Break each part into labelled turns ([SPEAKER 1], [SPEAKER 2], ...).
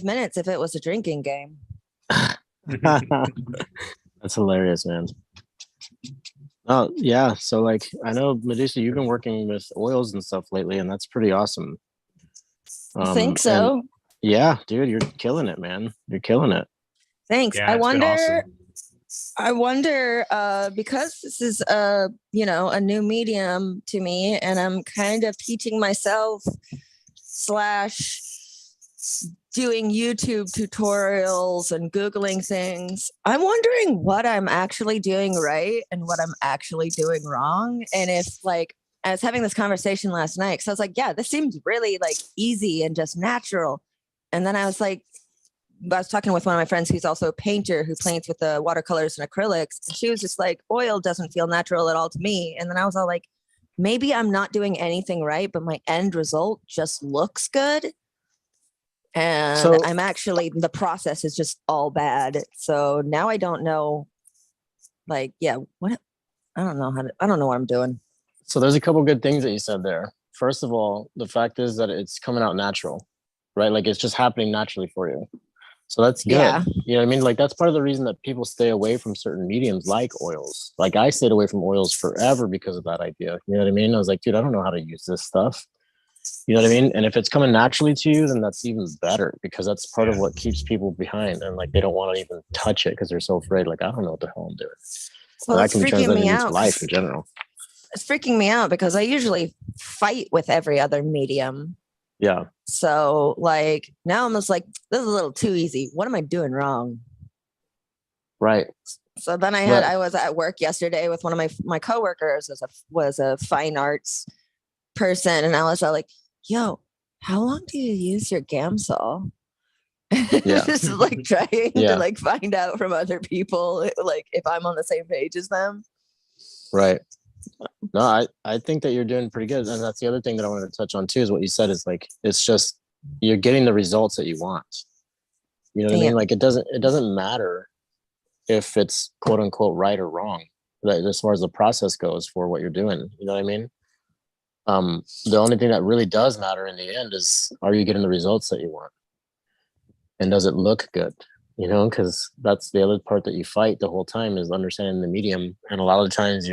[SPEAKER 1] minutes if it was a drinking game.
[SPEAKER 2] That's hilarious, man. Oh yeah, so like I know Medusa, you've been working with oils and stuff lately, and that's pretty awesome.
[SPEAKER 1] I think
[SPEAKER 2] And
[SPEAKER 1] so.
[SPEAKER 2] yeah, dude, you're killing it, man. You're killing it.
[SPEAKER 1] Thanks.
[SPEAKER 3] Yeah, it's been awesome.
[SPEAKER 1] I wonder, because this is a new medium to me, and I'm kind of teaching myself slash doing YouTube tutorials and Googling things. I'm wondering what I'm actually doing right and what I'm actually doing wrong. And if like, I was having this conversation last night, because I was like, yeah, this seems really like easy and just natural. And then I was talking with one of my friends who's also a painter who paints with the watercolors and acrylics. And she was just like, oil doesn't feel natural at all to me. And then I was all like, maybe I'm not doing anything right, but my end result just looks good. And
[SPEAKER 2] So
[SPEAKER 1] I'm actually, the process is just all bad. So now I don't know, like, yeah, what, I don't know what I'm doing.
[SPEAKER 2] so there's a couple good things that you said there. First of all, the fact is that it's coming out natural, right? Like it's just happening naturally for you. So that's good.
[SPEAKER 1] Yeah.
[SPEAKER 2] You know what I mean? Like that's part of the reason that people stay away from certain mediums like oils. Like I stayed away from oils forever because of that idea. You know what I mean? I was like, dude, I don't know how to use this stuff. You know what I mean? And if it's coming naturally to you, then that's even better because that's part of what keeps people behind. And like they don't want to even touch it because they're so afraid. Like, I don't know what the hell I'm doing.
[SPEAKER 1] Well,
[SPEAKER 2] that
[SPEAKER 1] it's
[SPEAKER 2] can be
[SPEAKER 1] freaking
[SPEAKER 2] translated
[SPEAKER 1] me
[SPEAKER 2] into
[SPEAKER 1] out.
[SPEAKER 2] life in general.
[SPEAKER 1] It's freaking me out because I usually fight with every other medium.
[SPEAKER 2] Yeah.
[SPEAKER 1] So like now I'm just like, this is a little too easy. What am I doing wrong?
[SPEAKER 2] Right.
[SPEAKER 1] So then I was at work yesterday with one of my coworkers was a fine arts person, and I was like, yo, how long do you use your Gamsol?
[SPEAKER 2] Yeah.
[SPEAKER 1] Just like trying
[SPEAKER 2] Yeah.
[SPEAKER 1] to like find out from other people like if I'm on the same page as them.
[SPEAKER 2] Right. No, I think that you're doing pretty good. And that's the other thing that I wanted to touch on too, is what you said is like, it's just, you're getting the results that you want. You know what I mean? Like it doesn't matter if it's quote unquote right or wrong, like, as far as the process goes for what you're doing. You know what I mean? The only thing that really does matter in the end is, are you getting the results that you want? And does it look good? You know, because that's the other part that you fight the whole time is understanding the medium. And a lot of the times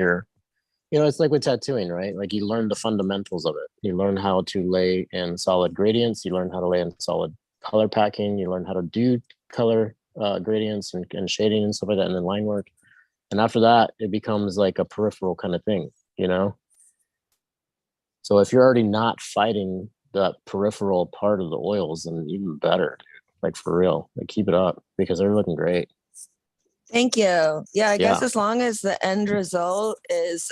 [SPEAKER 2] it's like with tattooing, right? Like you learn the fundamentals of it. You learn how to lay in solid gradients. You learn how to lay in solid color packing. You learn how to do color gradients and shading and stuff like that, and then line work. And after that, it becomes like a peripheral kind of thing, you know? So if you're already not fighting that peripheral part of the oils, then even better, dude. Like for real, like keep it up because they're looking great.
[SPEAKER 1] Thank you. Yeah, I guess as long as the end result is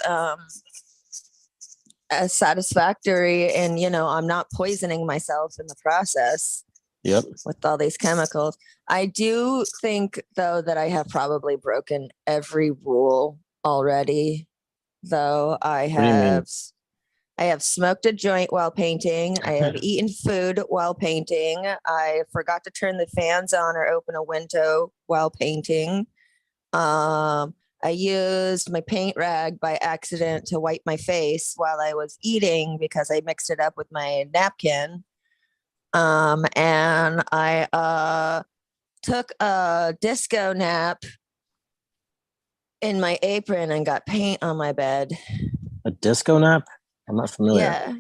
[SPEAKER 1] as satisfactory and, I'm not poisoning myself in the process.
[SPEAKER 2] Yep.
[SPEAKER 1] With all these chemicals. I do think, though, that I have probably broken every rule already, though. I have smoked a joint while painting. I have eaten food while painting. I forgot to turn the fans on or open a window while painting. I used my paint rag by accident to wipe my face while I was eating because I mixed it up with my napkin. And I took a disco nap in my apron and got paint on my bed.
[SPEAKER 2] A disco nap? I'm not familiar.
[SPEAKER 1] Yeah.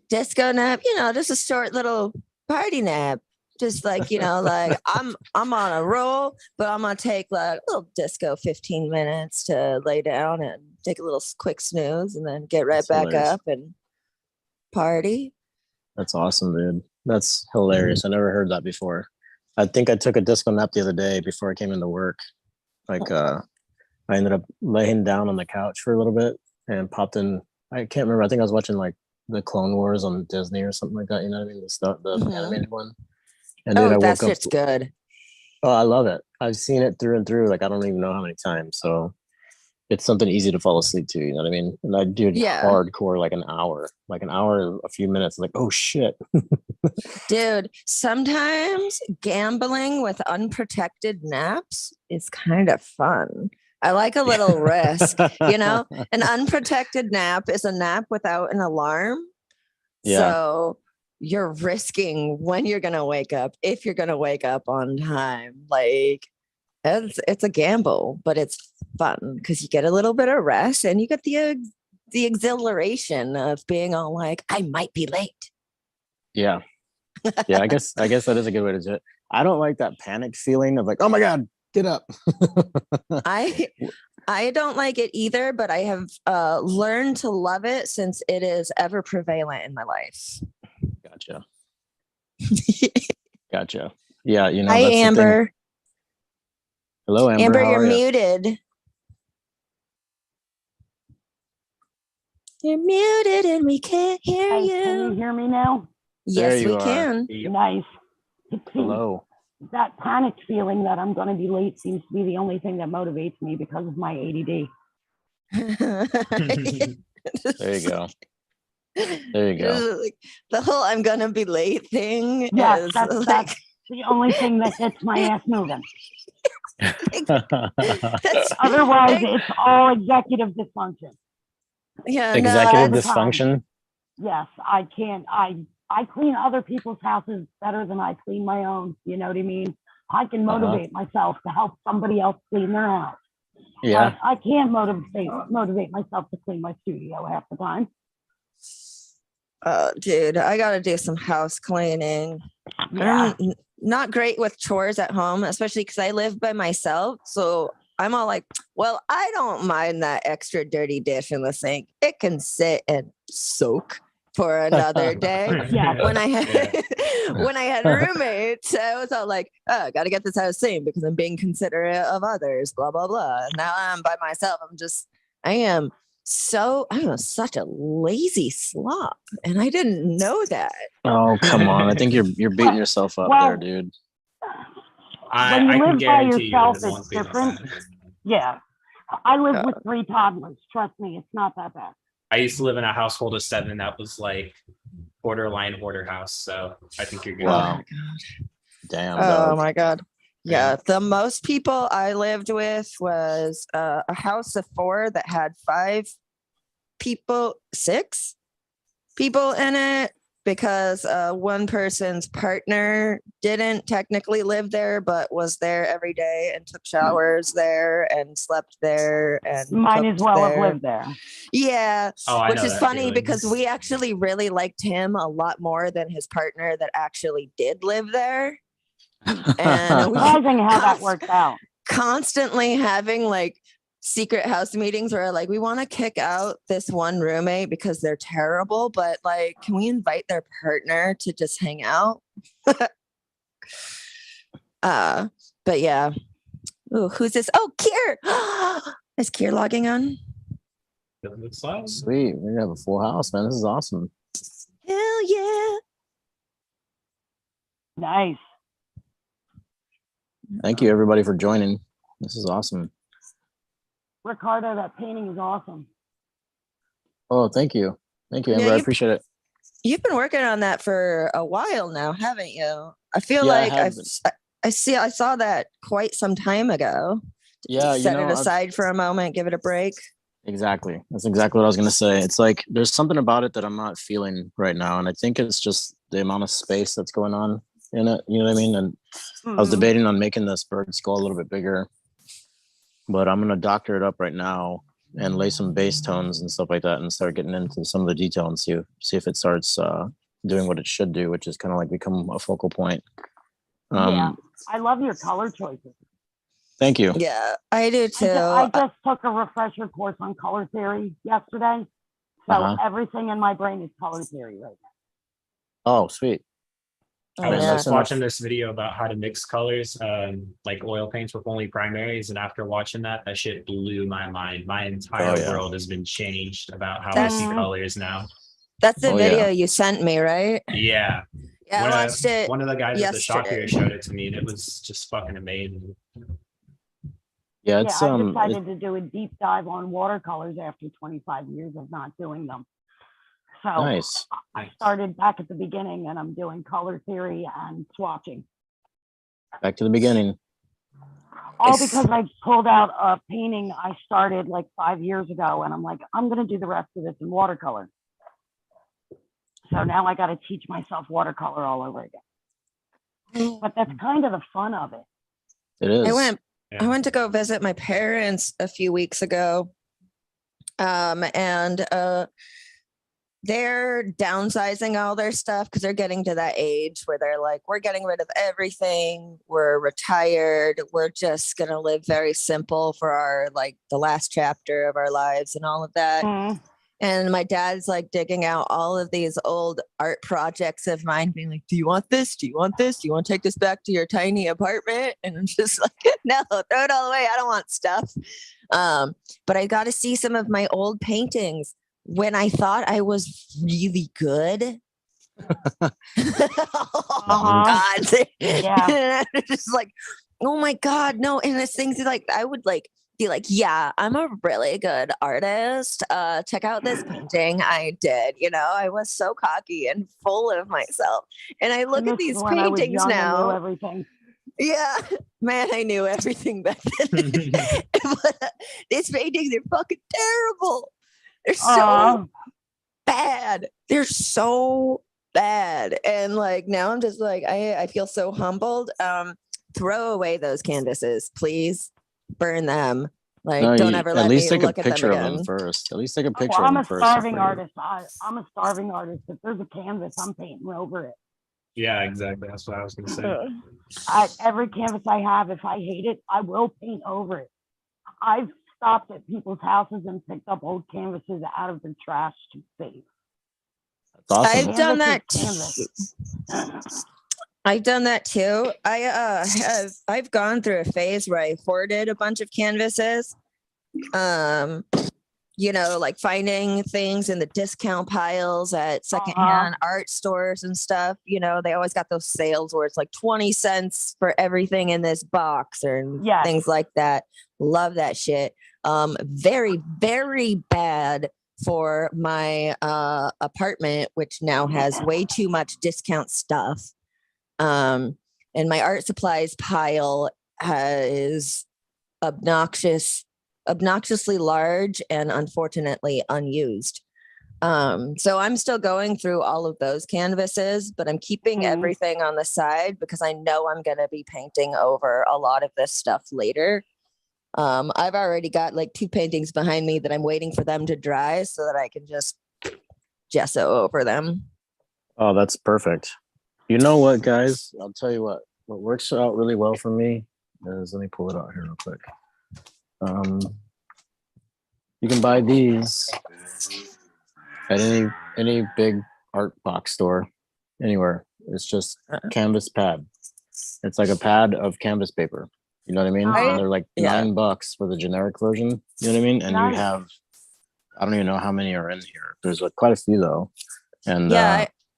[SPEAKER 1] Disco nap, just a short little party nap. Just like, like I'm on a roll, but I'm gonna take like a little disco 15 minutes to lay down and take a little quick snooze and then get right
[SPEAKER 2] That's
[SPEAKER 1] back
[SPEAKER 2] hilarious.
[SPEAKER 1] up and party.
[SPEAKER 2] That's awesome, dude. That's hilarious. I never heard that before. I think I took a disco nap the other day before I came into work. Like I ended up laying down on the couch for a little bit and popped in. I can't remember. I think I was watching like the Clone Wars on Disney or something like that. You know what I mean? The animated one. And then I woke
[SPEAKER 1] that
[SPEAKER 2] up.
[SPEAKER 1] shit's good.
[SPEAKER 2] Oh, I love it. I've seen it through and through. Like I don't even know how many times. So it's something easy to fall asleep to. You know what I mean? And I do hardcore like an hour, a few minutes. Like, oh shit.
[SPEAKER 1] Dude, sometimes gambling with unprotected naps is kind of fun. I like a little risk, An unprotected nap is a nap without an alarm.
[SPEAKER 2] Yeah.
[SPEAKER 1] So you're risking when you're gonna wake up, if you're gonna wake up on time. Like it's a gamble, but it's fun because you get a little bit of rest and you get the exhilaration of being all like, I might be late.
[SPEAKER 2] Yeah. Yeah, I guess that is a good way to do it. I don't like that panic feeling of like, oh my God, get up.
[SPEAKER 1] I don't like it either, but I have learned to love it since it is ever prevalent in my life.
[SPEAKER 2] Gotcha. Gotcha. Yeah, you know,
[SPEAKER 1] Hi,
[SPEAKER 2] that's
[SPEAKER 1] Amber.
[SPEAKER 2] the thing. Hello, Amber.
[SPEAKER 1] Amber,
[SPEAKER 2] How
[SPEAKER 1] you're
[SPEAKER 2] are you?
[SPEAKER 1] muted. You're muted and we can't hear
[SPEAKER 3] Hey,
[SPEAKER 1] you.
[SPEAKER 3] can you hear me now?
[SPEAKER 2] There
[SPEAKER 1] Yes,
[SPEAKER 2] you
[SPEAKER 1] we
[SPEAKER 2] are.
[SPEAKER 1] can.
[SPEAKER 3] Nice.
[SPEAKER 2] Hello.
[SPEAKER 3] That panic feeling that I'm going to be late seems to be the only thing that motivates me because of my ADD.
[SPEAKER 2] There you go. There you go.
[SPEAKER 1] Like, the whole I'm gonna be late thing
[SPEAKER 3] Yes,
[SPEAKER 1] is
[SPEAKER 3] that's
[SPEAKER 1] like
[SPEAKER 3] the only thing that gets my ass moving.
[SPEAKER 1] that's
[SPEAKER 3] Otherwise, it's all executive dysfunction.
[SPEAKER 1] yeah,
[SPEAKER 2] Executive
[SPEAKER 1] no,
[SPEAKER 2] dysfunction.
[SPEAKER 3] Yes, I can't. I clean other people's houses better than I clean my own. You know what I mean? I can motivate myself to help somebody else clean their house.
[SPEAKER 2] Yeah.
[SPEAKER 3] But I can't motivate myself to clean my studio half the time.
[SPEAKER 1] dude, I gotta do some house cleaning.
[SPEAKER 3] Yeah.
[SPEAKER 1] I'm not great with chores at home, especially because I live by myself. So I'm all like, well, I don't mind that extra dirty dish in the sink. It can sit and soak for another day.
[SPEAKER 3] Yeah.
[SPEAKER 1] When I had when I had roommates, I was all like, oh, I gotta get this house clean because I'm being considerate of others, blah, blah, blah. Now I'm by myself. I am such a lazy slop. And I didn't know that.
[SPEAKER 2] Oh, come on. I think you're beating yourself up there, dude.
[SPEAKER 3] When you live by yourself,
[SPEAKER 4] it won't
[SPEAKER 3] it's
[SPEAKER 4] be that
[SPEAKER 3] different.
[SPEAKER 4] bad.
[SPEAKER 3] Yeah. I live with 3 toddlers. Trust me, it's not that bad.
[SPEAKER 4] I used to live in a household of 7 that was like borderline hoarder house. So I think you're good.
[SPEAKER 2] Wow. Damn.
[SPEAKER 1] Oh
[SPEAKER 2] Dog.
[SPEAKER 1] my God.
[SPEAKER 4] Yeah.
[SPEAKER 1] Yeah. The most people I lived with was a house of 4 that had 6 people in it because one person's partner didn't technically live there, but was there every day and took showers there and slept there and
[SPEAKER 3] Might as
[SPEAKER 1] cooked
[SPEAKER 3] well have
[SPEAKER 1] there.
[SPEAKER 3] lived there.
[SPEAKER 1] Yeah,
[SPEAKER 4] Oh, I
[SPEAKER 1] which
[SPEAKER 4] know
[SPEAKER 1] is
[SPEAKER 4] that
[SPEAKER 1] funny
[SPEAKER 4] feeling.
[SPEAKER 1] because we actually really liked him a lot more than his partner that actually did live there. And we
[SPEAKER 3] Surprising how that worked out.
[SPEAKER 1] constantly having like secret house meetings where like we want to kick out this one roommate because they're terrible, but like can we invite their partner to just hang out? But yeah. Ooh, who's this? Oh, Kier. Is Kier logging on?
[SPEAKER 4] It looks like.
[SPEAKER 2] Sweet. We have a full house, man. This is awesome.
[SPEAKER 1] Hell yeah.
[SPEAKER 3] Nice.
[SPEAKER 2] Thank you, everybody, for joining. This is awesome.
[SPEAKER 3] Ricardo, that painting is awesome.
[SPEAKER 2] Oh, thank you. Thank you, Amber.
[SPEAKER 1] Yeah,
[SPEAKER 2] I appreciate it.
[SPEAKER 1] You've been working on that for a while now, haven't you? I feel
[SPEAKER 2] Yeah, I
[SPEAKER 1] like
[SPEAKER 2] have
[SPEAKER 1] I saw that quite some time ago.
[SPEAKER 2] Yeah,
[SPEAKER 1] Set it aside for a moment, give it a break.
[SPEAKER 2] Exactly. That's exactly what I was going to say. It's like there's something about it that I'm not feeling right now. And I think it's just the amount of space that's going on in it. You know what I mean? And I was debating on making this bird skull a little bit bigger, but I'm going to doctor it up right now and lay some bass tones and stuff like that and start getting into some of the detail and see if it starts doing what it should do, which is kind of like become a focal point.
[SPEAKER 3] Yeah, I love your color choices.
[SPEAKER 2] Thank you.
[SPEAKER 1] Yeah, I do too.
[SPEAKER 3] I just took a refresher course on color theory yesterday. So everything in my brain is color theory right now.
[SPEAKER 2] Oh, sweet.
[SPEAKER 4] I was
[SPEAKER 1] yeah.
[SPEAKER 4] just watching this video about how to mix colors, like oil paints with only primaries. And after watching that shit blew my mind. My entire world has been changed about how I see colors now.
[SPEAKER 1] That's the video you sent me, right?
[SPEAKER 4] Yeah.
[SPEAKER 1] Yeah, I watched it.
[SPEAKER 4] One of the guys at the shop
[SPEAKER 1] yesterday.
[SPEAKER 4] here showed it to me, and it was just fucking amazing.
[SPEAKER 2] Yeah, it's
[SPEAKER 3] I decided to do a deep dive on watercolors after 25 years of not doing them. So
[SPEAKER 2] nice.
[SPEAKER 3] I started back at the beginning, and I'm doing color theory and swatching.
[SPEAKER 2] Back to the beginning.
[SPEAKER 3] All because I pulled out a painting I started like 5 years ago, and I'm like, I'm going to do the rest of this in watercolor. So now I got to teach myself watercolor all over again. But that's kind of the fun of it.
[SPEAKER 2] It is.
[SPEAKER 1] I went to go visit my parents a few weeks ago. And they're downsizing all their stuff because they're getting to that age where they're like, we're getting rid of everything. We're retired. We're just going to live very simple for our, like, the last chapter of our lives and all of that.
[SPEAKER 3] Mm.
[SPEAKER 1] And my dad's like digging out all of these old art projects of mine, being like, do you want this? Do you want this? Do you want to take this back to your tiny apartment? And I'm just like, no, throw it all away. I don't want stuff. But I got to see some of my old paintings when I thought I was really good. Oh God.
[SPEAKER 3] Yeah.
[SPEAKER 1] And I'm just like, oh my God, no. And it's things like I would like be like, yeah, I'm a really good artist. Check out this painting I did. You know, I was so cocky and full of myself. And I look at these paintings now.
[SPEAKER 3] Everything.
[SPEAKER 1] Yeah, man, I knew everything back then. But these paintings are fucking terrible. They're so bad. They're so bad. And like now I'm just like, I feel so humbled. Throw away those canvases, please. Burn them. Like, no, don't ever let me look at them again. At least take a picture of them
[SPEAKER 2] first. At least take a picture of them first.
[SPEAKER 3] I'm a starving artist. I'm a starving artist. If there's a canvas, I'm painting over it.
[SPEAKER 4] Yeah, exactly. That's what I was going to say.
[SPEAKER 3] Every canvas I have, if I hate it, I will paint over it. I've stopped at people's houses and picked up old canvases out of the trash to save.
[SPEAKER 2] That's awesome.
[SPEAKER 1] I've done that I've done that too. I've gone through a phase where I hoarded a bunch of canvases. You know, like finding things in the discount piles at secondhand art stores and stuff. You know, they always got those sales where it's like 20 cents for everything in this box or things like that. Love that shit. Very, very bad for my apartment, which now has way too much discount stuff. And my art supplies pile is obnoxiously large and unfortunately unused. So I'm still going through all of those canvases, but I'm keeping everything on the side because I know I'm going to be painting over a lot of this stuff later. I've already got like 2 paintings behind me that I'm waiting for them to dry so that I can just gesso over them.
[SPEAKER 2] Oh, that's perfect. You know what, guys? I'll tell you what works out really well for me is, let me pull it out here real quick. You can buy these at any big art box store, anywhere. It's just canvas pad. It's like a pad of canvas paper. You know what I mean? And they're like $9 for the generic version. You know what I mean? And you have, I don't even know how many are in here. There's like quite a few though. And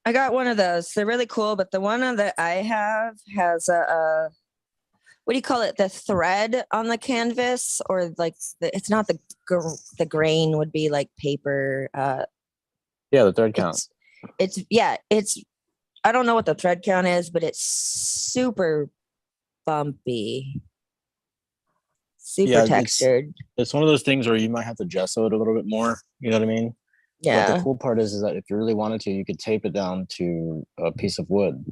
[SPEAKER 1] I got one of those. They're really cool, but the one that I have has a what do you call it? The thread on the canvas, or like it's not the grain would be like paper.
[SPEAKER 2] The thread count.
[SPEAKER 1] It's I don't know what the thread count is, but it's super bumpy, super textured.
[SPEAKER 2] It's one of those things where you might have to gesso it a little bit more. You know what I mean?
[SPEAKER 1] Yeah.
[SPEAKER 2] But the cool part is that if you really wanted to, you could tape it down to a piece of wood.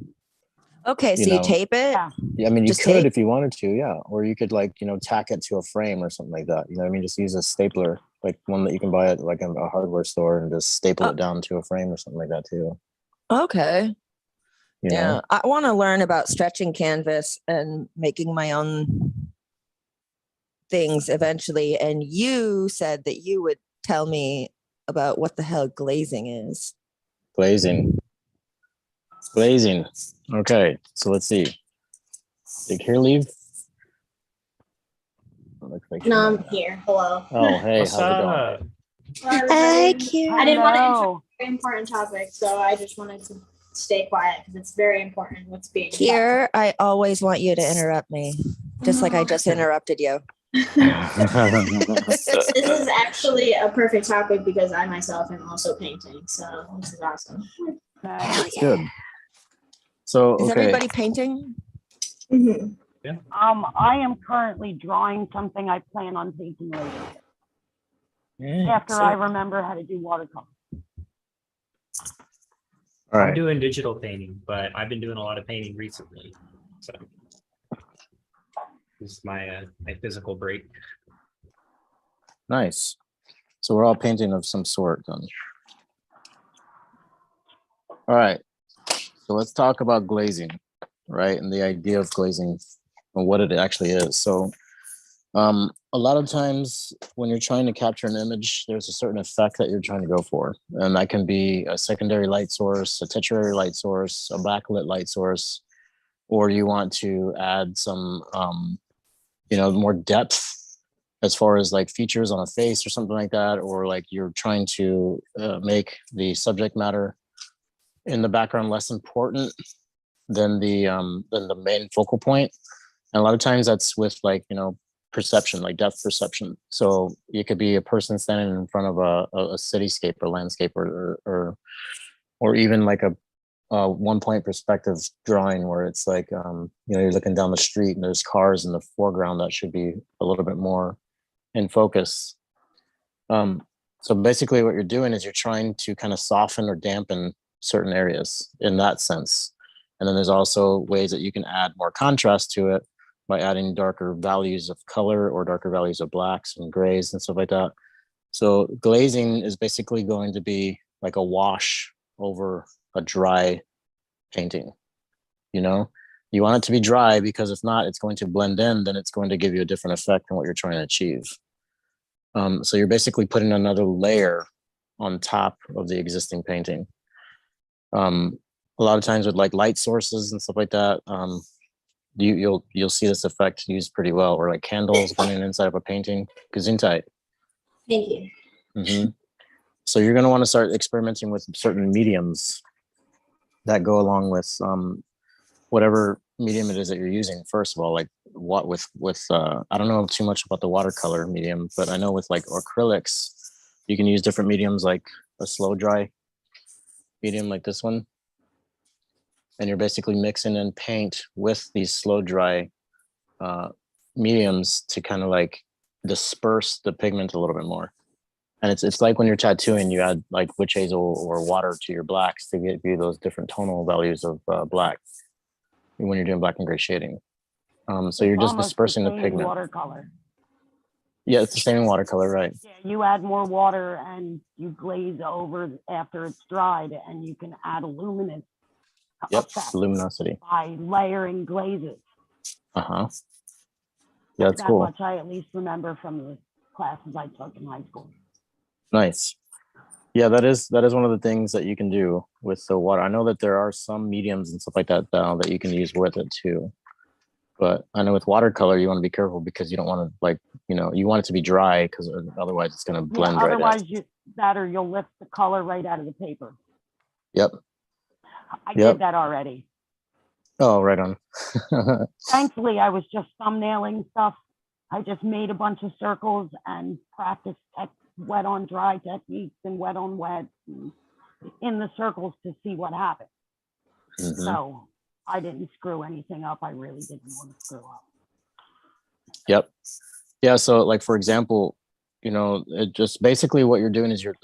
[SPEAKER 1] Okay, so you tape it?
[SPEAKER 2] Yeah, I mean, you could if you wanted to, or you could like, tack it to a frame or something like that. You know what I mean? Just use a stapler, like one that you can buy at like a hardware store, and just staple it down to a frame or something like that too.
[SPEAKER 1] Okay.
[SPEAKER 2] You know?
[SPEAKER 1] I want to learn about stretching canvas and making my own things eventually. And you said that you would tell me about what the hell glazing is.
[SPEAKER 2] Glazing. Okay, so let's see. Did Care leave?
[SPEAKER 5] No, I'm here. Hello.
[SPEAKER 2] Oh, hey, how's it going?
[SPEAKER 1] Hi, Kira.
[SPEAKER 5] I didn't want to interrupt a very important topic, so I just wanted to stay quiet because it's very important what's being
[SPEAKER 1] Here, I always want you to interrupt me, just like I just interrupted you.
[SPEAKER 5] This is actually a perfect topic because I myself am also painting, so this is awesome.
[SPEAKER 2] That's good. So,
[SPEAKER 1] is everybody painting?
[SPEAKER 5] Mm-hmm.
[SPEAKER 4] Yeah.
[SPEAKER 3] I am currently drawing something I plan on painting later. After I remember how to do watercolor.
[SPEAKER 2] All
[SPEAKER 4] I'm
[SPEAKER 2] right.
[SPEAKER 4] doing digital painting, but I've been doing a lot of painting recently. So this is my physical break.
[SPEAKER 2] Nice. So we're all painting of some sort then. All right. So let's talk about glazing, right? And the idea of glazing and what it actually is. So a lot of times when you're trying to capture an image, there's a certain effect that you're trying to go for. And that can be a secondary light source, a tertiary light source, a backlit light source, or you want to add some, more depth as far as like features on a face or something like that, or like you're trying to make the subject matter in the background less important than the main focal point. And a lot of times that's with like, perception, like depth perception. So it could be a person standing in front of a cityscape or landscape or even like a one point perspective drawing where it's like, you're looking down the street and there's cars in the foreground that should be a little bit more in focus. So basically what you're doing is you're trying to kind of soften or dampen certain areas in that sense. And then there's also ways that you can add more contrast to it by adding darker values of color or darker values of blacks and grays and stuff like that. So glazing is basically going to be like a wash over a dry painting. You want it to be dry because if not, it's going to blend in, then it's going to give you a different effect than what you're trying to achieve. So you're basically putting another layer on top of the existing painting. A lot of times with like light sources and stuff like that, you'll see this effect used pretty well, or like candles burning inside of a painting. Gesundheit.
[SPEAKER 5] Thank you.
[SPEAKER 2] Mm-hmm. So you're going to want to start experimenting with certain mediums that go along with whatever medium it is that you're using. First of all, like what with I don't know too much about the watercolor medium, but I know with like acrylics, you can use different mediums like a slow dry medium like this one. And you're basically mixing in paint with these slow dry mediums to kind of like disperse the pigment a little bit more. And it's like when you're tattooing, you add like witch hazel or water to your blacks to give you those different tonal values of black when you're doing black and gray shading. So you're just dispersing the pigment.
[SPEAKER 3] Watercolor.
[SPEAKER 2] Yeah, it's the same in watercolor, right?
[SPEAKER 3] Yeah, you add more water and you glaze over after it's dried, and you can add a luminance.
[SPEAKER 2] Yep, luminosity.
[SPEAKER 3] By layering glazes.
[SPEAKER 2] Yeah, that's
[SPEAKER 3] that
[SPEAKER 2] cool.
[SPEAKER 3] Much I at least remember from the classes I took in high school.
[SPEAKER 2] Nice. Yeah, that is one of the things that you can do with the water. I know that there are some mediums and stuff like that that you can use with it too. But I know with watercolor, you want to be careful because you don't want to like, you want it to be dry because otherwise it's going to blend right in.
[SPEAKER 3] Otherwise, you'll lift the color right out of the paper.
[SPEAKER 2] Yep.
[SPEAKER 3] I did that already.
[SPEAKER 2] Oh, right on.
[SPEAKER 3] Thankfully, I was just thumbnailing stuff. I just made a bunch of circles and practiced wet on dry techniques and wet on wet in the circles to see what happened. Mm-hmm. So I didn't screw anything up. I really didn't want to screw up.
[SPEAKER 2] Yep. Yeah. So like, for example, it just basically what you're doing is you're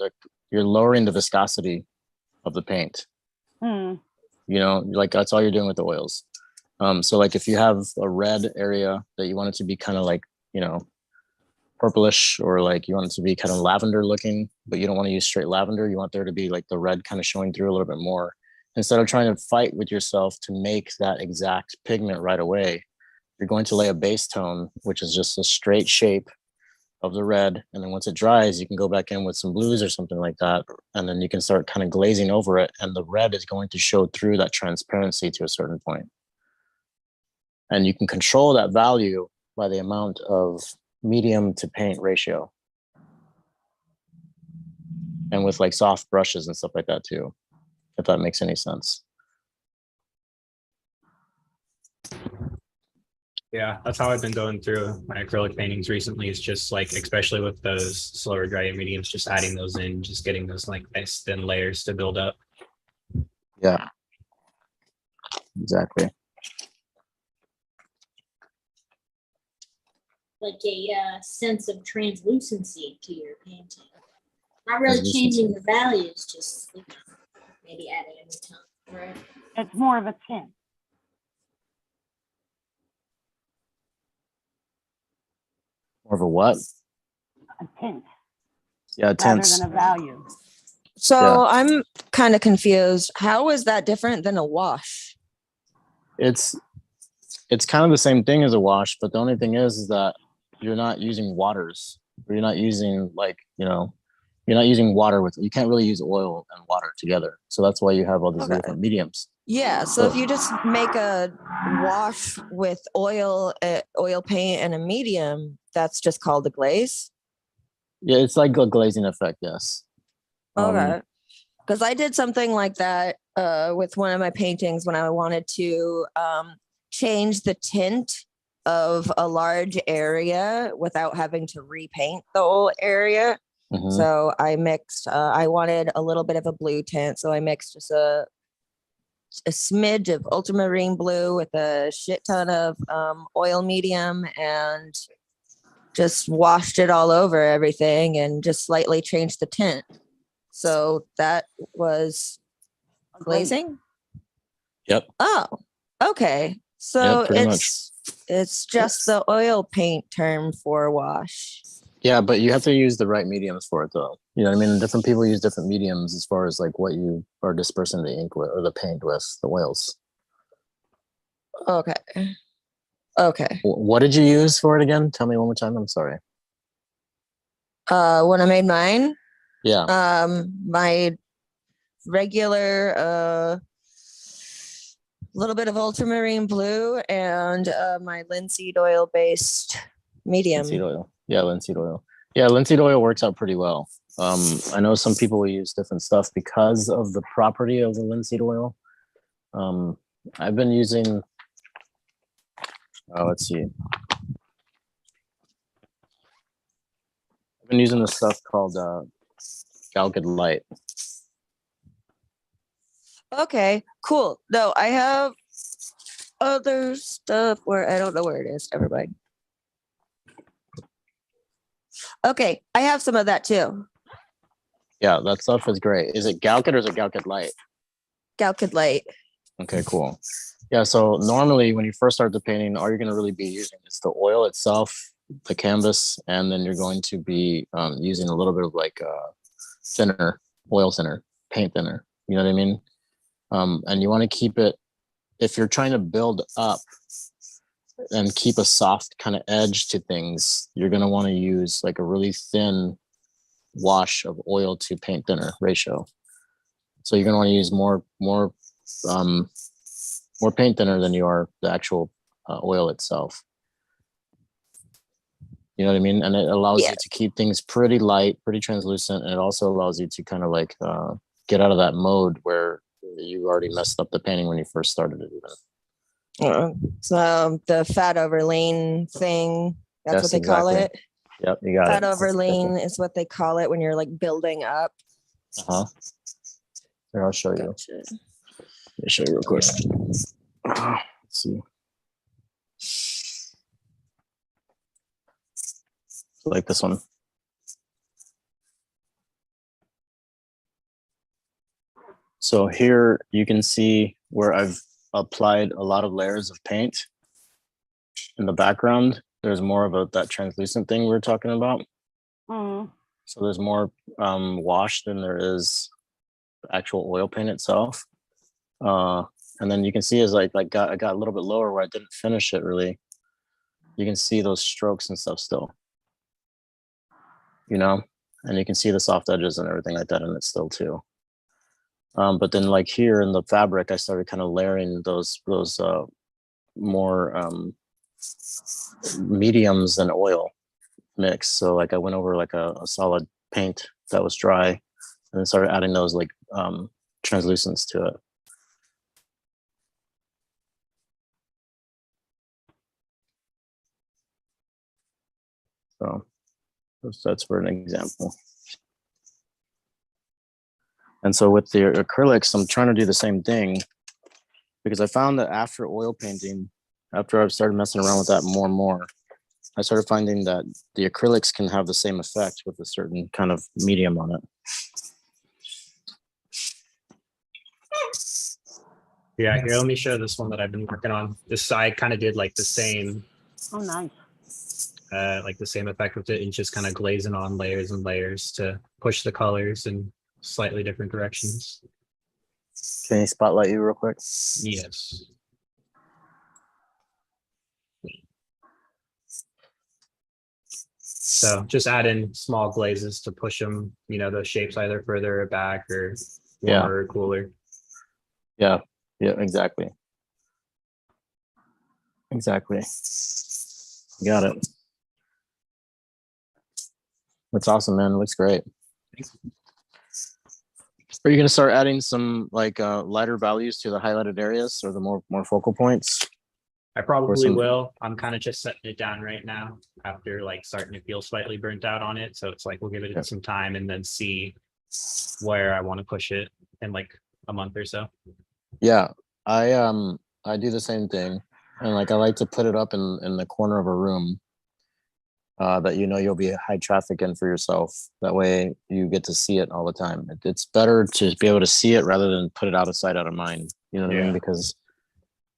[SPEAKER 2] lowering the viscosity of the paint. Like that's all you're doing with the oils. So like if you have a red area that you want it to be kind of like, purplish, or like you want it to be kind of lavender looking, but you don't want to use straight lavender. You want there to be like the red kind of showing through a little bit more. Instead of trying to fight with yourself to make that exact pigment right away, you're going to lay a base tone, which is just a straight shape of the red. And then once it dries, you can go back in with some blues or something like that. And then you can start kind of glazing over it. And the red is going to show through that transparency to a certain point. And you can control that value by the amount of medium to paint ratio. And with like soft brushes and stuff like that too, if that makes any sense.
[SPEAKER 4] Yeah, that's how I've been going through my acrylic paintings recently. It's just like, especially with those slower dry mediums, just adding those in, just getting those like nice thin layers to build up.
[SPEAKER 2] Yeah, exactly.
[SPEAKER 5] Like a sense of translucency to your painting. Not really changing the values, just maybe adding a new tone, right?
[SPEAKER 3] It's more of a tint.
[SPEAKER 2] More of a what?
[SPEAKER 3] A tint
[SPEAKER 2] Yeah,
[SPEAKER 3] rather
[SPEAKER 2] tints.
[SPEAKER 3] than a value.
[SPEAKER 1] So
[SPEAKER 2] Yeah.
[SPEAKER 1] I'm kind of confused. How is that different than a wash?
[SPEAKER 2] It's kind of the same thing as a wash, but the only thing is that you're not using waters. Or you're not using you're not using water with. You can't really use oil and water together. So that's why you have all these
[SPEAKER 1] Okay.
[SPEAKER 2] different mediums.
[SPEAKER 1] Yeah. So if you just make a wash with oil paint and a medium, that's just called a glaze.
[SPEAKER 2] Yeah, it's like a glazing effect. Yes.
[SPEAKER 1] Okay. Because I did something like that with one of my paintings when I wanted to change the tint of a large area without having to repaint the whole area.
[SPEAKER 2] Mhm.
[SPEAKER 1] So I mixed, I wanted a little bit of a blue tint. So I mixed just a smidge of ultramarine blue with a shit ton of oil medium and just washed it all over everything and just slightly changed the tint. So that was glazing.
[SPEAKER 2] Yep.
[SPEAKER 1] Oh, okay. So
[SPEAKER 2] pretty much.
[SPEAKER 1] it's just the oil paint term for wash.
[SPEAKER 2] Yeah, but you have to use the right mediums for it, though. You know what I mean? Different people use different mediums as far as like what you are dispersing the ink with or the paint with, the oils.
[SPEAKER 1] Okay. Okay.
[SPEAKER 2] What did you use for it again? Tell me one more time. I'm sorry.
[SPEAKER 1] When I made mine,
[SPEAKER 2] Yeah.
[SPEAKER 1] my regular little bit of ultramarine blue and my linseed oil based medium.
[SPEAKER 2] Linseed oil. Yeah, linseed oil. Yeah, linseed oil works out pretty well. I know some people will use different stuff because of the property of the linseed oil. I've been using, let's see. I've been using this stuff called Galgid Light.
[SPEAKER 1] Okay, cool. No, I have other stuff where I don't know where it is. Everybody. Okay, I have some of that too.
[SPEAKER 2] Yeah, that stuff is great. Is it Galgid or is it Galgid Light?
[SPEAKER 1] Galkid Light.
[SPEAKER 2] Okay, cool. Yeah, so normally when you first start the painting, all you're going to really be using is the oil itself, the canvas, and then you're going to be using a little bit of like thinner, oil thinner, paint thinner. You know what I mean? And you want to keep it, if you're trying to build up and keep a soft kind of edge to things, you're going to want to use like a really thin wash of oil to paint thinner ratio. So you're going to want to use more paint thinner than you are the actual oil itself. You know what I mean? And it allows you to keep things pretty light, pretty translucent. And it also allows you to kind of like get out of that mode where you already messed up the painting when you first started it.
[SPEAKER 1] So the fat over lean thing, that's what they call it.
[SPEAKER 2] Yep, you got
[SPEAKER 1] fat
[SPEAKER 2] it.
[SPEAKER 1] over lean is what they call it when you're like building up.
[SPEAKER 2] Here, I'll show you.
[SPEAKER 1] Gotcha.
[SPEAKER 2] Let me show you real quick. Let's see. Like this one. So here you can see where I've applied a lot of layers of paint. In the background, there's more of that translucent thing we were talking about.
[SPEAKER 3] Mm.
[SPEAKER 2] So there's more wash than there is actual oil paint itself. And then you can see as I got a little bit lower where I didn't finish it really. You can see those strokes and stuff still. You know, and you can see the soft edges and everything like that in it still too. But then like here in the fabric, I started kind of layering those more mediums and oil mix. So like I went over like a solid paint that was dry and then started adding those like translucents to it. So that's for an example. And so with the acrylics, I'm trying to do the same thing because I found that after oil painting, after I've started messing around with that more and more, I started finding that the acrylics can have the same effect with a certain kind of medium on it.
[SPEAKER 4] Yeah, here, let me show this one that I've been working on. This I kind of did like the same,
[SPEAKER 3] Oh, nice.
[SPEAKER 4] like the same effect with it, and just kind of glazing on layers and layers to push the colors in slightly different directions.
[SPEAKER 2] Can you spotlight you real quick?
[SPEAKER 4] Yes. So just add in small glazes to push them, the shapes either further back or warmer or cooler.
[SPEAKER 2] Yeah, exactly. Exactly. Got it. That's awesome, man. It looks great. Are you going to start adding some like lighter values to the highlighted areas or the more focal points?
[SPEAKER 4] I probably will. I'm kind of just setting it down right now after like starting to feel slightly burnt out on it. So it's like we'll give it some time and then see where I want to push it in like a month or so.
[SPEAKER 2] Yeah, I do the same thing, and like I like to put it up in the corner of a room that you'll be high traffic in for yourself. That way you get to see it all the time. It's better to be able to see it rather than put it out of sight, out of mind. You know what I mean? Because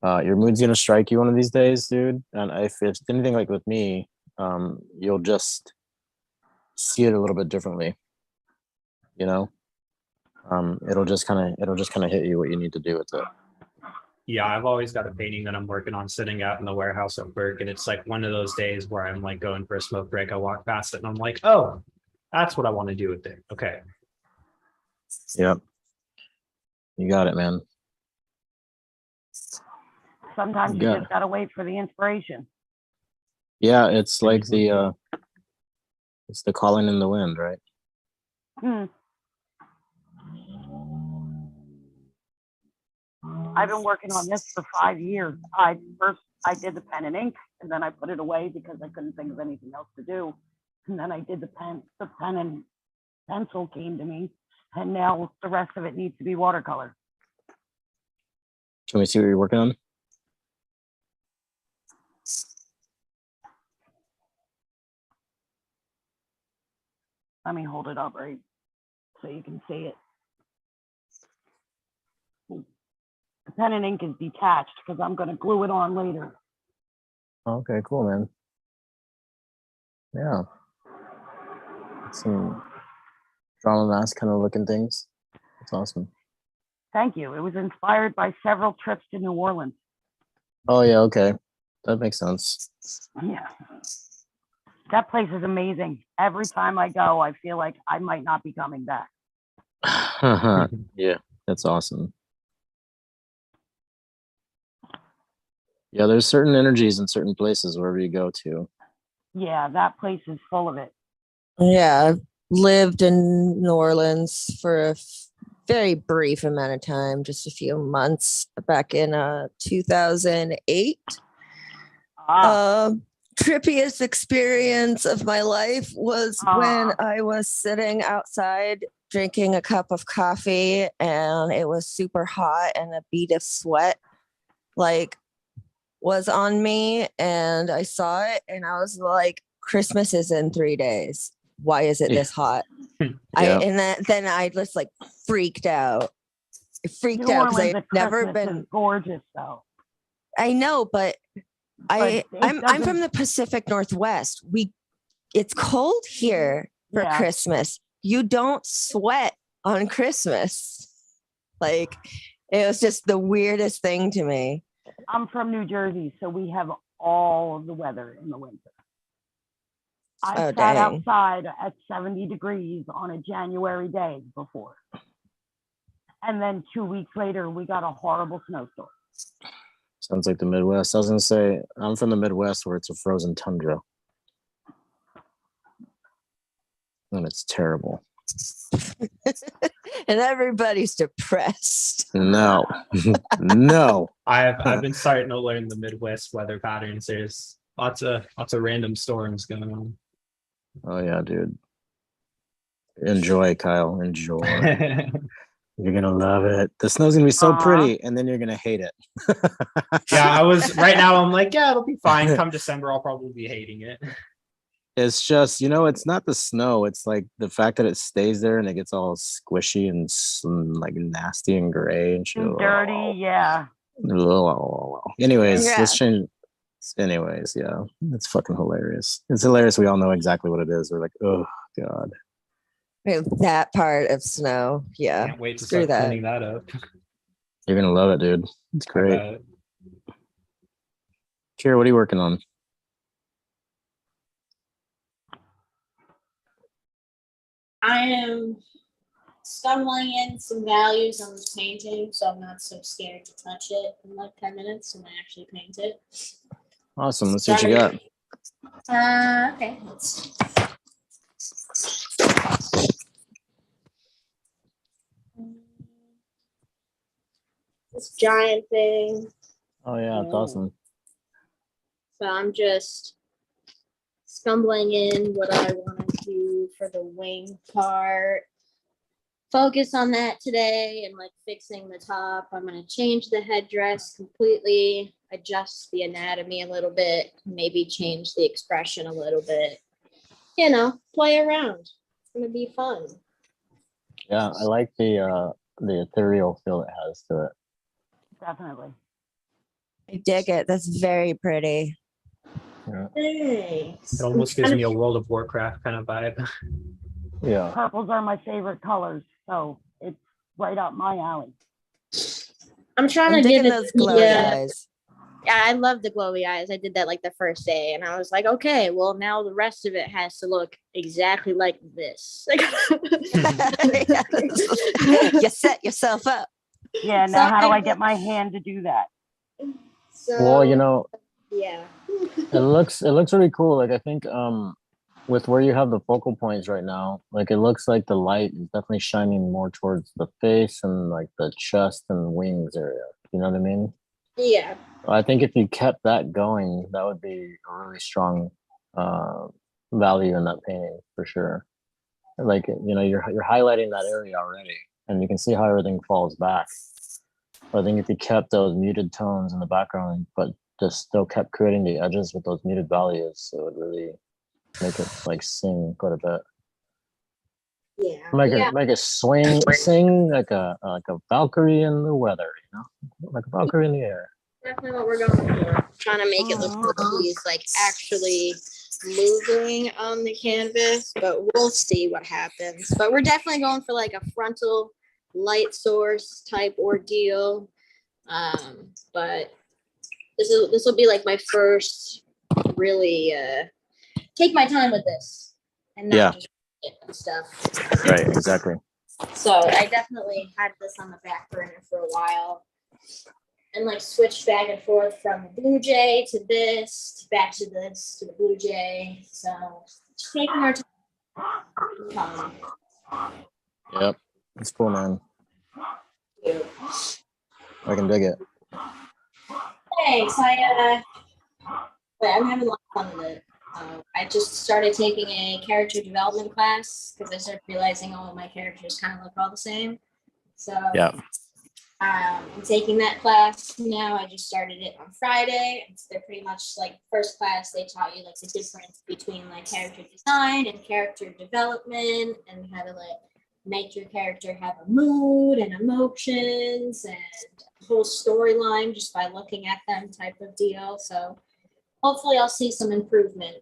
[SPEAKER 2] your mood's gonna strike you one of these days, dude. And if it's anything like with me, you'll just see it a little bit differently. It'll just kind of hit you what you need to do with it.
[SPEAKER 4] Yeah, I've always got a painting that I'm working on sitting out in the warehouse at work, and it's like one of those days where I'm like going for a smoke break. I walk past it and I'm like, oh, that's what I want to do with it. Okay.
[SPEAKER 2] Yep. You got it, man.
[SPEAKER 3] Sometimes you just gotta wait for the inspiration.
[SPEAKER 2] Yeah, it's like it's the calling in the wind, right?
[SPEAKER 3] I've been working on this for 5 years. I did the pen and ink, and then I put it away because I couldn't think of anything else to do. And then I did the pen and pencil came to me, and now the rest of it needs to be watercolor.
[SPEAKER 2] Can we see what you're working on?
[SPEAKER 3] Let me hold it up right so you can see it. The pen and ink is detached because I'm going to glue it on later.
[SPEAKER 2] Okay, cool, man. Yeah. Some drama mask kind of looking things. That's awesome.
[SPEAKER 3] Thank you. It was inspired by several trips to New Orleans.
[SPEAKER 2] Oh, yeah, okay. That makes sense.
[SPEAKER 3] Yeah. That place is amazing. Every time I go, I feel like I might not be coming back.
[SPEAKER 2] Yeah, that's awesome. Yeah, there's certain energies in certain places wherever you go to.
[SPEAKER 3] Yeah, that place is full of it.
[SPEAKER 1] Yeah, I've lived in New Orleans for a very brief amount of time, just a few months back in 2008. Trippiest experience of my life was when I was sitting outside drinking a cup of coffee and it was super hot and a bead of sweat was on me, and I saw it and I was like, Christmas is in 3 days. Why is it this hot? Then I just freaked out. I freaked out because I've never been
[SPEAKER 3] gorgeous though.
[SPEAKER 1] I know, but I'm from the Pacific Northwest. It's cold here for Christmas. You don't sweat on Christmas. It was just the weirdest thing to me.
[SPEAKER 3] I'm from New Jersey, so we have all of the weather in the winter. I sat outside at 70 degrees on a January day before. And then 2 weeks later, we got a horrible snowstorm.
[SPEAKER 2] Sounds like the Midwest. I was going to say, I'm from the Midwest where it's a frozen tundra. And it's terrible.
[SPEAKER 1] And everybody's depressed.
[SPEAKER 2] No. No.
[SPEAKER 4] I've been starting to learn the Midwest weather patterns. There's lots of random storms going on.
[SPEAKER 2] Oh yeah, dude. Enjoy, Kyle. Enjoy. You're gonna love it. The snow's gonna be so pretty, and then you're gonna hate it.
[SPEAKER 4] Yeah, right now I'm like, yeah, it'll be fine. Come December, I'll probably be hating it.
[SPEAKER 2] It's just, it's not the snow. It's like the fact that it stays there and it gets all squishy and like nasty and gray and shit.
[SPEAKER 3] And dirty, yeah.
[SPEAKER 2] Anyways,
[SPEAKER 1] Yeah.
[SPEAKER 2] let's change. Anyways, yeah, it's fucking hilarious. It's hilarious. We all know exactly what it is. We're like, oh god.
[SPEAKER 1] Wait, that part of snow. Yeah.
[SPEAKER 4] Can't wait to
[SPEAKER 1] Screw
[SPEAKER 4] start
[SPEAKER 1] that.
[SPEAKER 4] cleaning that up.
[SPEAKER 2] You're gonna love it, dude. It's great. Kira, what are you working on?
[SPEAKER 5] I am stumbling in some values on this painting, so I'm not so scared to touch it in like 10 minutes and I actually paint it.
[SPEAKER 2] Awesome. Let's see what you got.
[SPEAKER 5] Okay. Let's... This giant thing.
[SPEAKER 2] Oh yeah, it's awesome.
[SPEAKER 5] So I'm just stumbling in what I want to do for the wing part. Focus on that today and like fixing the top. I'm going to change the headdress completely, adjust the anatomy a little bit, maybe change the expression a little bit. Play around. It's going to be fun.
[SPEAKER 2] Yeah, I like the ethereal feel it has to it.
[SPEAKER 3] Definitely.
[SPEAKER 1] I dig it. That's very pretty.
[SPEAKER 2] Yeah.
[SPEAKER 5] Thanks.
[SPEAKER 4] It almost gives me a World of Warcraft kind of vibe.
[SPEAKER 2] Yeah.
[SPEAKER 3] Purples are my favorite colors, so it's right up my alley.
[SPEAKER 5] I'm trying
[SPEAKER 1] I'm
[SPEAKER 5] to give
[SPEAKER 1] digging
[SPEAKER 5] it
[SPEAKER 1] those glowy eyes.
[SPEAKER 5] Yeah, I love the glowy eyes. I did that like the first day, and I was like, okay, well now the rest of it has to look exactly like this.
[SPEAKER 1] You set yourself up.
[SPEAKER 3] Yeah, now how do I get my hand to do that?
[SPEAKER 5] So,
[SPEAKER 2] Well,
[SPEAKER 5] yeah.
[SPEAKER 2] it looks really cool. Like I think with where you have the focal points right now, like it looks like the light is definitely shining more towards the face and like the chest and wings area. You know what I mean?
[SPEAKER 5] Yeah.
[SPEAKER 2] I think if you kept that going, that would be a really strong value in that painting for sure. Like you're highlighting that area already, and you can see how everything falls back. But I think if you kept those muted tones in the background, but just still kept creating the edges with those muted values, it would really make it like sing quite a bit.
[SPEAKER 5] Yeah.
[SPEAKER 2] Make it sing like a Valkyrie in the weather, like a Valkyrie in the air.
[SPEAKER 5] Definitely what we're going for. Trying to make it look like he's like actually moving on the canvas, but we'll see what happens. But we're definitely going for like a frontal light source type ordeal. But this will be like my first really take my time with this and not just and stuff.
[SPEAKER 2] Right, exactly.
[SPEAKER 5] So I definitely had this on the back burner for a while and like switched back and forth from the Blue Jay to this, back to this, to the Blue Jay. So just taking our time.
[SPEAKER 2] Yep, it's cool, man.
[SPEAKER 5] Thank you.
[SPEAKER 2] I can dig it.
[SPEAKER 5] Thanks. I'm having a lot of fun with it. I just started taking a character development class because I started realizing all of my characters kind of look all the same. So
[SPEAKER 2] yeah.
[SPEAKER 5] I'm taking that class now. I just started it on Friday. They're pretty much like first class. They taught you like the difference between like character design and character development and how to like make your character have a mood and emotions and a whole storyline just by looking at them type of deal. So hopefully I'll see some improvement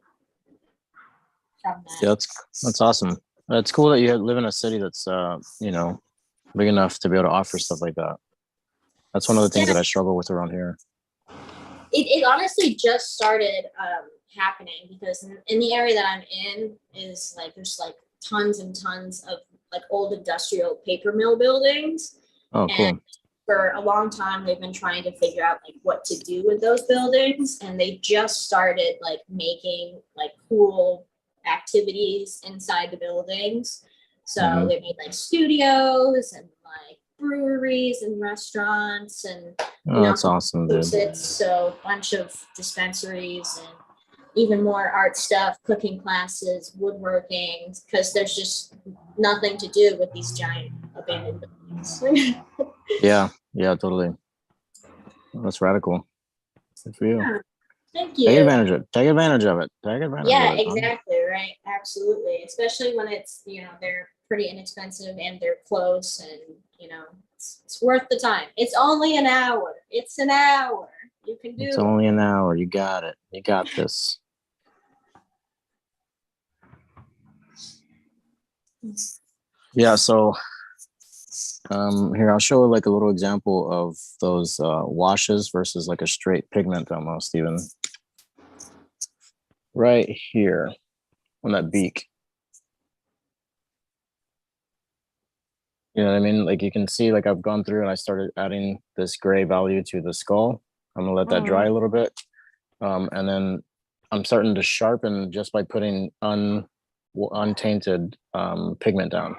[SPEAKER 5] from that.
[SPEAKER 2] Yeah, that's awesome. It's cool that you live in a city that's big enough to be able to offer stuff like that. That's one of the things that I struggle with around here.
[SPEAKER 5] It honestly just started happening because in the area that I'm in is like there's like tons and tons of like old industrial paper mill buildings.
[SPEAKER 2] Oh, cool.
[SPEAKER 5] And for a long time they've been trying to figure out like what to do with those buildings, and they just started like making like cool activities inside the buildings. So they made like studios and like breweries and restaurants and
[SPEAKER 2] that's awesome, dude.
[SPEAKER 5] So a bunch of dispensaries and even more art stuff, cooking classes, woodworking, because there's just nothing to do with these giant abandoned buildings.
[SPEAKER 2] Yeah, totally. That's radical. Good for you.
[SPEAKER 5] Yeah. Thank you.
[SPEAKER 2] Take advantage of it. Take advantage of it. Take advantage
[SPEAKER 5] Yeah,
[SPEAKER 2] of it.
[SPEAKER 5] exactly. Right. Absolutely. Especially when it's, they're pretty inexpensive and they're close and, it's worth the time. It's only an hour. It's an hour. You can do
[SPEAKER 2] It's
[SPEAKER 5] it.
[SPEAKER 2] only an hour. You got it. You got this. Yeah, so here I'll show like a little example of those washes versus like a straight pigment almost even. Right here on that beak. You know what I mean? Like you can see, like I've gone through and I started adding this gray value to the skull. I'm gonna let that dry a little bit. And then I'm starting to sharpen just by putting untainted pigment down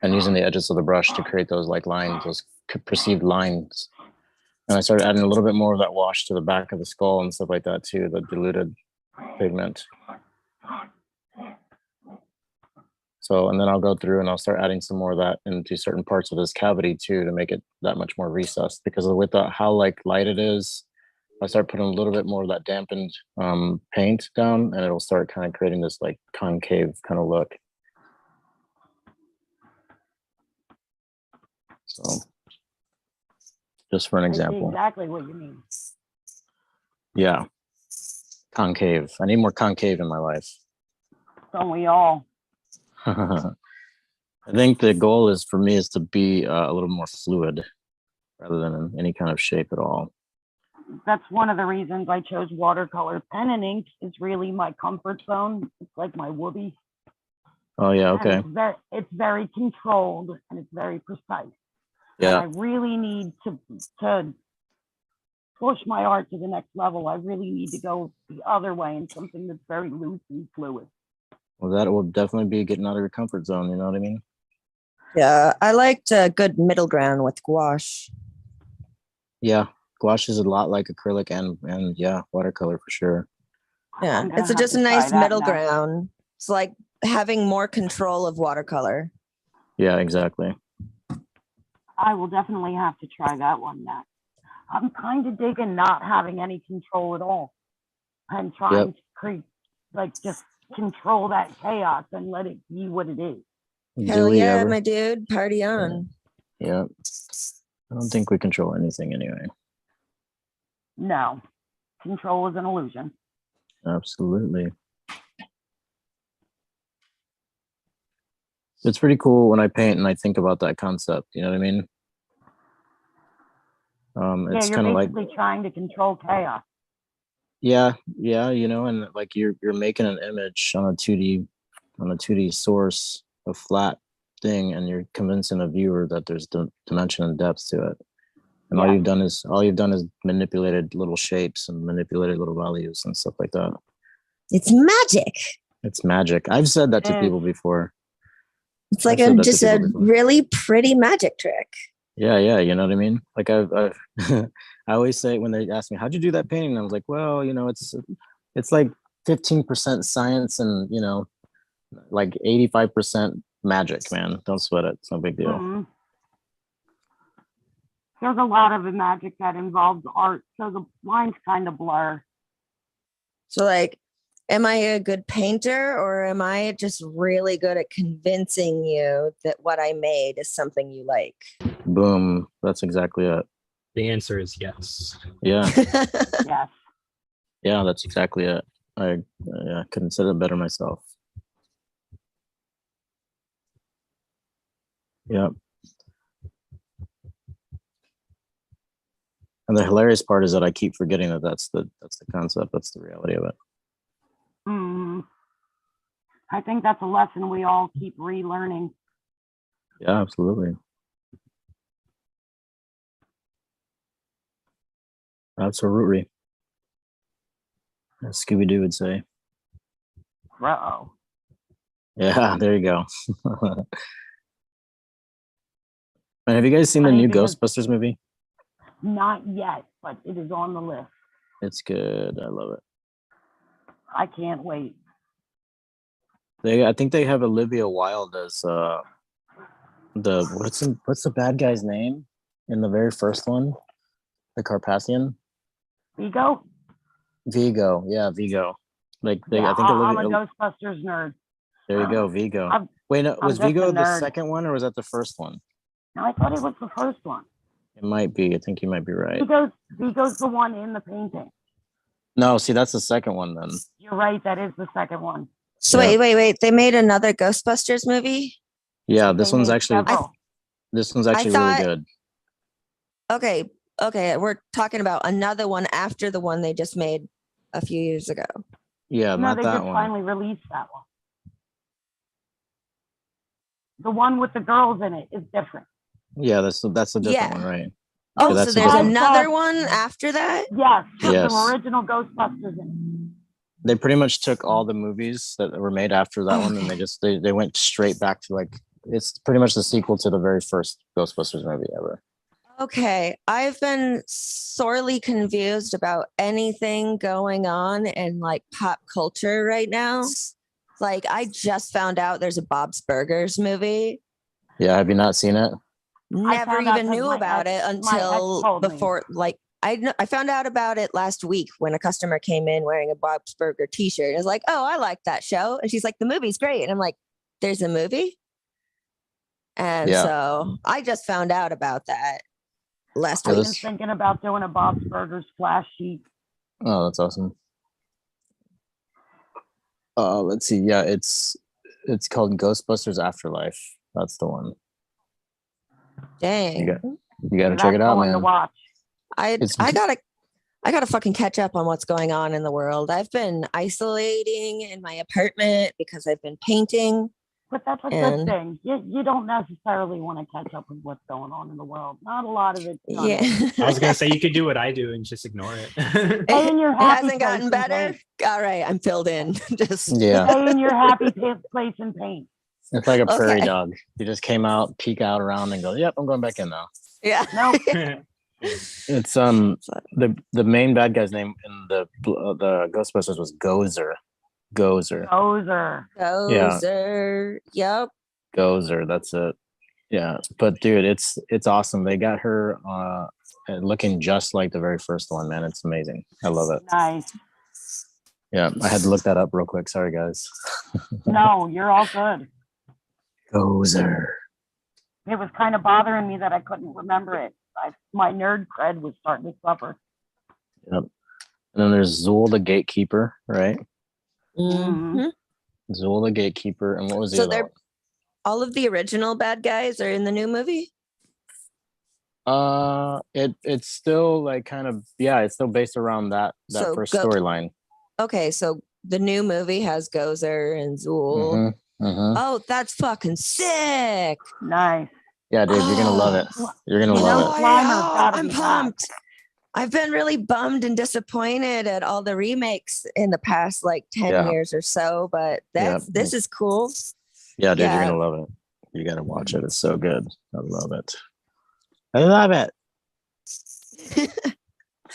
[SPEAKER 2] and using the edges of the brush to create those like lines, those perceived lines. And I started adding a little bit more of that wash to the back of the skull and stuff like that too, the diluted pigment. So, and then I'll go through and I'll start adding some more of that into certain parts of this cavity too, to make it that much more recessed, because with how like light it is, I start putting a little bit more of that dampened paint down, and it'll start kind of creating this like concave kind of look. So just for an
[SPEAKER 3] I see
[SPEAKER 2] example.
[SPEAKER 3] exactly what you mean.
[SPEAKER 2] Yeah. Concave. I need more concave in my life.
[SPEAKER 3] Don't we all?
[SPEAKER 2] I think the goal is for me is to be a little more fluid rather than in any kind of shape at all.
[SPEAKER 3] That's one of the reasons I chose watercolor. Pen and ink is really my comfort zone. It's like my whoopee.
[SPEAKER 2] Oh yeah,
[SPEAKER 3] And
[SPEAKER 2] okay.
[SPEAKER 3] it's very controlled and it's very precise.
[SPEAKER 2] Yeah.
[SPEAKER 3] And I really need to push my art to the next level. I really need to go the other way in something that's very loose and fluid.
[SPEAKER 2] Well, that will definitely be getting out of your comfort zone. You know what I mean?
[SPEAKER 1] Yeah, I liked a good middle ground with gouache.
[SPEAKER 2] Yeah, gouache is a lot like acrylic and yeah, watercolor for sure.
[SPEAKER 1] Yeah,
[SPEAKER 3] I'm gonna
[SPEAKER 1] it's
[SPEAKER 3] have
[SPEAKER 1] just
[SPEAKER 3] to
[SPEAKER 1] a
[SPEAKER 3] try
[SPEAKER 1] nice
[SPEAKER 3] that
[SPEAKER 1] middle
[SPEAKER 3] next.
[SPEAKER 1] ground. It's like having more control of watercolor.
[SPEAKER 2] Yeah, exactly.
[SPEAKER 3] I will definitely have to try that one next. I'm kind of digging not having any control at all and trying to create, like, just control that chaos and let it be what it is.
[SPEAKER 1] Hell
[SPEAKER 2] Do we
[SPEAKER 1] yeah,
[SPEAKER 2] ever?
[SPEAKER 1] my dude, party on.
[SPEAKER 2] Yeah. I don't think we control anything anyway.
[SPEAKER 3] No, control is an illusion.
[SPEAKER 2] Absolutely. It's pretty cool when I paint and I think about that concept. You know what I mean?
[SPEAKER 3] Yeah,
[SPEAKER 2] It's
[SPEAKER 3] you're
[SPEAKER 2] kind of like,
[SPEAKER 3] basically trying to control chaos.
[SPEAKER 2] yeah, you know, and like you're making an image on a 2D source, a flat thing, and you're convincing a viewer that there's dimension and depth to it. And
[SPEAKER 3] Yeah.
[SPEAKER 2] all you've done is manipulated little shapes and manipulated little values and stuff like that.
[SPEAKER 1] It's magic.
[SPEAKER 2] It's magic. I've said that to
[SPEAKER 3] And-
[SPEAKER 2] people before.
[SPEAKER 1] It's like
[SPEAKER 2] I've said that to
[SPEAKER 1] just
[SPEAKER 2] people
[SPEAKER 1] a
[SPEAKER 2] before.
[SPEAKER 1] really pretty magic trick.
[SPEAKER 2] Yeah, you know what I mean? Like I've I always say when they ask me, how'd you do that painting? I was like, well, you know, it's like 15% science and, you know, like 85% magic, man. Don't sweat it. It's no big deal.
[SPEAKER 3] Mhm. There's a lot of magic that involves art, so the lines kind of blur.
[SPEAKER 1] So like, am I a good painter or am I just really good at convincing you that what I made is something you like?
[SPEAKER 2] Boom. That's exactly it.
[SPEAKER 4] The answer is yes.
[SPEAKER 2] Yeah.
[SPEAKER 3] Yes.
[SPEAKER 2] Yeah, that's exactly it. I couldn't said it better myself. Yep. And the hilarious part is that I keep forgetting that that's the concept. That's the reality of it.
[SPEAKER 3] Mhm. I think that's a lesson we all keep relearning.
[SPEAKER 2] Yeah, absolutely. Absolutely. As Scooby-Doo would say.
[SPEAKER 3] Uh-oh.
[SPEAKER 2] Yeah, there you go. And have you guys seen the
[SPEAKER 3] Funny
[SPEAKER 2] new
[SPEAKER 3] because-
[SPEAKER 2] Ghostbusters movie?
[SPEAKER 3] Not yet, but it is on the list.
[SPEAKER 2] It's good. I love it.
[SPEAKER 3] I can't wait.
[SPEAKER 2] I think they have Olivia Wilde as what's the bad guy's name in the very first one? The Carpathian?
[SPEAKER 3] Ego?
[SPEAKER 2] Vigo. Yeah, Vigo. Like
[SPEAKER 3] Yeah,
[SPEAKER 2] I think
[SPEAKER 3] I'm a
[SPEAKER 2] Olivia.
[SPEAKER 3] Ghostbusters nerd.
[SPEAKER 2] There you go, Vigo.
[SPEAKER 3] I'm-
[SPEAKER 2] Wait, no,
[SPEAKER 3] I'm
[SPEAKER 2] was
[SPEAKER 3] just a
[SPEAKER 2] Vigo the
[SPEAKER 3] nerd.
[SPEAKER 2] second one or was that the first one?
[SPEAKER 3] No, I thought it was the first one.
[SPEAKER 2] It might be. I think you might be right.
[SPEAKER 3] Vigo's the one in the painting.
[SPEAKER 2] No, see, that's the second one then.
[SPEAKER 3] You're right. That is the second one.
[SPEAKER 1] So
[SPEAKER 2] Yeah.
[SPEAKER 1] wait. They made another Ghostbusters movie?
[SPEAKER 2] Yeah, this
[SPEAKER 3] They
[SPEAKER 2] one's
[SPEAKER 3] made
[SPEAKER 2] actually
[SPEAKER 3] several.
[SPEAKER 2] really
[SPEAKER 1] thought-
[SPEAKER 2] good.
[SPEAKER 1] Okay. We're talking about another one after the one they just made a few years ago.
[SPEAKER 2] Yeah,
[SPEAKER 3] No,
[SPEAKER 2] not
[SPEAKER 3] they
[SPEAKER 2] that
[SPEAKER 3] just
[SPEAKER 2] one.
[SPEAKER 3] finally released that one. The one with the girls in it is different.
[SPEAKER 2] Yeah, that's a different
[SPEAKER 1] Yeah.
[SPEAKER 2] one, right?
[SPEAKER 1] Oh,
[SPEAKER 2] that's
[SPEAKER 1] so
[SPEAKER 2] a
[SPEAKER 1] there's
[SPEAKER 2] different one.
[SPEAKER 1] another one after that?
[SPEAKER 3] Yes, with
[SPEAKER 2] Yes.
[SPEAKER 3] some original Ghostbusters in
[SPEAKER 2] They pretty much took all the movies that were made after that one, and
[SPEAKER 1] Okay.
[SPEAKER 2] they went straight back to like it's pretty much the sequel to the very first Ghostbusters movie ever.
[SPEAKER 1] Okay, I've been sorely confused about anything going on in like pop culture right now. Like, I just found out there's a Bob's Burgers movie.
[SPEAKER 2] Yeah, have you not seen it?
[SPEAKER 1] Never
[SPEAKER 3] found out
[SPEAKER 1] even
[SPEAKER 3] 'cause
[SPEAKER 1] knew
[SPEAKER 3] my
[SPEAKER 1] about
[SPEAKER 3] ex-
[SPEAKER 1] it
[SPEAKER 3] my ex
[SPEAKER 1] until
[SPEAKER 3] told me.
[SPEAKER 1] before. Like, I found out about it last week when a customer came in wearing a Bob's Burger T-shirt. I was like, "Oh, I like that show," and she's like, "The movie's great," and I'm like, "There's a movie?" And
[SPEAKER 2] Yeah.
[SPEAKER 1] so I just found out about that last
[SPEAKER 2] Yeah,
[SPEAKER 3] I've
[SPEAKER 1] week.
[SPEAKER 3] been thinking about doing a Bob's Burgers flash sheet.
[SPEAKER 2] Oh, that's awesome. Let's see. Yeah, it's called Ghostbusters Afterlife. That's the one.
[SPEAKER 1] Dang.
[SPEAKER 2] You got to
[SPEAKER 3] That's
[SPEAKER 2] check it out,
[SPEAKER 3] going to
[SPEAKER 2] man.
[SPEAKER 3] watch.
[SPEAKER 1] I gotta fucking catch up on what's going on in the world. I've been isolating in my apartment because I've been painting.
[SPEAKER 3] But that's a
[SPEAKER 1] And-
[SPEAKER 3] good thing. You don't necessarily want to catch up with what's going on in the world. Not a lot of it's done.
[SPEAKER 1] Yeah.
[SPEAKER 4] I was gonna say you could do what I do and just ignore it.
[SPEAKER 3] Stay in your
[SPEAKER 1] It
[SPEAKER 3] happy
[SPEAKER 1] hasn't gotten
[SPEAKER 3] place and
[SPEAKER 1] better.
[SPEAKER 3] paint.
[SPEAKER 1] All right, I'm filled in. Just
[SPEAKER 2] Yeah,
[SPEAKER 3] Stay in your happy place and paint.
[SPEAKER 2] it's like a prairie
[SPEAKER 1] Okay.
[SPEAKER 2] dog. You just came out, peek out around, and go, "Yep, I'm going back in now."
[SPEAKER 1] yeah.
[SPEAKER 3] No,
[SPEAKER 2] It's the main bad guy's name in the Ghostbusters was Gozer. Gozer.
[SPEAKER 3] those are.
[SPEAKER 1] Gozer. Yep.
[SPEAKER 2] Gozer. That's it. Yeah, but dude, it's awesome. They got her looking just like the very first one, man. It's amazing. I love it.
[SPEAKER 3] Nice.
[SPEAKER 2] Yeah, I had to look that up real quick. Sorry, guys.
[SPEAKER 3] No, you're all good.
[SPEAKER 2] Gozer.
[SPEAKER 3] It was kind of bothering me that I couldn't remember it. My nerd cred was starting to suffer.
[SPEAKER 2] Yep. And then there's Zul the Gatekeeper, right?
[SPEAKER 1] Mhm.
[SPEAKER 2] Zul the Gatekeeper, and what was the
[SPEAKER 1] So
[SPEAKER 2] other
[SPEAKER 1] they're
[SPEAKER 2] one?
[SPEAKER 1] all of the original bad guys are in the new movie.
[SPEAKER 2] It's still like kind of it's still based around that
[SPEAKER 1] So
[SPEAKER 2] first
[SPEAKER 1] go-
[SPEAKER 2] storyline.
[SPEAKER 1] Okay, so the new movie has Gozer and Zul. Oh, that's fucking sick.
[SPEAKER 3] Nice.
[SPEAKER 2] Yeah, dude, you're gonna love it. You're gonna
[SPEAKER 3] You
[SPEAKER 2] love
[SPEAKER 3] know,
[SPEAKER 2] it.
[SPEAKER 3] Slimer's gotta
[SPEAKER 1] I'm
[SPEAKER 3] be back.
[SPEAKER 1] pumped. I've been really bummed and disappointed at all the remakes in the past like 10
[SPEAKER 2] Yeah.
[SPEAKER 1] years or so, but this is cool.
[SPEAKER 2] Yeah, dude,
[SPEAKER 1] Yeah.
[SPEAKER 2] you're gonna love it. You gotta watch it. It's so good. I love it. I love it.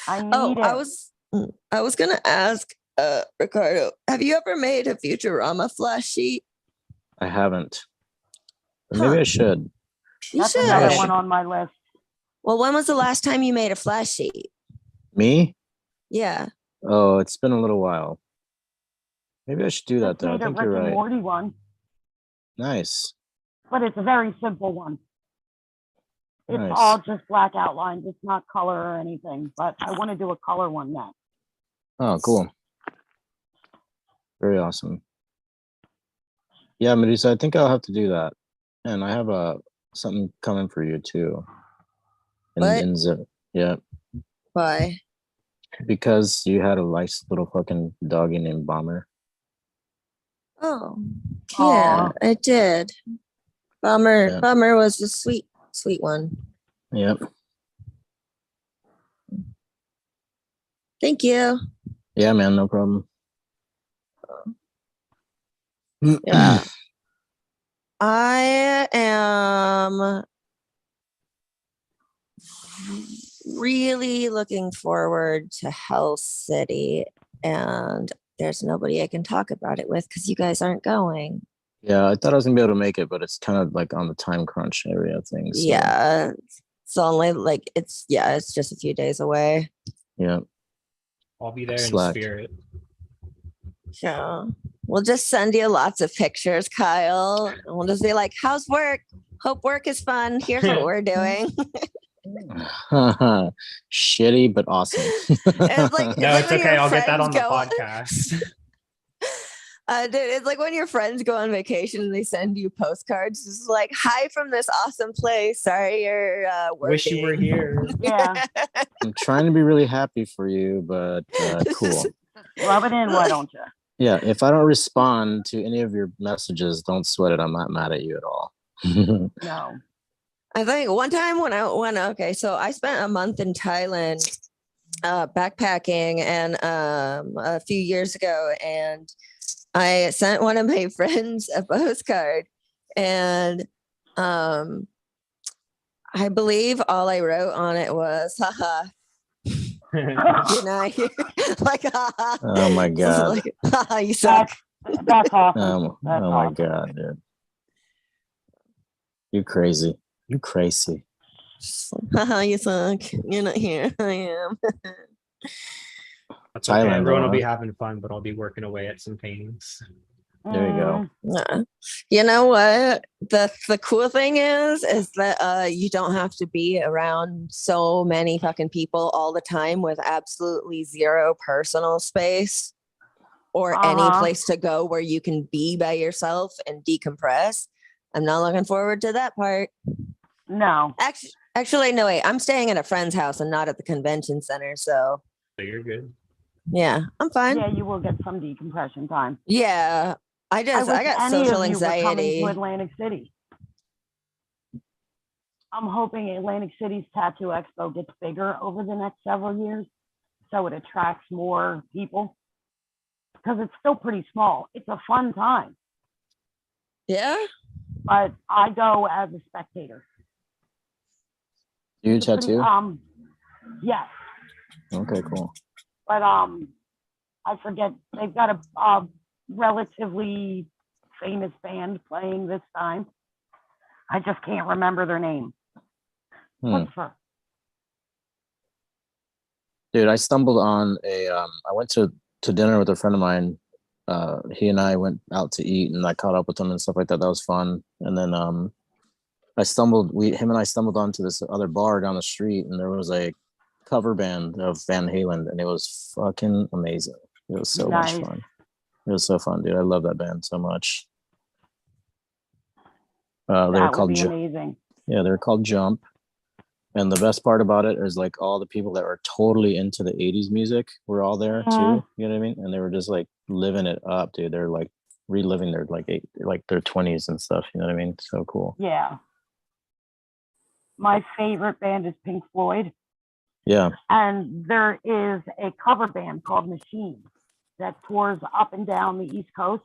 [SPEAKER 3] I need
[SPEAKER 1] Oh,
[SPEAKER 3] it.
[SPEAKER 1] I was gonna ask Ricardo, have you ever made a Futurama flash sheet?
[SPEAKER 2] I haven't. But maybe
[SPEAKER 1] Huh.
[SPEAKER 2] I should.
[SPEAKER 1] You
[SPEAKER 3] That's
[SPEAKER 1] should.
[SPEAKER 3] another
[SPEAKER 2] Yeah.
[SPEAKER 3] one on my list.
[SPEAKER 1] Well, when was the last time you made a flash sheet?
[SPEAKER 2] Me?
[SPEAKER 1] Yeah.
[SPEAKER 2] Oh, it's been a little while. Maybe I should do that
[SPEAKER 3] Just
[SPEAKER 2] though. I
[SPEAKER 3] made a
[SPEAKER 2] think
[SPEAKER 3] Rick
[SPEAKER 2] you're
[SPEAKER 3] and
[SPEAKER 2] right.
[SPEAKER 3] Morty one,
[SPEAKER 2] Nice.
[SPEAKER 3] but it's a very simple one. It's
[SPEAKER 2] Nice.
[SPEAKER 3] all just black outlines. It's not color or anything, but I want to do a color one next.
[SPEAKER 2] Oh, cool. Very awesome. Yeah, Medusa, I think I'll have to do that. And I have something coming for you too.
[SPEAKER 1] What?
[SPEAKER 2] Yeah,
[SPEAKER 1] Why?
[SPEAKER 2] because you had a nice little fucking doggy named Bomber.
[SPEAKER 1] Oh, yeah,
[SPEAKER 3] Aw.
[SPEAKER 1] I did. Bummer.
[SPEAKER 2] Yeah.
[SPEAKER 1] Bummer was a sweet one.
[SPEAKER 2] Yep.
[SPEAKER 1] Thank you.
[SPEAKER 2] Yeah, man, no problem.
[SPEAKER 1] Yeah. I am really looking forward to Hell City, and there's nobody I can talk about it with because you guys aren't going.
[SPEAKER 2] Yeah, I thought I was gonna be able to make it, but it's kind of like on the time crunch area thing. So,
[SPEAKER 1] Yeah. It's only like it's just a few days away.
[SPEAKER 2] Yeah.
[SPEAKER 4] I'll be there in
[SPEAKER 2] Slack.
[SPEAKER 4] spirit.
[SPEAKER 1] Yeah. We'll just send you lots of pictures, Kyle. And we'll just be like, how's work? Hope work is fun. Here's what we're doing.
[SPEAKER 2] Shitty, but awesome.
[SPEAKER 1] It's like,
[SPEAKER 4] No,
[SPEAKER 1] like
[SPEAKER 4] it's
[SPEAKER 1] when
[SPEAKER 4] okay.
[SPEAKER 1] your
[SPEAKER 4] I'll get that
[SPEAKER 1] friends
[SPEAKER 4] on the
[SPEAKER 1] go-
[SPEAKER 4] podcast.
[SPEAKER 1] Dude, it's like when your friends go on vacation and they send you postcards. It's like, hi from this awesome place. Sorry you're working.
[SPEAKER 4] Wish you were here.
[SPEAKER 3] Yeah.
[SPEAKER 2] I'm trying to be really happy for you, but cool.
[SPEAKER 3] Rub it in, why don't you?
[SPEAKER 2] Yeah, if I don't respond to any of your messages, don't sweat it. I'm not mad at you at all.
[SPEAKER 3] No.
[SPEAKER 1] I think one time when I went, okay, so I spent a month in Thailand backpacking and a few years ago, and I sent one of my friends a postcard, and I believe all I wrote on it was haha. You know, like haha.
[SPEAKER 2] Oh my god.
[SPEAKER 1] Like, haha, you suck.
[SPEAKER 3] That's awesome. That's
[SPEAKER 2] oh my
[SPEAKER 3] awesome.
[SPEAKER 2] god, dude. You crazy. You crazy.
[SPEAKER 1] Haha, you suck. You're not here. I am.
[SPEAKER 4] That's okay.
[SPEAKER 2] Thailand,
[SPEAKER 4] Everyone will
[SPEAKER 2] huh?
[SPEAKER 4] be having fun, but I'll be working away at some paintings.
[SPEAKER 2] There you go.
[SPEAKER 1] Yeah. You know what? The cool thing is that you don't have to be around so many fucking people all the time with absolutely zero personal space or any
[SPEAKER 3] Uh-huh.
[SPEAKER 1] place to go where you can be by yourself and decompress. I'm not looking forward to that part.
[SPEAKER 3] No.
[SPEAKER 1] Actually, no, wait. I'm staying at a friend's house and not at the convention center. So
[SPEAKER 4] So you're good.
[SPEAKER 1] yeah, I'm fine.
[SPEAKER 3] Yeah, you will get some decompression time.
[SPEAKER 1] Yeah. I
[SPEAKER 3] wish
[SPEAKER 1] got
[SPEAKER 3] any
[SPEAKER 1] social
[SPEAKER 3] of you were coming
[SPEAKER 1] anxiety.
[SPEAKER 3] to Atlantic City. I'm hoping Atlantic City's Tattoo Expo gets bigger over the next several years, so it attracts more people. Because it's still pretty small. It's a fun time,
[SPEAKER 1] Yeah.
[SPEAKER 3] but I go as a spectator.
[SPEAKER 2] You
[SPEAKER 3] It's pretty-
[SPEAKER 2] tattoo?
[SPEAKER 3] Yes,
[SPEAKER 2] Okay, cool.
[SPEAKER 3] but I forget. They've got a relatively famous band playing this time. I just can't remember their name.
[SPEAKER 2] Hmm. Dude, I stumbled on I went to dinner with a friend of mine. He and I went out to eat and I caught up with him and stuff like that. That was fun. And then him and I stumbled onto this other bar down the street, and there was a cover band of Van Halen, and it was fucking amazing. It was so much
[SPEAKER 3] Nice.
[SPEAKER 2] fun. It was so fun, dude. I love that band so much. They were
[SPEAKER 3] That would
[SPEAKER 2] called
[SPEAKER 3] be amazing.
[SPEAKER 2] Yeah, they're called Jump. And the best part about it is like all the people that were totally into the 80s music were all there
[SPEAKER 3] Mhm.
[SPEAKER 2] too. You know what I mean? And they were just like living it up, dude. They're like reliving their their 20s and stuff. You know what I mean? So cool.
[SPEAKER 3] Yeah. My favorite band is Pink Floyd,
[SPEAKER 2] Yeah.
[SPEAKER 3] and there is a cover band called Machine that tours up and down the East Coast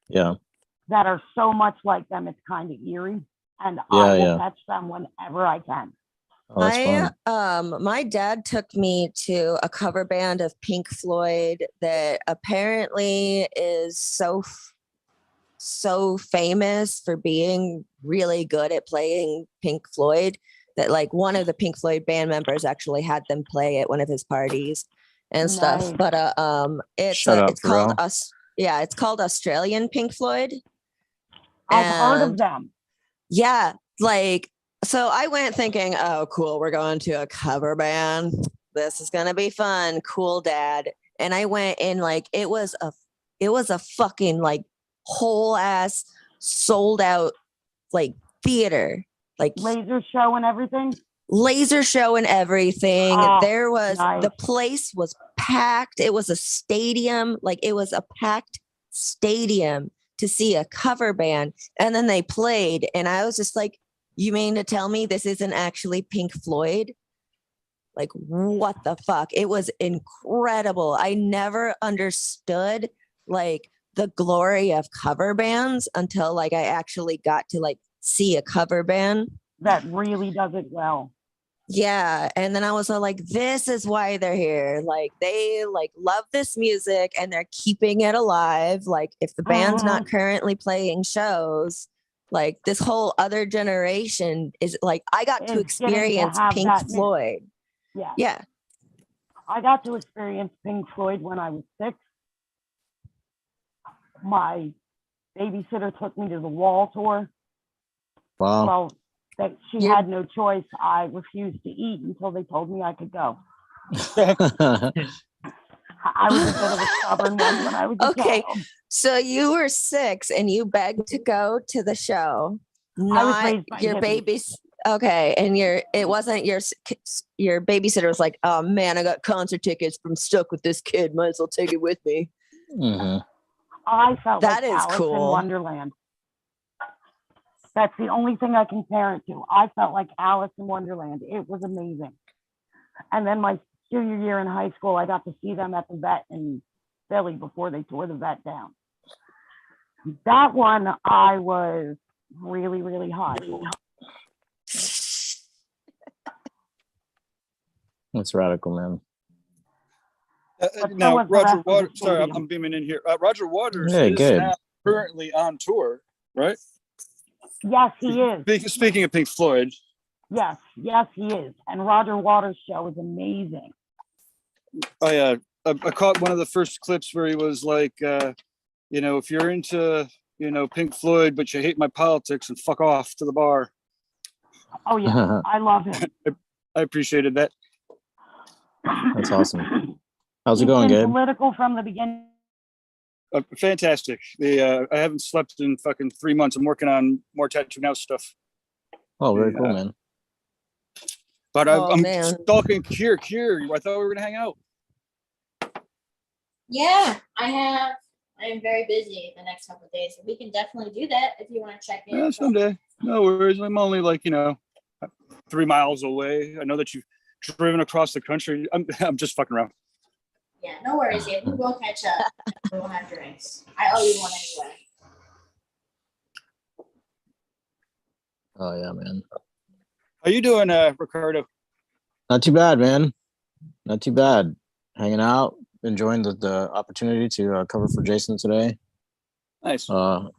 [SPEAKER 2] Yeah.
[SPEAKER 3] that are so much like them, it's kind of eerie. And
[SPEAKER 2] Yeah,
[SPEAKER 3] I will
[SPEAKER 2] yeah.
[SPEAKER 3] catch them whenever I can.
[SPEAKER 2] Oh, that's fun.
[SPEAKER 1] My dad took me to a cover band of Pink Floyd that apparently is so famous for being really good at playing Pink Floyd that like one of the Pink Floyd band members actually had them play at one of his parties and stuff.
[SPEAKER 3] Nice.
[SPEAKER 1] But it's
[SPEAKER 2] Shut up,
[SPEAKER 1] it's called
[SPEAKER 2] bro.
[SPEAKER 1] it's called Australian Pink Floyd.
[SPEAKER 3] I've heard of
[SPEAKER 1] And-
[SPEAKER 3] them.
[SPEAKER 1] Yeah, like so I went thinking, oh cool, we're going to a cover band. This is gonna be fun. Cool, Dad. And I went in like it was a fucking like whole ass sold out like theater, like
[SPEAKER 3] Laser show and everything.
[SPEAKER 1] laser show and everything.
[SPEAKER 3] Oh,
[SPEAKER 1] There was
[SPEAKER 3] nice.
[SPEAKER 1] the place was packed. It was a stadium, like it was a packed stadium to see a cover band. And then they played, and I was just like, you mean to tell me this isn't actually Pink Floyd? Like, what the fuck? It was incredible. I never understood like the glory of cover bands until like I actually got to like see a cover band.
[SPEAKER 3] That really does it well.
[SPEAKER 1] Yeah. And then I was all like, this is why they're here. Like they like love this music and they're keeping it alive. Like if the band's not currently playing shows, like this whole other generation is like I got to
[SPEAKER 3] Is getting to
[SPEAKER 1] experience
[SPEAKER 3] have
[SPEAKER 1] Pink
[SPEAKER 3] that
[SPEAKER 1] Floyd.
[SPEAKER 3] Yeah.
[SPEAKER 1] Yeah.
[SPEAKER 3] I got to experience Pink Floyd when I was 6. My babysitter took me to the Wall tour.
[SPEAKER 2] Wow.
[SPEAKER 3] Well, that she
[SPEAKER 1] Yeah.
[SPEAKER 3] had no choice. I refused to eat until they told me I could go. I was a bit of a stubborn one when I was a
[SPEAKER 1] Okay.
[SPEAKER 3] child.
[SPEAKER 1] So you were 6 and you begged to go to the show.
[SPEAKER 3] I was
[SPEAKER 1] Not
[SPEAKER 3] raised by
[SPEAKER 1] your
[SPEAKER 3] hippies.
[SPEAKER 1] baby's. Okay, and it wasn't your babysitter was like, oh man, I got concert tickets. I'm stuck with this kid. Might as well take it with me.
[SPEAKER 2] Mhm.
[SPEAKER 3] I felt
[SPEAKER 1] That
[SPEAKER 3] like
[SPEAKER 1] is
[SPEAKER 3] Alice in
[SPEAKER 1] cool.
[SPEAKER 3] Wonderland. That's the only thing I compare it to. I felt like Alice in Wonderland. It was amazing. And then my junior year in high school, I got to see them at the vet in Philly before they tore the vet down. That one, I was really, really high.
[SPEAKER 2] That's radical, man.
[SPEAKER 3] But so
[SPEAKER 6] Now,
[SPEAKER 3] was the
[SPEAKER 6] Roger
[SPEAKER 3] rest of the
[SPEAKER 6] Waters. Sorry,
[SPEAKER 3] stadium.
[SPEAKER 6] I'm beaming in here. Roger Waters
[SPEAKER 2] Hey,
[SPEAKER 6] is
[SPEAKER 2] good.
[SPEAKER 6] now currently on tour, right?
[SPEAKER 3] Yes, he is.
[SPEAKER 6] Speaking of Pink Floyd,
[SPEAKER 3] Yes, he is. And Roger Waters' show is amazing.
[SPEAKER 6] I caught one of the first clips where he was like, if you're into, Pink Floyd, but you hate my politics, and fuck off to the bar.
[SPEAKER 3] Oh yeah, I love him.
[SPEAKER 6] I appreciated that.
[SPEAKER 2] That's awesome. How's it
[SPEAKER 3] He's
[SPEAKER 2] going,
[SPEAKER 3] been
[SPEAKER 2] Gabe?
[SPEAKER 3] political from the beginning.
[SPEAKER 6] Fantastic. I haven't slept in fucking 3 months. I'm working on more Tattoo Now stuff.
[SPEAKER 2] Oh, very cool, man.
[SPEAKER 6] But
[SPEAKER 1] Oh,
[SPEAKER 6] I'm
[SPEAKER 1] man.
[SPEAKER 6] stalking Kier. I thought we were gonna hang out.
[SPEAKER 5] Yeah, I am very busy the next couple of days. So we can definitely do that if you want to check in.
[SPEAKER 6] Yeah, someday. No worries. I'm only 3 miles away. I know that you've driven across the country. I'm just fucking around.
[SPEAKER 5] Yeah, no worries. Yeah, we'll go catch up. We'll have drinks. I owe you one anyway.
[SPEAKER 2] Oh yeah, man.
[SPEAKER 6] How you doing, Ricardo?
[SPEAKER 2] Not too bad, man. Not too bad. Hanging out, enjoying the opportunity to cover for Jason today.
[SPEAKER 6] Nice.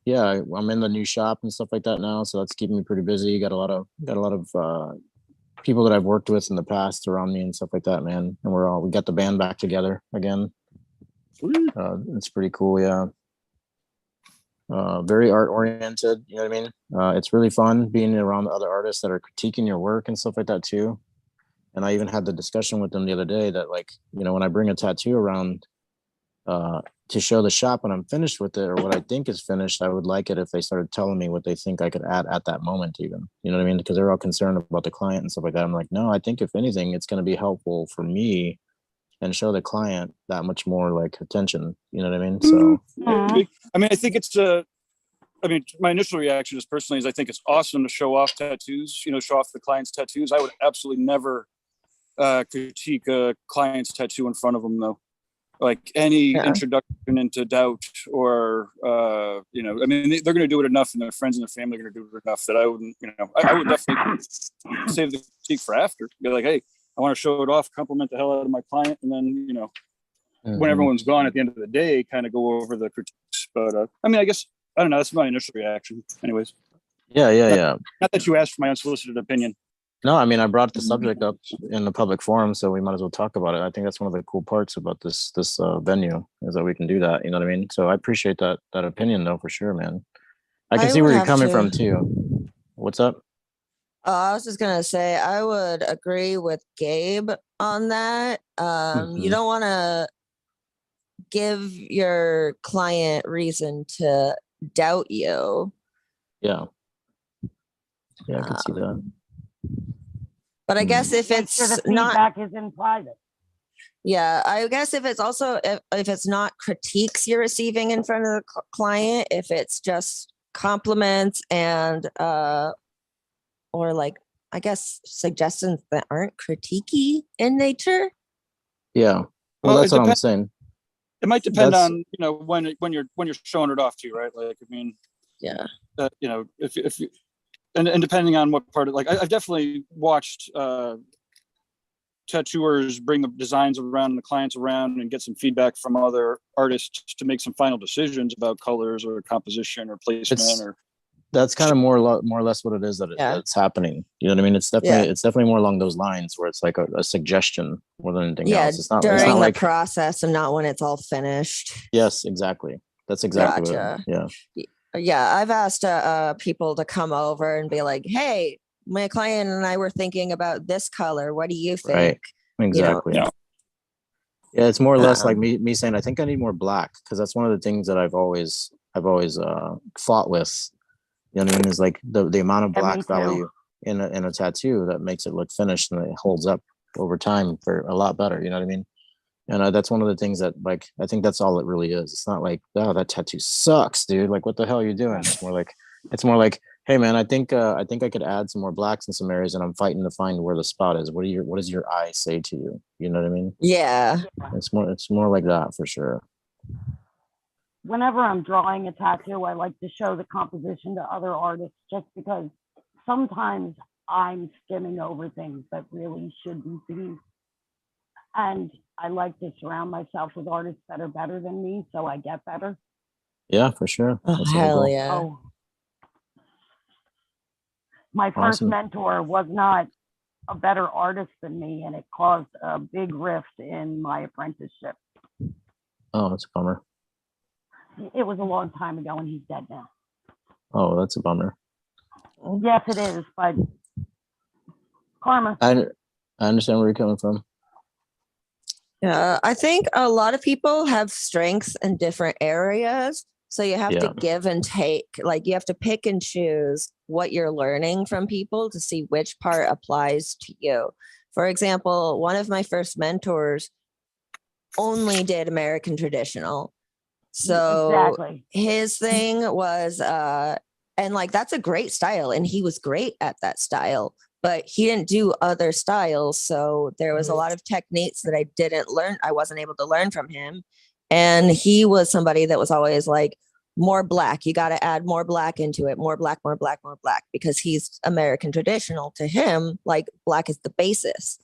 [SPEAKER 2] Yeah, I'm in the new shop and stuff like that now, so that's keeping me pretty busy. Got a lot of people that I've worked with in the past around me and stuff like that, man. And we got the band back together again.
[SPEAKER 6] Sweet.
[SPEAKER 2] It's pretty cool, yeah. Very art oriented, you know what I mean? It's really fun being around the other artists that are critiquing your work and stuff like that too. And I even had the discussion with them the other day that, like, when I bring a tattoo around to show the shop when I'm finished with it or what I think is finished, I would like it if they started telling me what they think I could add at that moment, even, you know what I mean? Because they're all concerned about the client and stuff like that. I'm like, no, I think if anything, it's going to be helpful for me and show the client that much more like attention, you know what I mean? So
[SPEAKER 6] I think it's my initial reaction is I think it's awesome to show off tattoos, show off the client's tattoos. I would absolutely never critique a client's tattoo in front of them, though. Like any introduction into doubt or, they're going to do it enough, and their friends and their family are going to do it enough that I wouldn't, I would definitely save the critique for after. Be like, hey, I want to show it off, compliment the hell out of my client, and then, when everyone's gone at the end of the day, kind of go over the critiques. But I guess, I don't know, that's my initial reaction. Anyways.
[SPEAKER 2] Yeah.
[SPEAKER 6] Not that you asked for my unsolicited opinion.
[SPEAKER 2] No, I brought the subject up in the public forum, so we might as well talk about it. I think that's one of the cool parts about this venue is that we can do that. You know what I mean? So I appreciate that opinion, though, for sure, man. I can see where you're coming from too. What's up?
[SPEAKER 1] I was just gonna say I would agree with Gabe on that. You don't want to give your client reason to doubt you.
[SPEAKER 2] Yeah, I can see that.
[SPEAKER 1] But I guess if
[SPEAKER 3] Make
[SPEAKER 1] it's
[SPEAKER 3] sure the
[SPEAKER 1] not,
[SPEAKER 3] feedback is in private.
[SPEAKER 1] yeah, I guess if it's also if it's not critiques you're receiving in front of the client, if it's just compliments and or like, I guess, suggestions that aren't critiquey in nature.
[SPEAKER 2] Yeah, well, that's what I'm saying.
[SPEAKER 6] It might depend on when you're showing it off to, right? Like,
[SPEAKER 1] Yeah.
[SPEAKER 6] If you and depending on what part of, like, I've definitely watched tattooers bring the designs around and the clients around and get some feedback from other artists to make some final decisions about colors or composition or placement
[SPEAKER 2] that's kind of more or less what it is that's happening. You know what I mean? It's definitely more along those lines where it's like a suggestion more than anything else. It's not
[SPEAKER 1] during
[SPEAKER 2] it's not
[SPEAKER 1] the
[SPEAKER 2] like
[SPEAKER 1] process and not when it's all finished.
[SPEAKER 2] yes, exactly. That's exactly
[SPEAKER 1] Gotcha.
[SPEAKER 2] what. Yeah.
[SPEAKER 1] Yeah, I've asked people to come over and be like, "Hey, my client and I were thinking about this color. What do you think?"
[SPEAKER 2] Right. Exactly.
[SPEAKER 6] Yeah.
[SPEAKER 2] Yeah, it's more or less like me saying, I think I need more black, because that's one of the things that I've always fought with. You know what I mean? Is like the amount of black value in a tattoo that makes it look finished and it holds up over time for a lot better. You know what I mean? And that's one of the things that, like, I think that's all it really is. It's not like, oh, that tattoo sucks, dude. Like, what the hell are you doing? It's more like, hey, man, I think I could add some more blacks in some areas, and I'm fighting to find where the spot is. What does your eye say to you? You know what I mean?
[SPEAKER 1] Yeah.
[SPEAKER 2] It's more like that for sure.
[SPEAKER 3] Whenever I'm drawing a tattoo, I like to show the composition to other artists, just because sometimes I'm skimming over things that really shouldn't be. And I like to surround myself with artists that are better than me, so I get better.
[SPEAKER 2] Yeah, for sure.
[SPEAKER 1] Oh, hell yeah.
[SPEAKER 3] Oh. My first mentor was not a better artist than me, and it caused a big rift in my apprenticeship.
[SPEAKER 2] Oh, that's a bummer.
[SPEAKER 3] It was a long time ago, and he's dead now.
[SPEAKER 2] Oh, that's a bummer.
[SPEAKER 3] Yes, it is, but karma.
[SPEAKER 2] I understand where you're coming from.
[SPEAKER 1] Yeah, I think a lot of people have strengths in different areas. So you have to give and take, like you have to pick and choose what you're learning from people to see which part applies to you. For example, one of my first mentors only did American traditional. So his thing was, and like, that's a great style. And he was great at that style, but he didn't do other styles. So there was a lot of techniques that I didn't learn. I wasn't able to learn from him. And he was somebody that was always like, more black. You got to add more black into it. More black, more black, more black, because he's American traditional. To him, like, black is the basis.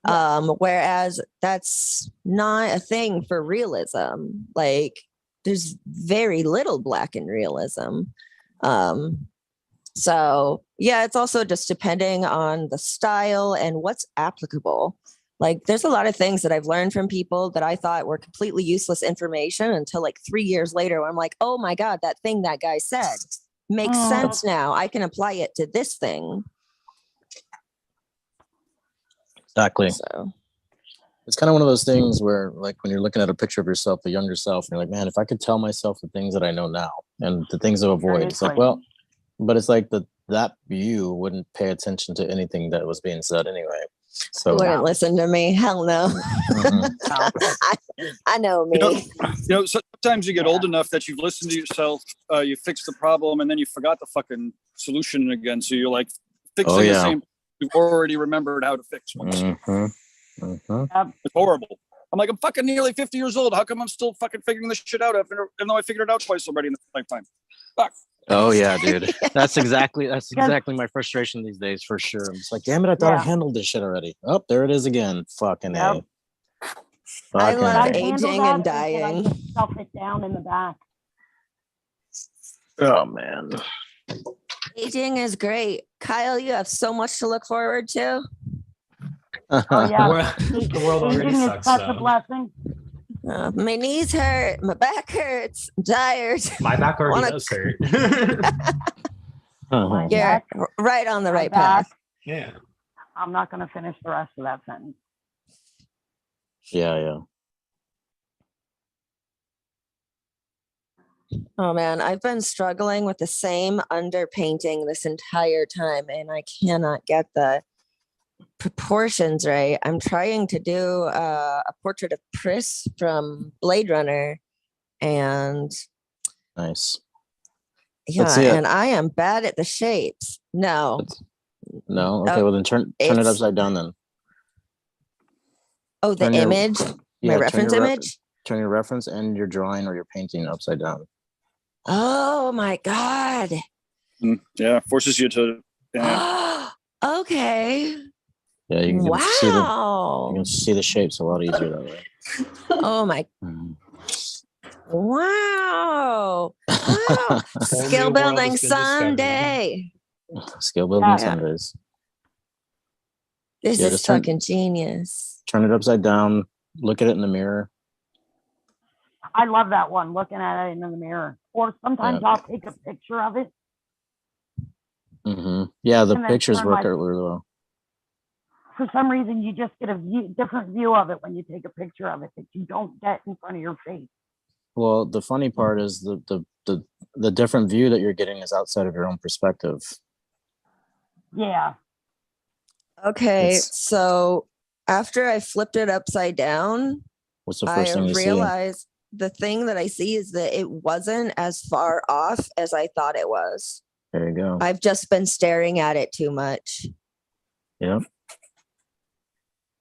[SPEAKER 1] Whereas that's not a thing for realism. Like, there's very little black in realism. So yeah, it's also just depending on the style and what's applicable. Like, there's a lot of things that I've learned from people that I thought were completely useless information until like 3 years later, when I'm like, oh my God, that thing that guy said makes sense now. I can apply it to this thing.
[SPEAKER 2] Exactly.
[SPEAKER 1] So
[SPEAKER 2] it's kind of one of those things where, like, when you're looking at a picture of yourself, the younger self, and you're like, man, if I could tell myself the things that I know now and the things to avoid, it's like, well, but it's like that you wouldn't pay attention to anything that was being said anyway. So
[SPEAKER 1] you wouldn't listen to me. Hell no. I know me.
[SPEAKER 6] You know, sometimes you get old enough that you've listened to yourself, you fix the problem, and then you forgot the fucking solution again. So you're like fixing the same you've already remembered how to fix once. It's horrible. I'm like, I'm fucking nearly 50 years old. How come I'm still fucking figuring this shit out even though I figured it out twice already in the lifetime? Fuck.
[SPEAKER 2] Oh yeah, dude. That's exactly my frustration these days, for sure. I'm just like, damn it, I thought I handled this shit already. Oh, there it is again. Fucking A.
[SPEAKER 1] I love aging and dying.
[SPEAKER 3] Stuff it down in the back.
[SPEAKER 2] Oh man.
[SPEAKER 1] Aging is great. Kyle, you have so much to look forward to.
[SPEAKER 3] Oh yeah.
[SPEAKER 4] The world already
[SPEAKER 3] Aging
[SPEAKER 4] sucks.
[SPEAKER 3] Is such a blessing.
[SPEAKER 1] My knees hurt. My back hurts. I'm tired.
[SPEAKER 4] My back already does hurt.
[SPEAKER 1] You're right on the right path.
[SPEAKER 4] Yeah.
[SPEAKER 3] I'm not going to finish the rest of that sentence.
[SPEAKER 2] Yeah.
[SPEAKER 1] Oh man, I've been struggling with the same underpainting this entire time, and I cannot get the proportions right. I'm trying to do a portrait of Pris from Blade Runner, and
[SPEAKER 2] nice.
[SPEAKER 1] Yeah, and I am bad at the shapes. No.
[SPEAKER 2] Okay, well then turn it upside down then.
[SPEAKER 1] Oh, the image? My reference image?
[SPEAKER 2] Turn your reference and your drawing or your painting upside down.
[SPEAKER 1] Oh my God.
[SPEAKER 6] Yeah, forces you to.
[SPEAKER 1] Okay.
[SPEAKER 2] Yeah, you can see the shapes a lot easier that way.
[SPEAKER 1] Oh my. Wow. Wow.
[SPEAKER 4] Whole
[SPEAKER 1] Skill
[SPEAKER 4] new world
[SPEAKER 1] building
[SPEAKER 4] has been discovered.
[SPEAKER 1] Sunday.
[SPEAKER 2] Skill building
[SPEAKER 3] Yeah.
[SPEAKER 2] Sundays.
[SPEAKER 1] This
[SPEAKER 2] Yeah,
[SPEAKER 1] is
[SPEAKER 2] just turn-
[SPEAKER 1] fucking genius.
[SPEAKER 2] Turn it upside down. Look at it in the mirror.
[SPEAKER 3] I love that one, looking at it in the mirror. Or sometimes
[SPEAKER 2] Yeah.
[SPEAKER 3] I'll take a picture of it.
[SPEAKER 2] Yeah, the
[SPEAKER 3] And then
[SPEAKER 2] pictures
[SPEAKER 3] turn
[SPEAKER 2] work
[SPEAKER 3] my-
[SPEAKER 2] out really well.
[SPEAKER 3] For some reason, you just get a different view of it when you take a picture of it that you don't get in front of your face.
[SPEAKER 2] Well, the funny part is the different view that you're getting is outside of your own perspective.
[SPEAKER 3] Yeah.
[SPEAKER 1] Okay,
[SPEAKER 2] It's-
[SPEAKER 1] so after I flipped it upside down,
[SPEAKER 2] What's the
[SPEAKER 1] I
[SPEAKER 2] first thing you see?
[SPEAKER 1] realized the thing that I see is that it wasn't as far off as I thought it was.
[SPEAKER 2] There you go.
[SPEAKER 1] I've just been staring at it too much.
[SPEAKER 2] Yeah.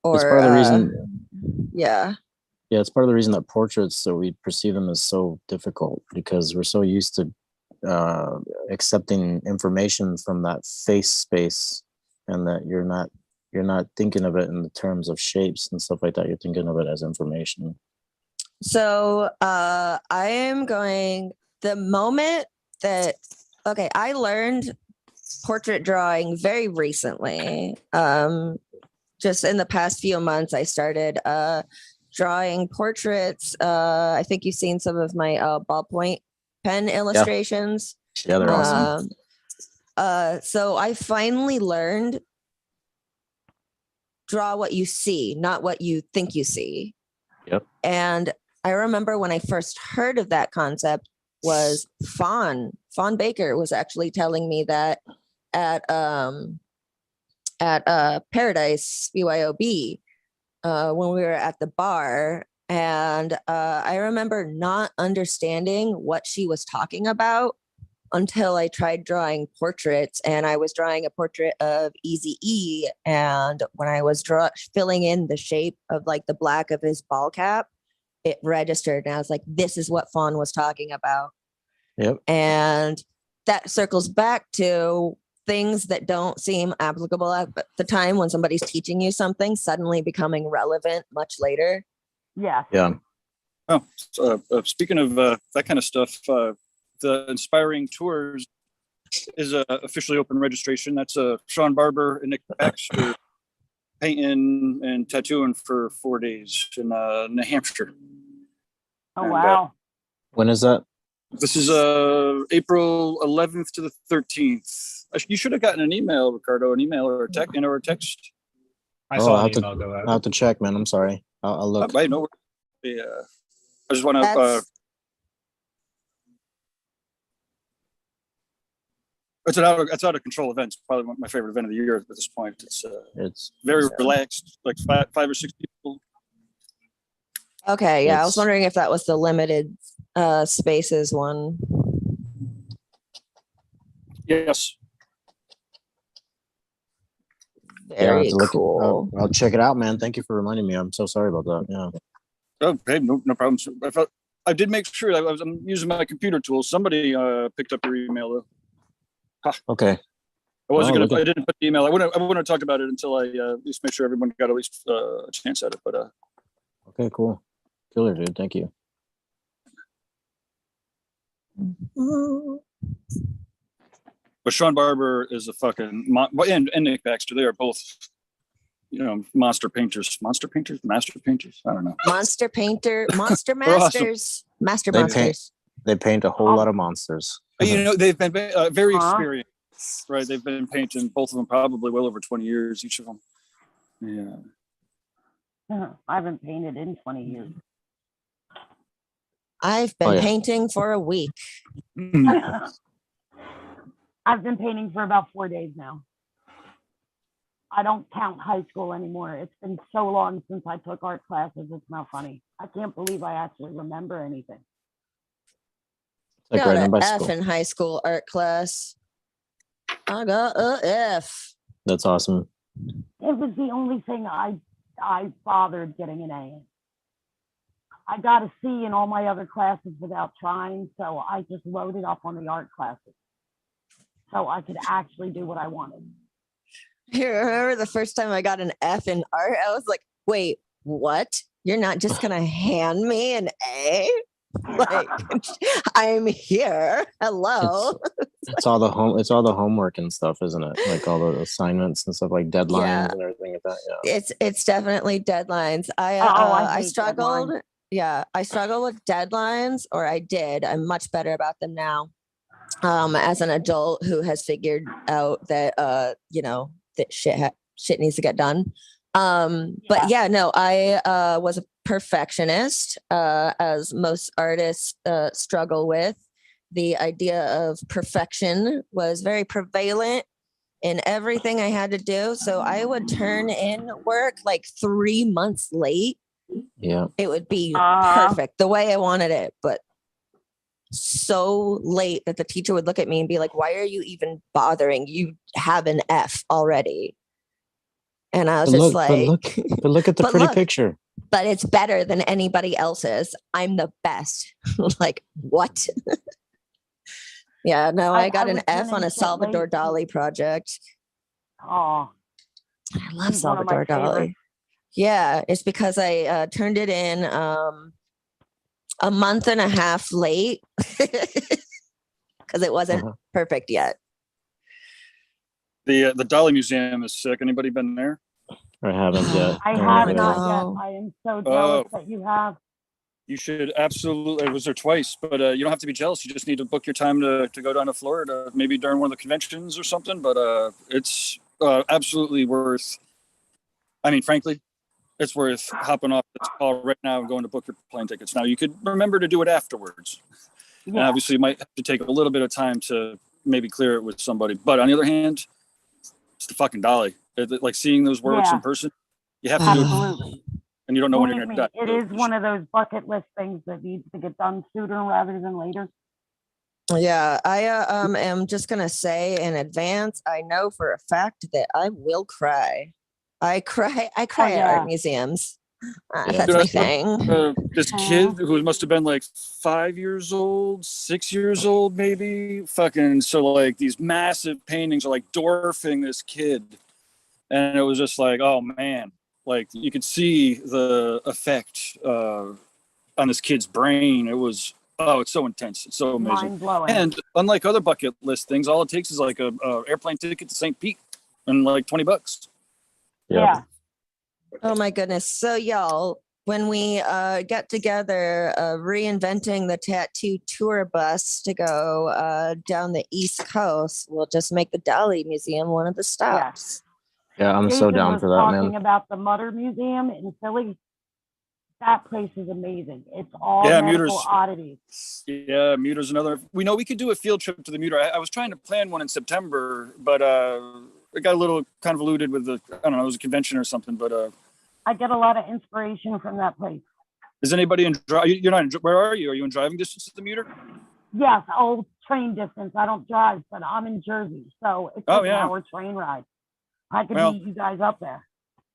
[SPEAKER 1] Or
[SPEAKER 2] It's part of the reason.
[SPEAKER 1] Yeah.
[SPEAKER 2] Yeah, it's part of the reason that portraits, so we perceive them as so difficult, because we're so used to accepting information from that face space, and that you're not thinking of it in the terms of shapes and stuff like that. You're thinking of it as information.
[SPEAKER 1] So I am going the moment that I learned portrait drawing very recently. Just in the past few months, I started drawing portraits. I think you've seen some of my ballpoint pen illustrations.
[SPEAKER 2] Yeah, they're awesome.
[SPEAKER 1] So I finally learned draw what you see, not what you think you see.
[SPEAKER 2] Yep.
[SPEAKER 1] And I remember when I first heard of that concept was Fawn Baker was actually telling me that at Paradise BYOB when we were at the bar. And I remember not understanding what she was talking about until I tried drawing portraits, and I was drawing a portrait of Eazy-E. And when I was filling in the shape of like the black of his ball cap, it registered. And I was like, this is what Fawn was talking about.
[SPEAKER 2] Yep.
[SPEAKER 1] And that circles back to things that don't seem applicable at the time when somebody's teaching you something suddenly becoming relevant much later.
[SPEAKER 3] Yeah.
[SPEAKER 2] Yeah.
[SPEAKER 6] Oh, so, speaking of that kind of stuff, the Inspiring Tours is officially open registration. That's Sean Barber and Nick Baxter painting and tattooing for 4 days in New Hampshire.
[SPEAKER 3] Oh,
[SPEAKER 6] And,
[SPEAKER 3] wow.
[SPEAKER 2] When is that?
[SPEAKER 6] This is April 11th to the 13th. You should have gotten an email, Ricardo, an email or a text.
[SPEAKER 4] I
[SPEAKER 2] Oh,
[SPEAKER 4] saw
[SPEAKER 2] I'll
[SPEAKER 4] an
[SPEAKER 2] have
[SPEAKER 4] email go out.
[SPEAKER 2] I'll have to check, man. I'm sorry. I'll look.
[SPEAKER 6] Wait, no. Yeah. I just want to.
[SPEAKER 1] That's
[SPEAKER 6] It's out of control event. It's probably my favorite event of the year at this point. It's very relaxed, like five or six people.
[SPEAKER 1] okay. Yeah, I was
[SPEAKER 2] It's-
[SPEAKER 1] wondering if that was the limited spaces one.
[SPEAKER 6] Yes.
[SPEAKER 2] Yeah, I'll have
[SPEAKER 1] Very
[SPEAKER 2] to look
[SPEAKER 1] cool.
[SPEAKER 2] I'll check it out, man. Thank you for reminding me. I'm so sorry about that. Yeah.
[SPEAKER 6] Oh, hey, no problem. I did make sure I'm using my computer tools. Somebody picked up your email though.
[SPEAKER 2] Okay.
[SPEAKER 6] I wasn't
[SPEAKER 2] Oh,
[SPEAKER 6] gonna. I didn't put the email. I wouldn't have talked about it until I at least make sure everyone got at least a chance at it. But
[SPEAKER 2] Okay, cool. Killer, dude. Thank you.
[SPEAKER 6] Sean Barber is a fucking and Nick Baxter. They are both, monster painters. I don't know.
[SPEAKER 1] Monster painter, monster
[SPEAKER 6] They're awesome.
[SPEAKER 1] masters, master
[SPEAKER 2] They
[SPEAKER 1] monsters.
[SPEAKER 2] They paint a whole lot of monsters.
[SPEAKER 6] But, they've been very experienced, right? They've been painting, both of them, probably well over 20 years, each of them. Yeah.
[SPEAKER 3] I haven't painted in 20 years.
[SPEAKER 1] I've been
[SPEAKER 2] Oh, yeah.
[SPEAKER 1] painting for a week.
[SPEAKER 3] I've been painting for about 4 days now. I don't count high school anymore. It's been so long since I took art classes. It's not funny. I can't believe I actually remember anything.
[SPEAKER 2] Like
[SPEAKER 1] Got
[SPEAKER 2] riding a
[SPEAKER 1] an F
[SPEAKER 2] bicycle.
[SPEAKER 1] in high school art class. I got a F.
[SPEAKER 2] That's awesome.
[SPEAKER 3] It was the only thing I bothered getting an A in. I got a C in all my other classes without trying, so I just loaded up on the art classes so I could actually do what I wanted.
[SPEAKER 1] I remember the first time I got an F in art, I was like, wait, what? You're not just going to hand me an A? Like, I'm here. Hello.
[SPEAKER 2] It's all the homework and stuff, isn't it? Like all the assignments and stuff, like deadlines
[SPEAKER 1] Yeah.
[SPEAKER 2] and everything like that. Yeah.
[SPEAKER 1] It's definitely deadlines.
[SPEAKER 3] I
[SPEAKER 1] I
[SPEAKER 3] hate
[SPEAKER 1] struggled.
[SPEAKER 3] deadlines.
[SPEAKER 1] Yeah, I struggle with deadlines, or I did. I'm much better about them now. As an adult who has figured out that that shit needs to get done. But yeah, no, I was a perfectionist, as most artists struggle with. The idea of perfection was very prevalent in everything I had to do. So I would turn in work like 3 months late.
[SPEAKER 2] Yeah.
[SPEAKER 1] It would be perfect the way I wanted it, but so late that the teacher would look at me and be like, "Why are you even bothering? You have an F already." And I was
[SPEAKER 2] But
[SPEAKER 1] just
[SPEAKER 2] look,
[SPEAKER 1] like,
[SPEAKER 2] but look at the
[SPEAKER 1] But
[SPEAKER 2] pretty
[SPEAKER 1] look.
[SPEAKER 2] picture.
[SPEAKER 1] "But it's better than anybody else's. I'm the best." Like, what? Yeah, no, I got
[SPEAKER 3] I
[SPEAKER 1] an
[SPEAKER 3] was
[SPEAKER 1] F on
[SPEAKER 3] turning
[SPEAKER 1] a
[SPEAKER 3] shit
[SPEAKER 1] Salvador
[SPEAKER 3] late.
[SPEAKER 1] Dali project.
[SPEAKER 3] Oh,
[SPEAKER 1] I love
[SPEAKER 3] he's one of my
[SPEAKER 1] Salvador Dali.
[SPEAKER 3] favorites.
[SPEAKER 1] Yeah, it's because I turned it in a month and a half late because it wasn't perfect yet.
[SPEAKER 6] The Dali Museum is sick. Anybody been there?
[SPEAKER 2] I haven't yet.
[SPEAKER 3] I
[SPEAKER 2] wanna
[SPEAKER 3] have
[SPEAKER 2] go.
[SPEAKER 3] not
[SPEAKER 1] go.
[SPEAKER 3] yet. I am so jealous
[SPEAKER 6] Oh.
[SPEAKER 3] that you have.
[SPEAKER 6] You should absolutely. I was there twice, but you don't have to be jealous. You just need to book your time to go down to Florida, maybe during one of the conventions or something. But it's absolutely worth. I mean, frankly, it's worth hopping off this call right now and going to book your plane tickets. Now you could remember to do it afterwards, and
[SPEAKER 3] Yeah,
[SPEAKER 6] obviously you might have to take a little bit of time to maybe clear it with somebody. But on the other hand, it's the fucking Dali. Like seeing those works
[SPEAKER 3] Yeah.
[SPEAKER 6] in person, you have to do it,
[SPEAKER 3] absolutely.
[SPEAKER 6] and you don't know when you're
[SPEAKER 3] Believe
[SPEAKER 6] going
[SPEAKER 3] me,
[SPEAKER 6] to die.
[SPEAKER 3] it is one of those bucket list things that needs to get done sooner rather than later.
[SPEAKER 1] Yeah, I am just gonna say in advance, I know for a fact that I will cry. I cry at
[SPEAKER 3] yeah.
[SPEAKER 1] art museums.
[SPEAKER 2] Yeah.
[SPEAKER 1] That's my thing.
[SPEAKER 6] This kid who must have been like 5 years old, 6 years old, maybe. Fucking so like these massive paintings are like dwarfing this kid, and it was just like, oh man, like you could see the effect on this kid's brain. It was it's so intense, it's so amazing.
[SPEAKER 3] Mind blowing.
[SPEAKER 6] And unlike other bucket list things, all it takes is like a airplane ticket to St. Pete and like $20.
[SPEAKER 3] Yeah.
[SPEAKER 1] Oh my goodness. So y'all, when we get together, reinventing the tattoo tour bus to go down the East Coast, we'll just make the Dali Museum one of the stops.
[SPEAKER 2] Yeah, I'm so
[SPEAKER 3] Jason
[SPEAKER 2] down
[SPEAKER 3] was
[SPEAKER 2] for that,
[SPEAKER 3] talking
[SPEAKER 2] man.
[SPEAKER 3] about the Mutter Museum in Philly. That place is amazing. It's all
[SPEAKER 6] Yeah,
[SPEAKER 3] medical
[SPEAKER 6] Mutter's-
[SPEAKER 3] oddities.
[SPEAKER 6] Yeah, Muter's another. We know we could do a field trip to the Muter. I was trying to plan one in September, but it got a little convoluted with the. I don't know, it was a convention or something. But
[SPEAKER 3] I get a lot of inspiration from that place.
[SPEAKER 6] is anybody in? You're not in. Where are you? Are you in driving distance of the Muter?
[SPEAKER 3] Yes, old train distance. I don't drive, but I'm in Jersey, so it's
[SPEAKER 6] Oh,
[SPEAKER 3] like
[SPEAKER 6] yeah.
[SPEAKER 3] an hour train ride. I could
[SPEAKER 6] Well-
[SPEAKER 3] meet you guys up there.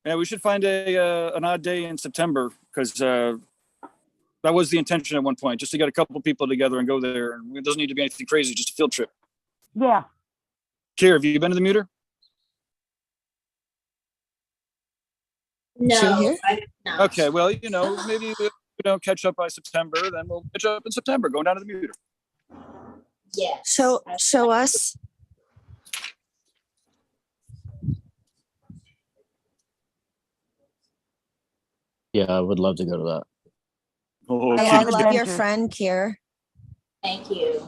[SPEAKER 6] Yeah, we should find an odd day in September because that was the intention at one point, just to get a couple people together and go there. And it doesn't need to be anything crazy, just a field trip.
[SPEAKER 3] Yeah.
[SPEAKER 6] Kier, have you been to the Muter?
[SPEAKER 1] She
[SPEAKER 5] No,
[SPEAKER 1] here?
[SPEAKER 5] I no.
[SPEAKER 6] Okay, well, maybe we don't catch up by September, then we'll catch up in September, going down to the Muter.
[SPEAKER 5] Yes.
[SPEAKER 1] Show us.
[SPEAKER 2] Yeah, I would love to go to that.
[SPEAKER 6] Oh,
[SPEAKER 1] Hey,
[SPEAKER 3] Yeah,
[SPEAKER 1] I
[SPEAKER 3] I'd
[SPEAKER 1] love
[SPEAKER 3] like
[SPEAKER 1] your
[SPEAKER 3] to.
[SPEAKER 1] friend, Kier.
[SPEAKER 5] Thank you.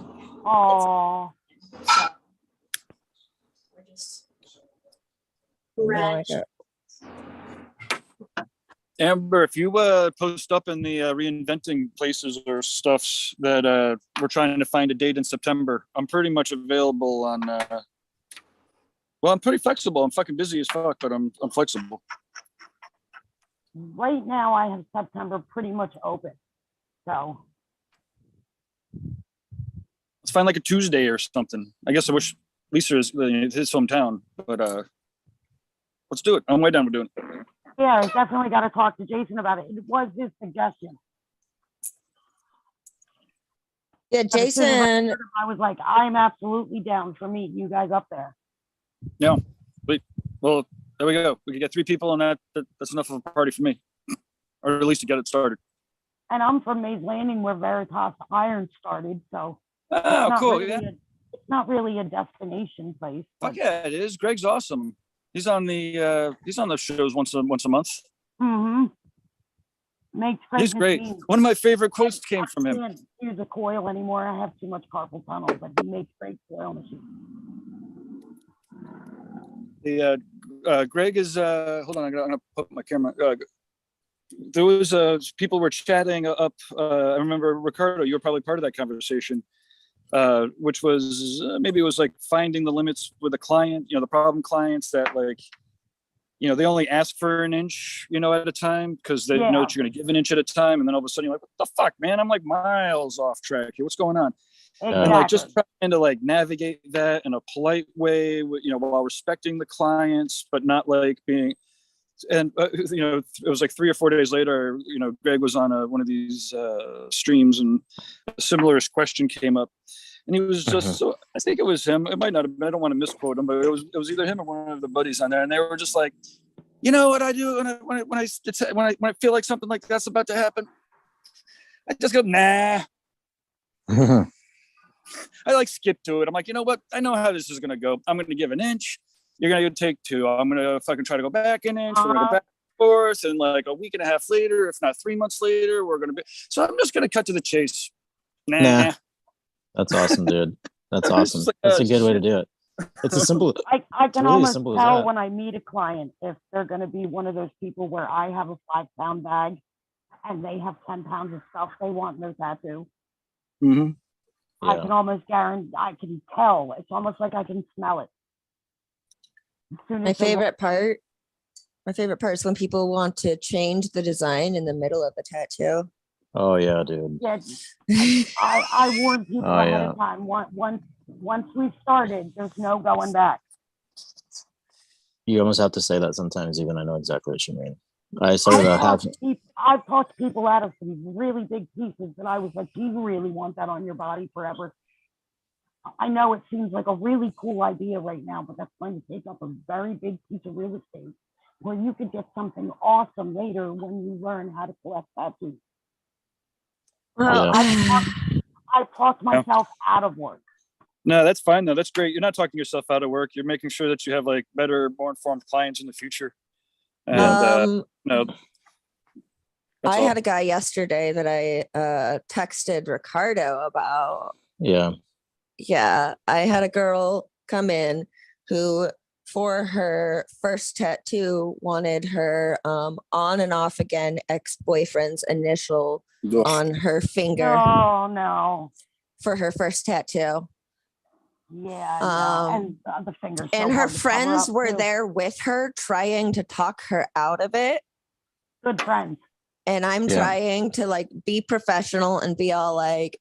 [SPEAKER 3] Oh,
[SPEAKER 5] So, we're just
[SPEAKER 1] No, I
[SPEAKER 5] Right.
[SPEAKER 1] don't.
[SPEAKER 6] Amber, if you post up in the reinventing places or stuffs that we're trying to find a date in September, I'm pretty much available on. Well, I'm pretty flexible. I'm fucking busy as fuck, but I'm flexible.
[SPEAKER 3] right now I have September pretty much open. So
[SPEAKER 6] Let's find like a Tuesday or something. I guess I wish Lisa is his hometown, but let's do it. I'm way down with doing it.
[SPEAKER 3] yeah, I definitely got to talk to Jason about it. It was his suggestion.
[SPEAKER 1] Yeah,
[SPEAKER 3] But as soon as
[SPEAKER 1] Jason.
[SPEAKER 3] I was like, I'm absolutely down for meeting you guys up there.
[SPEAKER 6] Well, there we go. We could get 3 people on that. That's enough of a party for me, or at least to get it started.
[SPEAKER 3] And I'm from Mays Landing, where Veritas Iron started. So
[SPEAKER 6] Oh, cool.
[SPEAKER 3] really
[SPEAKER 6] Yeah.
[SPEAKER 3] it's not really a destination place.
[SPEAKER 6] Fuck yeah, it is. Greg's awesome. He's on the shows once a month.
[SPEAKER 3] Mm-hmm. Makes
[SPEAKER 6] He's great.
[SPEAKER 3] machines.
[SPEAKER 6] One of my favorite quotes came from
[SPEAKER 3] I
[SPEAKER 6] him.
[SPEAKER 3] can't use a coil anymore. I have too much carpal tunnel, but he makes great coil machines.
[SPEAKER 6] Greg is hold on, I'm gonna put my camera. There was people were chatting up. I remember, Ricardo, you were probably part of that conversation, which was maybe it was like finding the limits with a client. The problem clients that like, they only ask for an inch, at a time, because they know that you're going to give an inch at a time, and then all of a sudden you're like, what the fuck, man? I'm like miles off track here. What's going on?
[SPEAKER 3] Exactly.
[SPEAKER 6] And like just trying to like navigate that in a polite way, while respecting the clients, but not like being. And it was like 3 or 4 days later, Greg was on one of these streams, and a similar question came up, and he was just so. I think it was him. It might not have been. I don't want to misquote him, but it was either him or one of the buddies on there, and they were just like, what I do when I feel like something like that's about to happen, I just go nah. I like skip to it. I'm like, you know what? I know how this is gonna go. I'm gonna give an inch. You're gonna take 2. I'm gonna fucking try to go back an inch. We're gonna go back and forth, and like a week and a half later, if not 3 months later, we're gonna be. So I'm just gonna cut to the chase. Nah.
[SPEAKER 2] That's awesome, dude. That's awesome. That's a good way to do it. It's a simple.
[SPEAKER 3] I can
[SPEAKER 2] really
[SPEAKER 3] almost
[SPEAKER 2] simple as
[SPEAKER 3] tell
[SPEAKER 2] that.
[SPEAKER 3] when I meet a client if they're going to be one of those people where I have a 5-pound bag and they have 10 pounds of stuff they want in their tattoo.
[SPEAKER 6] Mm-hmm.
[SPEAKER 3] I can almost guarantee. I can tell. It's almost like I can smell it.
[SPEAKER 1] My favorite part is when people want to change the design in the middle of a tattoo.
[SPEAKER 2] Oh yeah, dude.
[SPEAKER 3] Yeah, I warn people ahead of time. Once we've started, there's no going back.
[SPEAKER 2] You almost have to say that sometimes, even I know exactly what you mean. I started
[SPEAKER 3] I've talked people out of some really big pieces that I was like, do you really want that on your body forever? I know it seems like a really cool idea right now, but that's going to take up a very big piece of real estate where you could get something awesome later when you learn how to collect tattoos.
[SPEAKER 1] Well,
[SPEAKER 3] I talked myself out of work.
[SPEAKER 6] No, that's fine though. That's great. You're not talking yourself out of work. You're making sure that you have like better, more informed clients in the future. And
[SPEAKER 1] I had a guy yesterday that I texted Ricardo about. Yeah, I had a girl come in who, for her first tattoo, wanted her on and off again ex-boyfriend's initial on her finger.
[SPEAKER 3] Oh no!
[SPEAKER 1] For her first tattoo.
[SPEAKER 3] Yeah, no. And the fingers.
[SPEAKER 1] And her friends were there with her, trying to talk her out of it.
[SPEAKER 3] Good friends.
[SPEAKER 1] And I'm trying to like be professional and be all like,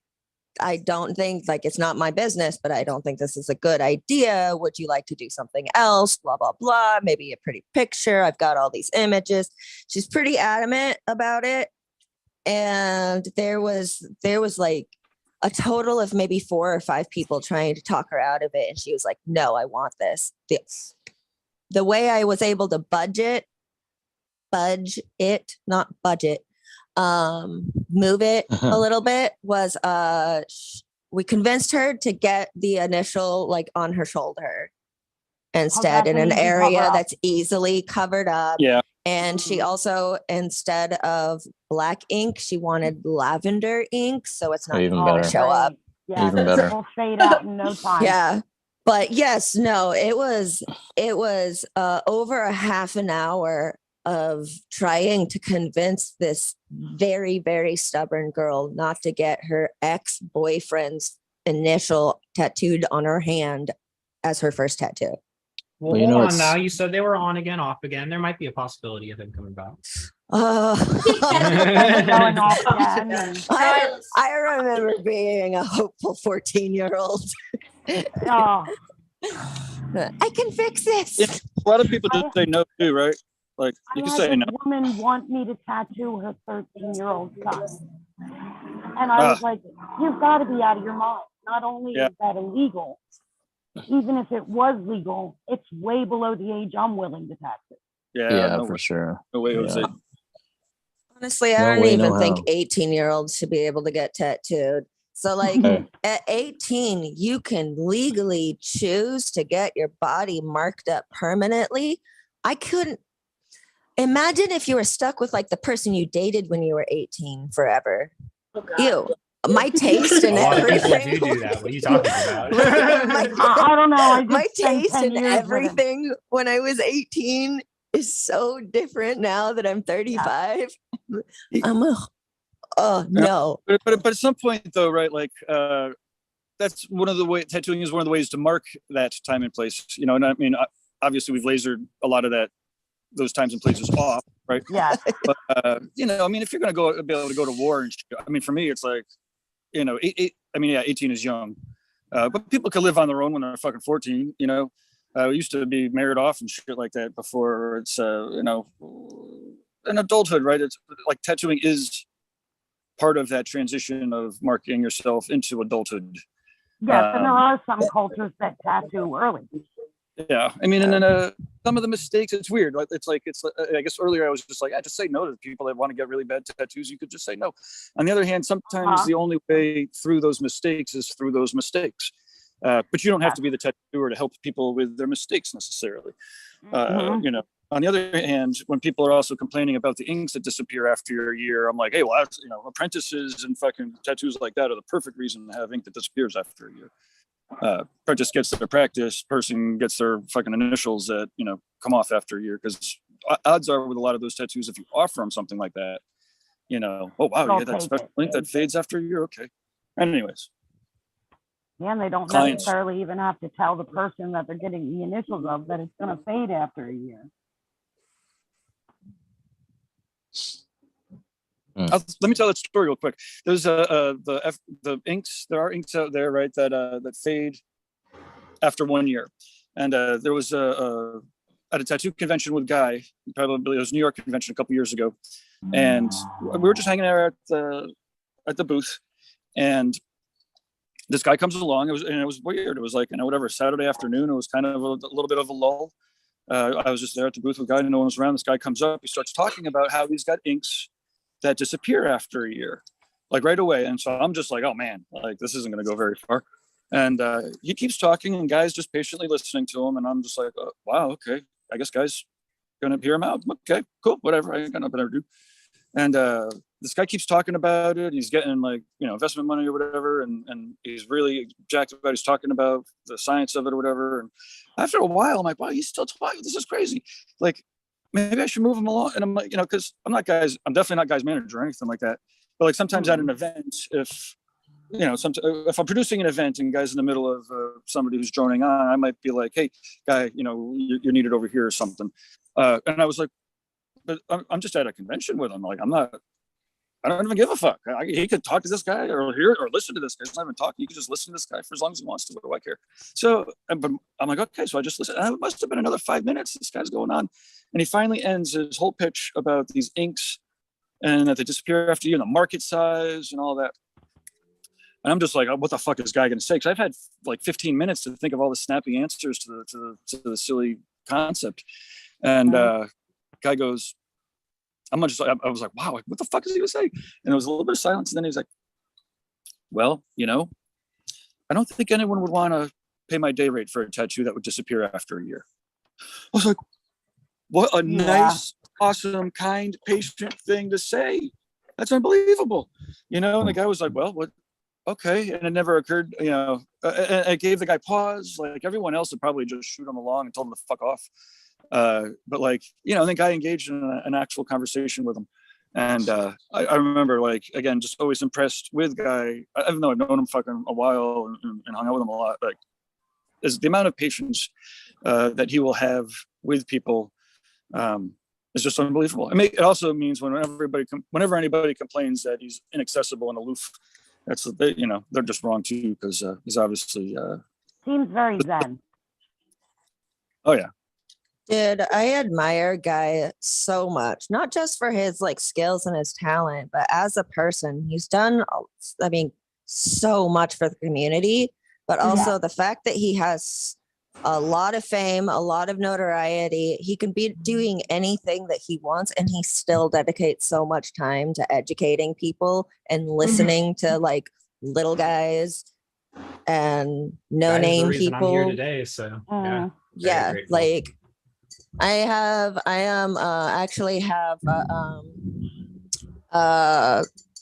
[SPEAKER 1] I don't think, like, it's not my business, but I don't think this is a good idea. Would you like to do something else? Blah, blah, blah. Maybe a pretty picture. I've got all these images. She's pretty adamant about it. And there was like a total of maybe 4 or 5 people trying to talk her out of it. And she was like, no, I want this. The way I was able to budge it, move it a little bit was we convinced her to get the initial like on her shoulder instead in an area that's easily covered up.
[SPEAKER 6] Yeah.
[SPEAKER 1] And she also, instead of black ink, she wanted lavender ink, so it's not
[SPEAKER 2] even
[SPEAKER 1] going
[SPEAKER 2] better.
[SPEAKER 1] to show up.
[SPEAKER 3] Yeah,
[SPEAKER 2] Even better.
[SPEAKER 3] Will fade out in no time.
[SPEAKER 1] Yeah. But yes, no, it was over a half an hour of trying to convince this very, very stubborn girl not to get her ex-boyfriend's initial tattooed on her hand as her first tattoo.
[SPEAKER 4] Well,
[SPEAKER 2] Well, you know,
[SPEAKER 4] hold on
[SPEAKER 2] it's-
[SPEAKER 4] now. You said they were on again, off again. There might be a possibility of him coming back.
[SPEAKER 3] Going off again and-
[SPEAKER 1] I remember being a hopeful 14-year-old.
[SPEAKER 3] Oh,
[SPEAKER 1] I can fix this.
[SPEAKER 6] Yeah. A lot of people just say no too, right? Like you
[SPEAKER 3] I
[SPEAKER 6] can
[SPEAKER 3] had
[SPEAKER 6] say
[SPEAKER 3] this
[SPEAKER 6] no.
[SPEAKER 3] woman want me to tattoo her 13-year-old son. And I was like, you've got to be out of your mind. Not only is that illegal, even if it was legal, it's way below the age I'm willing to tattoo.
[SPEAKER 6] Yeah, no
[SPEAKER 2] for
[SPEAKER 6] way.
[SPEAKER 2] sure.
[SPEAKER 6] No way, Jose.
[SPEAKER 1] Honestly, I
[SPEAKER 2] No
[SPEAKER 1] don't
[SPEAKER 2] way,
[SPEAKER 1] even
[SPEAKER 2] no
[SPEAKER 1] think
[SPEAKER 2] how.
[SPEAKER 1] 18-year-olds should be able to get tattooed. So, like,
[SPEAKER 2] Hey,
[SPEAKER 1] at 18, you can legally choose to get your body marked up permanently. I couldn't imagine if you were stuck with like the person you dated when you were 18 forever.
[SPEAKER 5] Oh God.
[SPEAKER 1] Ew. My taste
[SPEAKER 4] A
[SPEAKER 1] and
[SPEAKER 4] lot of people
[SPEAKER 1] everything.
[SPEAKER 4] do that. What are you talking about?
[SPEAKER 3] I don't know. I
[SPEAKER 1] My
[SPEAKER 3] just spent
[SPEAKER 1] taste
[SPEAKER 3] 10
[SPEAKER 1] and
[SPEAKER 3] years with him.
[SPEAKER 1] everything when I was 18 is so different now that I'm 35. I'm a, oh no.
[SPEAKER 6] But at some point though, right? Like, that's one of the way tattooing is one of the ways to mark that time and place, you know. And I mean, obviously we've lasered a lot of those times and places off, right?
[SPEAKER 3] Yeah.
[SPEAKER 6] But you know, I mean, if you're going to be able to go to war and shit, I mean, for me, it's like, you know, 18 is young, but people can live on their own when they're fucking 14. You know, we used to be married off and shit like that before. It's you know, in adulthood, right? It's like tattooing is part of that transition of marking yourself into adulthood.
[SPEAKER 3] Yes, and there are some cultures that tattoo early.
[SPEAKER 6] Yeah, I mean, and then some of the mistakes, it's weird. Like I guess earlier I was just like, I just say no to people that want to get really bad tattoos. You could just say no. On the other hand, sometimes the only way through those mistakes is through those mistakes. But you don't have to be the tattooer to help people with their mistakes necessarily. You know, on the other hand, when people are also complaining about the inks that disappear after a year, I'm like, hey, well, you know, apprentices and fucking tattoos like that are the perfect reason to have ink that disappears after a year. Apprentice gets their practice, person gets their fucking initials that, you know, come off after a year, because odds are with a lot of those tattoos, if you offer them something like that, you know, oh wow, you get that special ink that fades after a year. Okay. Anyways.
[SPEAKER 3] Yeah, and they don't necessarily even have to tell the person that they're getting the initials of that it's going to fade after a year.
[SPEAKER 6] Let me tell that story real quick. There's the inks. There are inks out there, right, that fade after 1 year. And there was at a tattoo convention with Guy, probably it was New York convention a couple years ago, and we were just hanging out at the booth, and this guy comes along. It was weird. It was like, you know, whatever, Saturday afternoon. It was kind of a little bit of a lull. I was just there at the booth with Guy, and no one was around. This guy comes up. He starts talking about how he's got inks that disappear after a year, like right away. And so I'm just like, oh man, like this isn't going to go very far. And he keeps talking, and Guy's just patiently listening to him. And I'm just like, oh, wow, okay, I guess Guy's going to hear him out. Okay, cool, whatever. I ain't got nothing to do. And this guy keeps talking about it. He's getting like, you know, investment money or whatever. And he's really jacked about it. He's talking about the science of it or whatever. And after a while, I'm like, wow, he's still talking. This is crazy. Like, maybe I should move him along. And I'm like, you know, because I'm definitely not Guy's manager or anything like that. But like sometimes at an event, if, you know, if I'm producing an event and Guy's in the middle of somebody who's droning on, I might be like, hey, Guy, you know, you're needed over here or something. And I was like, but I'm just at a convention with him. Like, I don't even give a fuck. He could talk to this guy or hear or listen to this guy. He's not even talking. You can just listen to this guy for as long as he wants to. What do I care? So, but I'm like, okay. So I just listen. And it must have been another 5 minutes. This guy's going on. And he finally ends his whole pitch about these inks and that they disappear after you and the market size and all that. And I'm just like, oh, what the fuck is this guy going to say? Because I've had like 15 minutes to think of all the snappy answers to the silly concept. And guy goes, I was like, wow, what the fuck is he going to say? And there was a little bit of silence. And then he was like, well, you know, I don't think anyone would want to pay my day rate for a tattoo that would disappear after a year. I was like, what a nice, awesome, kind, patient thing to say. That's unbelievable. You know, and the guy was like, well, what? Okay. And it never occurred, you know, I gave the guy pause. Like everyone else would probably just shoot him along and told him to fuck off. But like, you know, I think I engaged in an actual conversation with him. And I remember, like, again, just always impressed with Guy, even though I've known him fucking a while and hung out with him a lot, like, is the amount of patience that he will have with people is just unbelievable. I mean, it also means whenever anybody complains that he's inaccessible and aloof, you know, they're just wrong too, because he's obviously
[SPEAKER 3] seems very zen.
[SPEAKER 6] Oh yeah.
[SPEAKER 1] Dude, I admire Guy so much, not just for his like skills and his talent, but as a person. He's done, I mean, so much for the community, but also the fact that he has a lot of fame, a lot of notoriety. He can be doing anything that he wants, and he still dedicates so much time to educating people and listening to like little guys and no
[SPEAKER 4] That is the
[SPEAKER 1] name
[SPEAKER 4] reason I'm here
[SPEAKER 1] people.
[SPEAKER 4] today. So
[SPEAKER 3] Mm.
[SPEAKER 1] Yeah,
[SPEAKER 4] grateful.
[SPEAKER 1] like actually have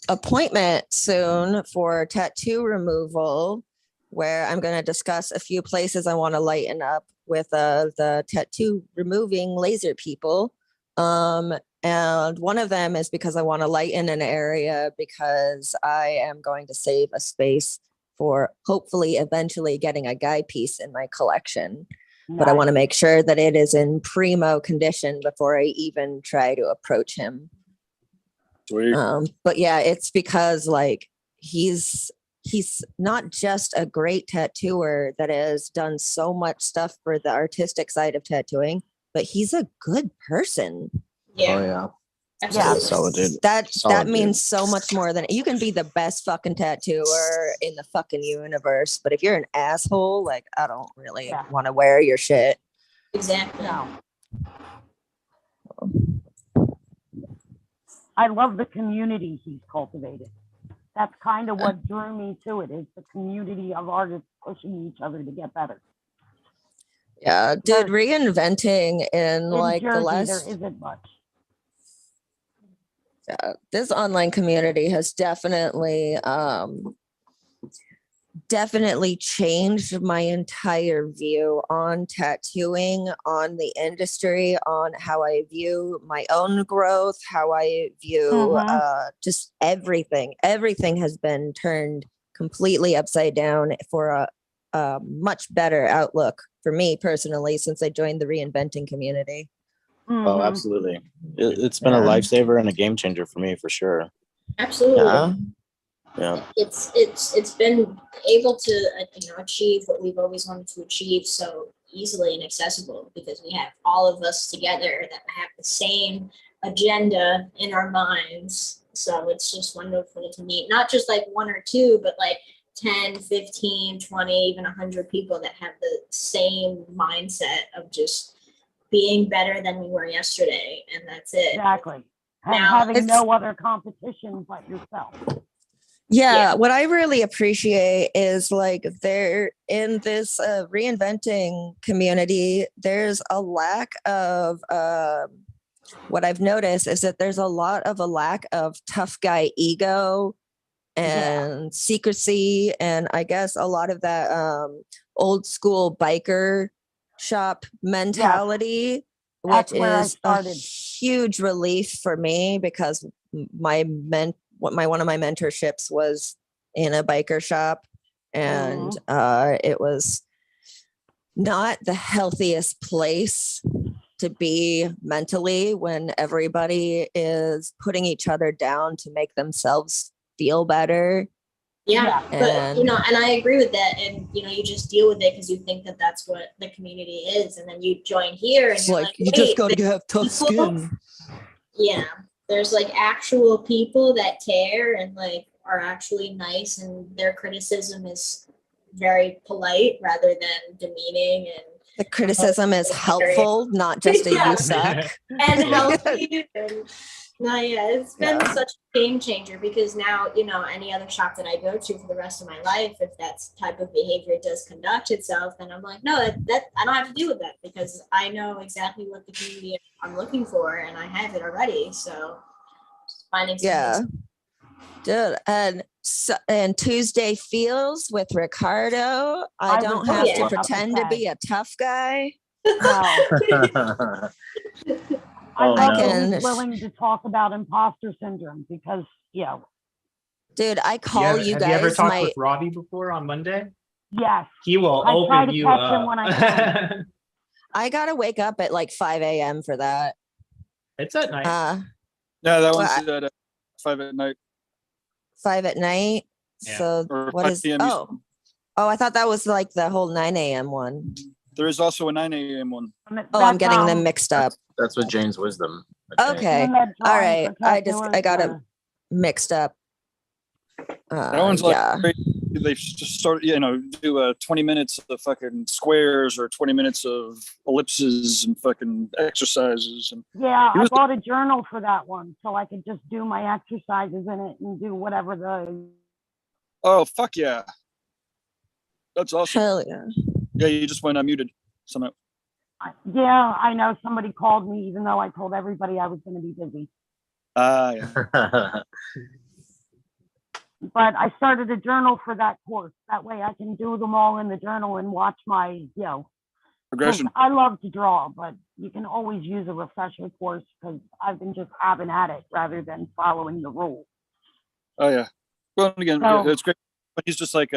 [SPEAKER 1] appointment soon for tattoo removal, where I'm going to discuss a few places I want to lighten up with the tattoo removing laser people. And one of them is because I want to lighten an area because I am going to save a space for hopefully eventually getting a guy piece in my collection. But I want to make sure that it is in primo condition before I even try to approach him.
[SPEAKER 6] Sweet.
[SPEAKER 1] But yeah, it's because like he's not just a great tattooer that has done so much stuff for the artistic side of tattooing, but he's a good person.
[SPEAKER 5] Yeah.
[SPEAKER 2] Oh yeah.
[SPEAKER 5] Absolutely.
[SPEAKER 2] Solid dude.
[SPEAKER 1] That
[SPEAKER 2] Solid
[SPEAKER 1] means so much more than you can be the best fucking tattooer in the fucking universe. But if you're an asshole, like I don't really want to wear your shit.
[SPEAKER 5] Exactly.
[SPEAKER 3] No. I love the community he's cultivated. That's kind of what drew me to it, is the community of artists pushing each other to get better.
[SPEAKER 1] Yeah, dude, reinventing in like
[SPEAKER 3] Jersey,
[SPEAKER 1] the last
[SPEAKER 3] there isn't much.
[SPEAKER 1] this online community has definitely changed my entire view on tattooing, on the industry, on how I view my own growth, how I view just everything. Everything has been turned completely upside down for a much better outlook for me personally since I joined the Reinventing community.
[SPEAKER 2] Oh, absolutely. It's been a lifesaver and a game changer for me, for sure.
[SPEAKER 5] Absolutely.
[SPEAKER 2] Yeah.
[SPEAKER 5] It's been able to achieve what we've always wanted to achieve so easily and accessible because we have all of us together that have the same agenda in our minds. So it's just wonderful to meet not just like one or two, but like 10, 15, 20, even 100 people that have the same mindset of just being better than we were yesterday, and that's it.
[SPEAKER 3] Exactly. And
[SPEAKER 5] Now,
[SPEAKER 3] having no other competition but yourself.
[SPEAKER 1] Yeah, what I really appreciate is like there in this reinventing community, there's a lack of what I've noticed is that there's a lack of tough guy ego and secrecy, and I guess a lot of that old school biker shop mentality, which is a huge relief for me because one of my mentorships was in a biker shop, and it was not the healthiest place to be mentally when everybody is putting each other down to make themselves feel better.
[SPEAKER 5] Yeah, but and I agree with that, and you just deal with it because you think that that's what the community is, and then you join here and you're like
[SPEAKER 1] you just got to have tough skin.
[SPEAKER 5] Yeah, there's like actual people that care and like are actually nice, and their criticism is very polite rather than demeaning, and
[SPEAKER 1] the criticism is helpful, not just you suck.
[SPEAKER 5] And healthy. It's been such a game changer because now, any other shop that I go to for the rest of my life, if that type of behavior does conduct itself, then I'm like, no, that I don't have to deal with that because I know exactly what the community I'm looking for and I have it already. So just finding
[SPEAKER 1] dude, and Tuesday Feels with Ricardo. I don't have to pretend to be a tough guy.
[SPEAKER 3] I love that he's willing to talk about imposter syndrome because,
[SPEAKER 1] dude, I call you guys.
[SPEAKER 4] Have you ever talked with Robbie before on Monday?
[SPEAKER 3] Yes.
[SPEAKER 4] He will open you up. Him when I can.
[SPEAKER 1] I gotta wake up at like 5 a.m. for that.
[SPEAKER 4] It's at night.
[SPEAKER 6] Yeah, that one's at 5 at night.
[SPEAKER 1] 5 at night. Yeah. So or what is? Oh, I thought that was like the whole 9 a.m. one.
[SPEAKER 6] There is also a 9 a.m. one.
[SPEAKER 1] I'm getting them mixed up.
[SPEAKER 2] That's with Jane's wisdom.
[SPEAKER 1] Okay. All right. I got it mixed up.
[SPEAKER 6] That one's like they've just started, do 20 minutes of fucking squares or 20 minutes of ellipses and fucking exercises. And
[SPEAKER 3] Yeah, I bought a journal for that one so I could just do my exercises in it and do whatever the.
[SPEAKER 6] Oh, fuck yeah. That's awesome.
[SPEAKER 1] Hell yeah.
[SPEAKER 6] Yeah, you just went unmuted somehow.
[SPEAKER 3] Yeah, I know somebody called me even though I told everybody I was going to be busy.
[SPEAKER 6] Yeah.
[SPEAKER 3] But I started a journal for that course. That way I can do them all in the journal and watch my,
[SPEAKER 6] Progression.
[SPEAKER 3] I love to draw, but you can always use a refresher course because I've been just having at it rather than following the rules.
[SPEAKER 6] Oh yeah. Well, again,
[SPEAKER 3] So-
[SPEAKER 6] it's great. But he's just like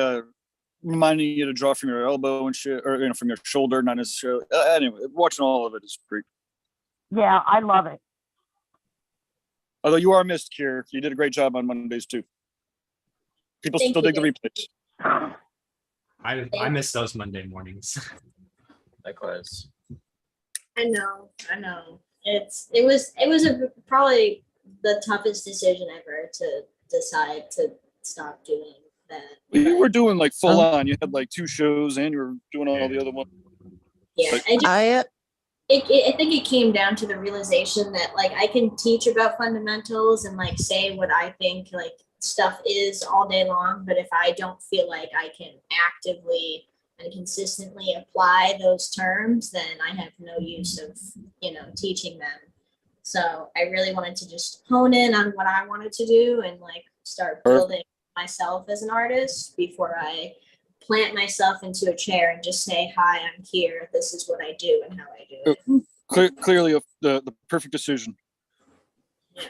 [SPEAKER 6] reminding you to draw from your elbow and shit, or from your shoulder, not necessarily. Anyway, watching all of it is great.
[SPEAKER 3] Yeah, I love it.
[SPEAKER 6] Although you are missed, Kier. You did a great job on Mondays too. People
[SPEAKER 5] Thank
[SPEAKER 6] still
[SPEAKER 5] you,
[SPEAKER 6] dig the replays.
[SPEAKER 4] I miss those Monday mornings.
[SPEAKER 2] Likewise.
[SPEAKER 5] I know. It was probably the toughest decision ever to decide to stop doing that.
[SPEAKER 6] You were doing like full on. You had like 2 shows and you were doing all the other ones.
[SPEAKER 5] Yeah, I think it came down to the realization that like I can teach about fundamentals and like say what I think like stuff is all day long, but if I don't feel like I can actively and consistently apply those terms, then I have no use of teaching them. So I really wanted to just hone in on what I wanted to do and like start building myself as an artist before I plant myself into a chair and just say, hi, I'm here. This is what I do and how I do it.
[SPEAKER 6] Clearly the perfect decision.
[SPEAKER 5] Yeah.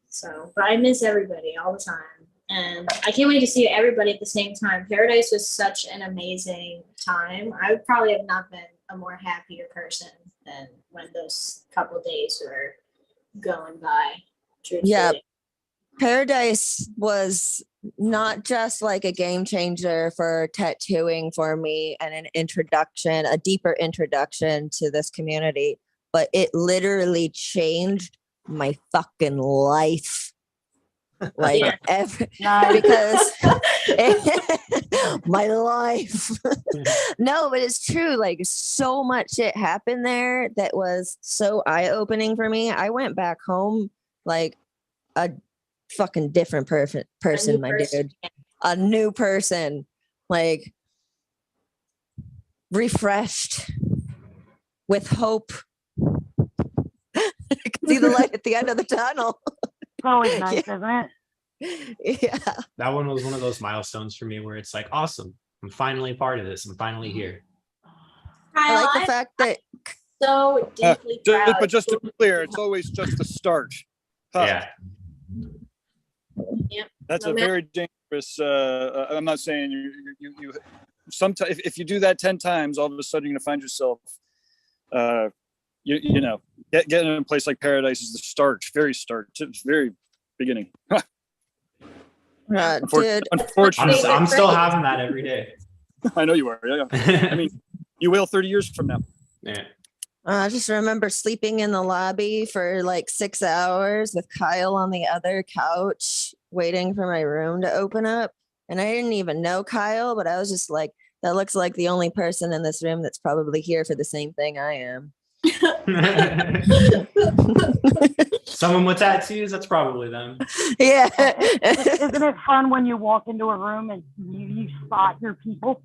[SPEAKER 5] So, but I miss everybody all the time. And I can't wait to see everybody at the same time. Paradise was such an amazing time. I would probably have not been a more happier person than when those couple days were going by. Truthfully.
[SPEAKER 1] Yeah. Paradise was not just like a game changer for tattooing for me and a deeper introduction to this community, but it literally changed my fucking life. Like because my life. No, but it's true. Like so much shit happened there that was so eye-opening for me. I went back home like a fucking different person, my dude. A new person, like refreshed with hope. I can see the light at the end of the tunnel.
[SPEAKER 3] It's always nice, isn't it?
[SPEAKER 1] Yeah.
[SPEAKER 4] That one was one of those milestones for me where it's like, awesome, I'm finally a part of this. I'm finally here.
[SPEAKER 1] I like the fact that
[SPEAKER 5] so deeply proud.
[SPEAKER 6] But just to be clear, it's always just the start.
[SPEAKER 4] Yeah.
[SPEAKER 5] Yep.
[SPEAKER 6] That's a very dangerous. I'm not saying you. Sometimes if you do that 10 times, all of a sudden you're gonna find yourself. Getting in a place like Paradise is the start, it's very beginning.
[SPEAKER 1] dude,
[SPEAKER 6] Unfortunately,
[SPEAKER 4] I'm still having that every day.
[SPEAKER 6] I know you are. Yeah. I mean, you will 30 years from now.
[SPEAKER 4] Yeah.
[SPEAKER 1] I just remember sleeping in the lobby for like 6 hours with Kyle on the other couch, waiting for my room to open up. And I didn't even know Kyle, but I was just like, that looks like the only person in this room that's probably here for the same thing I am.
[SPEAKER 4] Someone with tattoos, that's probably them.
[SPEAKER 1] Yeah.
[SPEAKER 3] Isn't it fun when you walk into a room and you spot your people?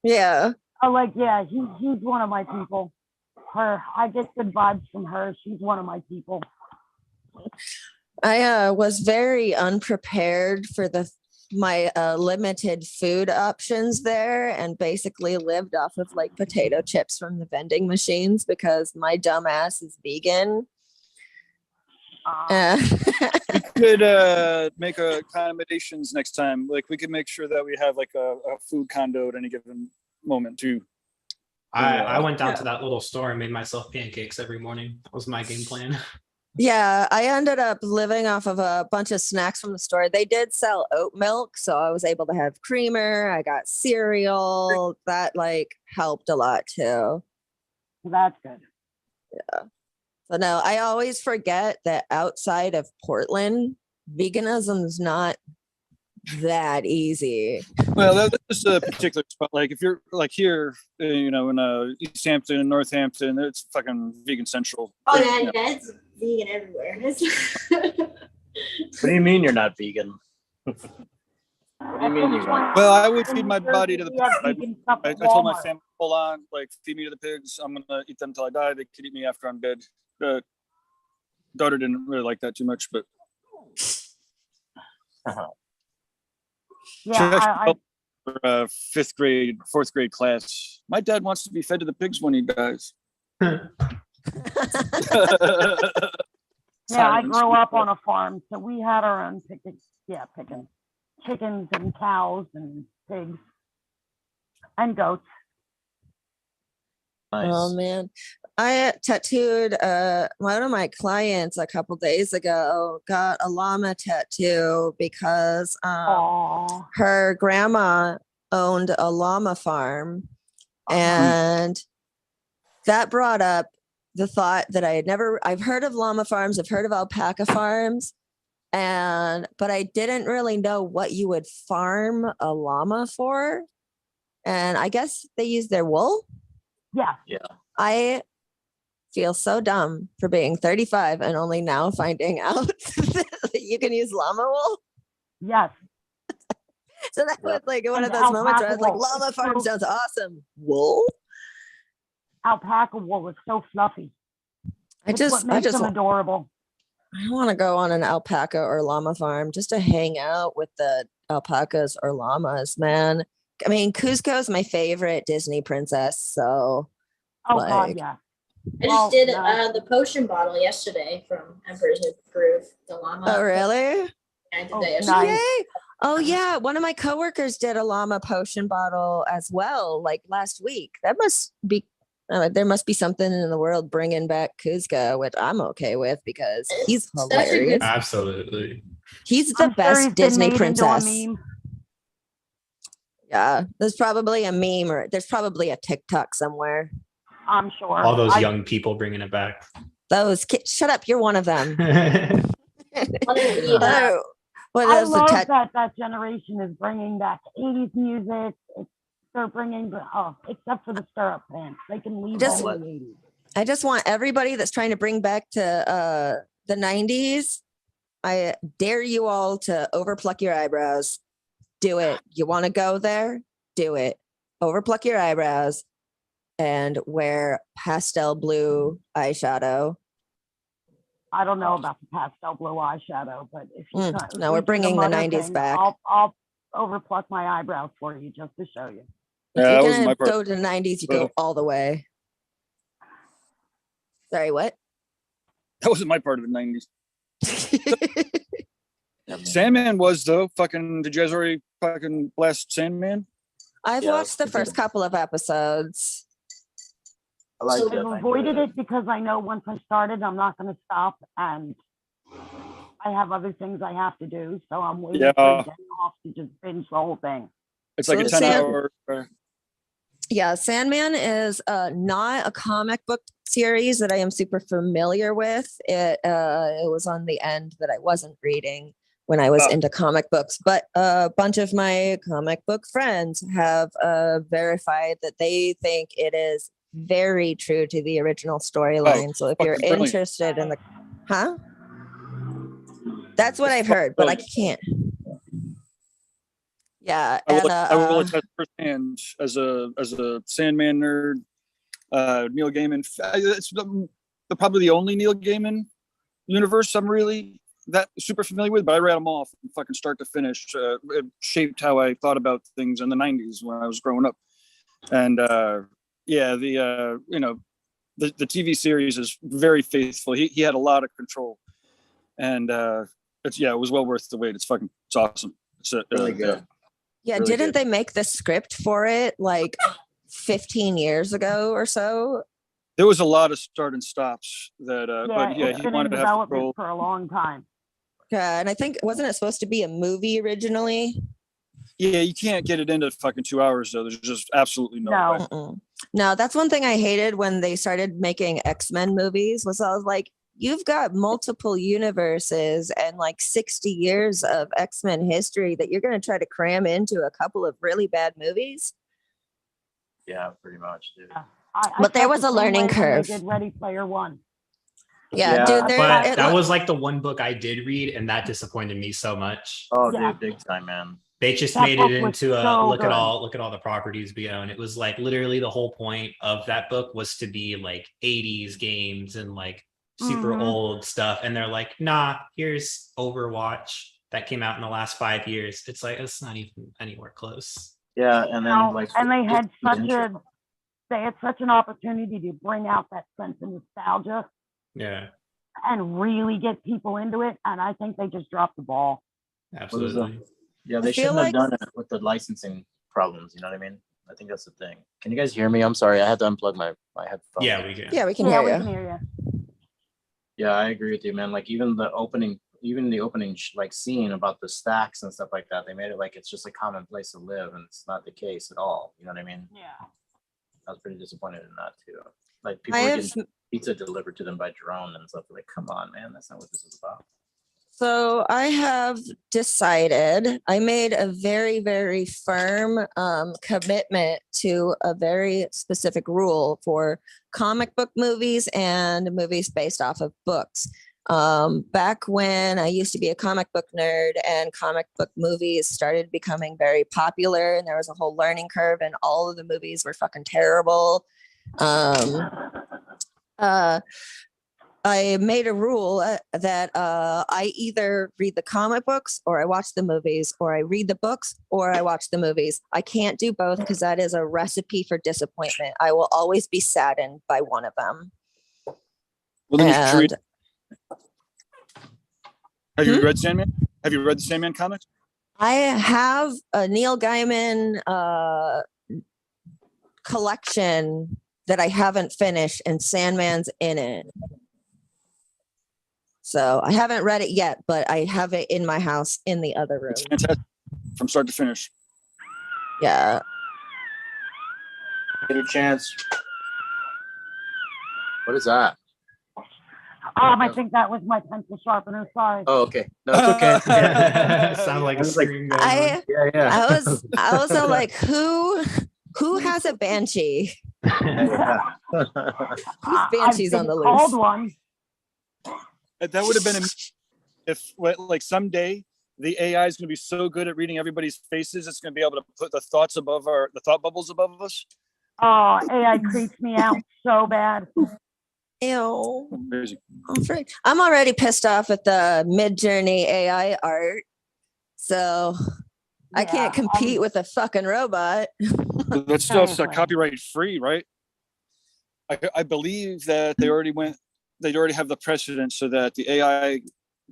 [SPEAKER 1] Yeah.
[SPEAKER 3] Oh, like, yeah, he's one of my people. I get good vibes from her. She's one of my people.
[SPEAKER 1] I was very unprepared for my limited food options there and basically lived off of like potato chips from the vending machines because my dumb ass is vegan.
[SPEAKER 6] We could make accommodations next time. Like we could make sure that we have like a food condo at any given moment too.
[SPEAKER 4] I went down to that little store and made myself pancakes every morning. That was my game plan.
[SPEAKER 1] Yeah, I ended up living off of a bunch of snacks from the store. They did sell oat milk, so I was able to have creamer. I got cereal. That like helped a lot too.
[SPEAKER 3] That's good.
[SPEAKER 1] Yeah. So no, I always forget that outside of Portland, veganism is not that easy.
[SPEAKER 6] Well, that's just a particular spot. Like if you're like here, in East Hampton and Northampton, it's fucking vegan central.
[SPEAKER 5] Oh
[SPEAKER 6] Like,
[SPEAKER 5] yeah, yeah, it's vegan everywhere.
[SPEAKER 2] What do you mean you're not vegan? What do you mean you got?
[SPEAKER 6] Well, I would feed my body to the
[SPEAKER 3] We have
[SPEAKER 6] pigs.
[SPEAKER 3] vegan stuff
[SPEAKER 6] I
[SPEAKER 3] at
[SPEAKER 6] told my
[SPEAKER 3] Walmart.
[SPEAKER 6] family, hold on, like feed me to the pigs. I'm gonna eat them until I die. They could eat me after I'm dead. Daughter didn't really like that too much, but she
[SPEAKER 3] Yeah,
[SPEAKER 6] actually told her, fourth grade class. My dad wants to be fed to the pigs when he dies.
[SPEAKER 3] yeah, I grew up on a farm, so we had our own chickens, chickens and cows and pigs and goats.
[SPEAKER 2] Nice.
[SPEAKER 1] Oh man, I tattooed one of my clients a couple days ago. Got a llama tattoo because
[SPEAKER 3] Oh,
[SPEAKER 1] her grandma owned a llama farm, and that brought up the thought that I've heard of llama farms, I've heard of alpaca farms, but I didn't really know what you would farm a llama for. And I guess they use their wool.
[SPEAKER 3] yeah.
[SPEAKER 1] I feel so dumb for being 35 and only now finding out that you can use llama wool.
[SPEAKER 3] Yes.
[SPEAKER 1] So that was like one of
[SPEAKER 3] And
[SPEAKER 1] those moments where I was like,
[SPEAKER 3] alpaca wool.
[SPEAKER 1] llama farm sounds awesome. Wool?
[SPEAKER 3] Alpaca wool is so fluffy.
[SPEAKER 1] I
[SPEAKER 3] It's what makes them
[SPEAKER 1] I
[SPEAKER 3] adorable.
[SPEAKER 1] want to go on an alpaca or llama farm just to hang out with the alpacas or llamas, man. I mean, Cusco is my favorite Disney princess, so
[SPEAKER 3] Oh God,
[SPEAKER 1] like-
[SPEAKER 3] yeah.
[SPEAKER 5] I
[SPEAKER 3] Well,
[SPEAKER 5] just did
[SPEAKER 3] no.
[SPEAKER 5] the potion bottle yesterday from Emperor's New Groove, the llama.
[SPEAKER 1] oh really?
[SPEAKER 5] I did
[SPEAKER 3] Oh,
[SPEAKER 5] that yesterday.
[SPEAKER 3] nice.
[SPEAKER 1] Yay! Oh yeah, one of my coworkers did a llama potion bottle as well, like last week. That must be there must be something in the world bringing back Kuzco, which I'm okay with because he's
[SPEAKER 5] It's such a good-
[SPEAKER 1] hilarious.
[SPEAKER 4] Absolutely.
[SPEAKER 1] He's the
[SPEAKER 3] I'm sure
[SPEAKER 1] best
[SPEAKER 3] he's been
[SPEAKER 1] Disney
[SPEAKER 3] made into a
[SPEAKER 1] princess.
[SPEAKER 3] meme.
[SPEAKER 1] Yeah, there's probably a meme or there's probably a TikTok somewhere.
[SPEAKER 3] I'm sure.
[SPEAKER 4] All those
[SPEAKER 3] I-
[SPEAKER 4] young people bringing it back.
[SPEAKER 1] Those kids, shut up, you're one of them. Oh, what
[SPEAKER 3] I
[SPEAKER 1] else?
[SPEAKER 3] love that generation is bringing back 80s music. They're bringing, except for the stirrup pants. They can leave
[SPEAKER 1] Just
[SPEAKER 3] all the 80s.
[SPEAKER 1] I just want everybody that's trying to bring back to the 90s. I dare you all to overpluck your eyebrows. Do it. You want to go there? Do it. Overpluck your eyebrows and wear pastel blue eyeshadow.
[SPEAKER 3] I don't know about the pastel blue eyeshadow, but if you if
[SPEAKER 1] no,
[SPEAKER 3] we
[SPEAKER 1] we're
[SPEAKER 3] do
[SPEAKER 1] bringing the
[SPEAKER 3] mother
[SPEAKER 1] 90s
[SPEAKER 3] thing,
[SPEAKER 1] back.
[SPEAKER 3] I'll overpluck my eyebrows for you just to show you.
[SPEAKER 1] If
[SPEAKER 6] Yeah, that
[SPEAKER 1] you're
[SPEAKER 6] wasn't
[SPEAKER 1] gonna
[SPEAKER 6] my part.
[SPEAKER 1] go to the 90s, you go
[SPEAKER 6] Well-
[SPEAKER 1] all the way. Sorry, what?
[SPEAKER 6] That wasn't my part of the 90s. Sandman was though. Fucking, did you guys already fucking blast Sandman?
[SPEAKER 1] I've
[SPEAKER 2] Yeah,
[SPEAKER 1] watched the
[SPEAKER 2] we
[SPEAKER 1] first
[SPEAKER 2] did.
[SPEAKER 1] couple of episodes.
[SPEAKER 2] I like
[SPEAKER 5] So-
[SPEAKER 2] it.
[SPEAKER 3] I've avoided it because I know once I started, I'm not going to stop, and I have other things I have to do. So I'm waiting
[SPEAKER 6] Yeah.
[SPEAKER 3] for it off to just binge the whole thing.
[SPEAKER 6] It's like
[SPEAKER 1] So
[SPEAKER 6] a
[SPEAKER 1] Sam-
[SPEAKER 6] 10-hour.
[SPEAKER 1] Yeah, Sandman is not a comic book series that I am super familiar with. It was on the end that I wasn't reading when I was
[SPEAKER 6] Oh.
[SPEAKER 1] into comic books, but a bunch of my comic book friends have verified that they think it is very true to the original storyline. So if you're
[SPEAKER 6] fucking brilliant.
[SPEAKER 1] interested in the, that's what I've heard, but I can't. Yeah,
[SPEAKER 6] I will,
[SPEAKER 1] and
[SPEAKER 6] I will attest firsthand as a Sandman nerd. Neil Gaiman. It's probably the only Neil Gaiman universe I'm really that super familiar with, but I read them all from fucking start to finish. It shaped how I thought about things in the 90s when I was growing up. And yeah, the TV series is very faithful. He had a lot of control, and it was well worth the wait. It's awesome. It's
[SPEAKER 2] Really good.
[SPEAKER 1] yeah,
[SPEAKER 2] really
[SPEAKER 1] didn't
[SPEAKER 2] good.
[SPEAKER 1] they make the script for it like 15 years ago or so?
[SPEAKER 6] There was a lot of start and stops that, but yeah,
[SPEAKER 3] it's
[SPEAKER 6] he
[SPEAKER 3] been
[SPEAKER 6] wanted
[SPEAKER 3] in
[SPEAKER 6] to have
[SPEAKER 3] development
[SPEAKER 6] control.
[SPEAKER 3] for a long time.
[SPEAKER 1] Yeah, and I think wasn't it supposed to be a movie originally?
[SPEAKER 6] Yeah, you can't get it into fucking 2 hours though. There's just absolutely no
[SPEAKER 3] No.
[SPEAKER 6] way.
[SPEAKER 1] Mm-mm. No, that's one thing I hated when they started making X-Men movies was I was like, you've got multiple universes and like 60 years of X-Men history that you're going to try to cram into a couple of really bad movies.
[SPEAKER 2] Yeah, pretty much, dude.
[SPEAKER 1] But there
[SPEAKER 3] felt
[SPEAKER 1] was
[SPEAKER 3] the
[SPEAKER 1] a
[SPEAKER 3] same
[SPEAKER 1] learning
[SPEAKER 3] way when they
[SPEAKER 1] curve.
[SPEAKER 3] did Ready Player One.
[SPEAKER 1] Yeah,
[SPEAKER 2] Yeah,
[SPEAKER 1] dude, there,
[SPEAKER 4] But
[SPEAKER 1] it,
[SPEAKER 4] that was like the one book I did read, and that disappointed me so much.
[SPEAKER 2] Oh,
[SPEAKER 3] Yeah.
[SPEAKER 2] dude, big time, man.
[SPEAKER 4] They just
[SPEAKER 3] That
[SPEAKER 4] made it
[SPEAKER 3] book was
[SPEAKER 4] into a
[SPEAKER 3] so
[SPEAKER 4] look
[SPEAKER 3] good.
[SPEAKER 4] at all the properties we own. It was like literally the whole point of that book was to be like 80s games and like super
[SPEAKER 3] Mhm.
[SPEAKER 4] old stuff. And they're like, nah, here's Overwatch that came out in the last 5 years. It's like it's not even anywhere close.
[SPEAKER 2] Yeah, and then
[SPEAKER 3] No,
[SPEAKER 2] like,
[SPEAKER 3] and they had
[SPEAKER 2] intro-
[SPEAKER 3] such an opportunity to bring out that sense of nostalgia
[SPEAKER 4] Yeah,
[SPEAKER 3] and really get people into it, and I think they just dropped the ball.
[SPEAKER 4] absolutely.
[SPEAKER 2] Yeah,
[SPEAKER 1] I
[SPEAKER 2] they
[SPEAKER 1] feel
[SPEAKER 2] shouldn't have
[SPEAKER 1] like-
[SPEAKER 2] done it with the licensing problems. You know what I mean? I think that's the thing. Can you guys hear me? I'm sorry, I had to unplug my headphones.
[SPEAKER 4] Yeah, we can.
[SPEAKER 1] yeah, we can
[SPEAKER 3] Yeah,
[SPEAKER 1] hear
[SPEAKER 3] we
[SPEAKER 1] you.
[SPEAKER 3] can hear you.
[SPEAKER 2] Yeah, I agree with you, man. Like even the opening like scene about the stacks and stuff like that, they made it like it's just a common place to live, and it's not the case at all. You know what I mean?
[SPEAKER 3] Yeah.
[SPEAKER 2] I was pretty disappointed in that too. Like people
[SPEAKER 1] I
[SPEAKER 2] were
[SPEAKER 1] have
[SPEAKER 2] getting pizza delivered to them by drone and stuff. Like, come on, man, that's not what this is about.
[SPEAKER 1] So I have decided, I made a very, very firm commitment to a very specific rule for comic book movies and movies based off of books. Back when I used to be a comic book nerd and comic book movies started becoming very popular, and there was a whole learning curve, and all of the movies were fucking terrible. I made a rule that I either read the comic books or I watch the movies, or I read the books or I watch the movies. I can't do both because that is a recipe for disappointment. I will always be saddened by one of them.
[SPEAKER 6] Well, then you should read.
[SPEAKER 1] And
[SPEAKER 6] Have you read Sandman? Have you read the Sandman comics?
[SPEAKER 1] I have a Neil Gaiman collection that I haven't finished, and Sandman's in it. So I haven't read it yet, but I have it in my house in the other room.
[SPEAKER 6] It's fantastic from start to finish.
[SPEAKER 1] Yeah.
[SPEAKER 2] Get a chance. What is that?
[SPEAKER 3] I think that was my pencil sharpener. Sorry.
[SPEAKER 2] Oh, okay. No, it's okay.
[SPEAKER 4] Sound like
[SPEAKER 2] I
[SPEAKER 4] a
[SPEAKER 2] was like,
[SPEAKER 4] scream going on.
[SPEAKER 2] Yeah.
[SPEAKER 1] I was all like, who has a banshee? Whose banshee's on the
[SPEAKER 3] Called
[SPEAKER 1] loose?
[SPEAKER 3] one.
[SPEAKER 6] That would have been if like someday the AI is going to be so good at reading everybody's faces, it's going to be able to put the thought bubbles above us.
[SPEAKER 3] Oh, AI creeps me out so bad.
[SPEAKER 1] Ew.
[SPEAKER 6] Crazy.
[SPEAKER 1] I'm already pissed off at the Mid-Journey AI art. So I can't compete with a fucking robot.
[SPEAKER 6] That stuff's copyright free, right? I believe that they already have the precedent so that the AI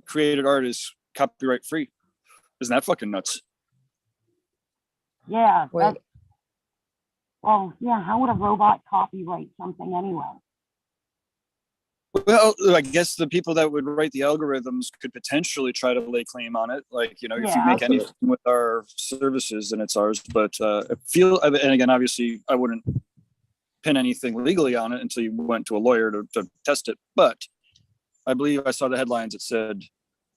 [SPEAKER 6] created art is copyright free. Isn't that fucking nuts?
[SPEAKER 3] Yeah.
[SPEAKER 1] Wait.
[SPEAKER 3] Well, yeah. How would a robot copyright something anyway?
[SPEAKER 6] Well, I guess the people that would write the algorithms could potentially try to lay claim on it. Like, you know, if you make anything with our services, then it's ours. But and again, obviously, I wouldn't pin anything legally on it until you went to a lawyer to test it. But I believe I saw the headlines that said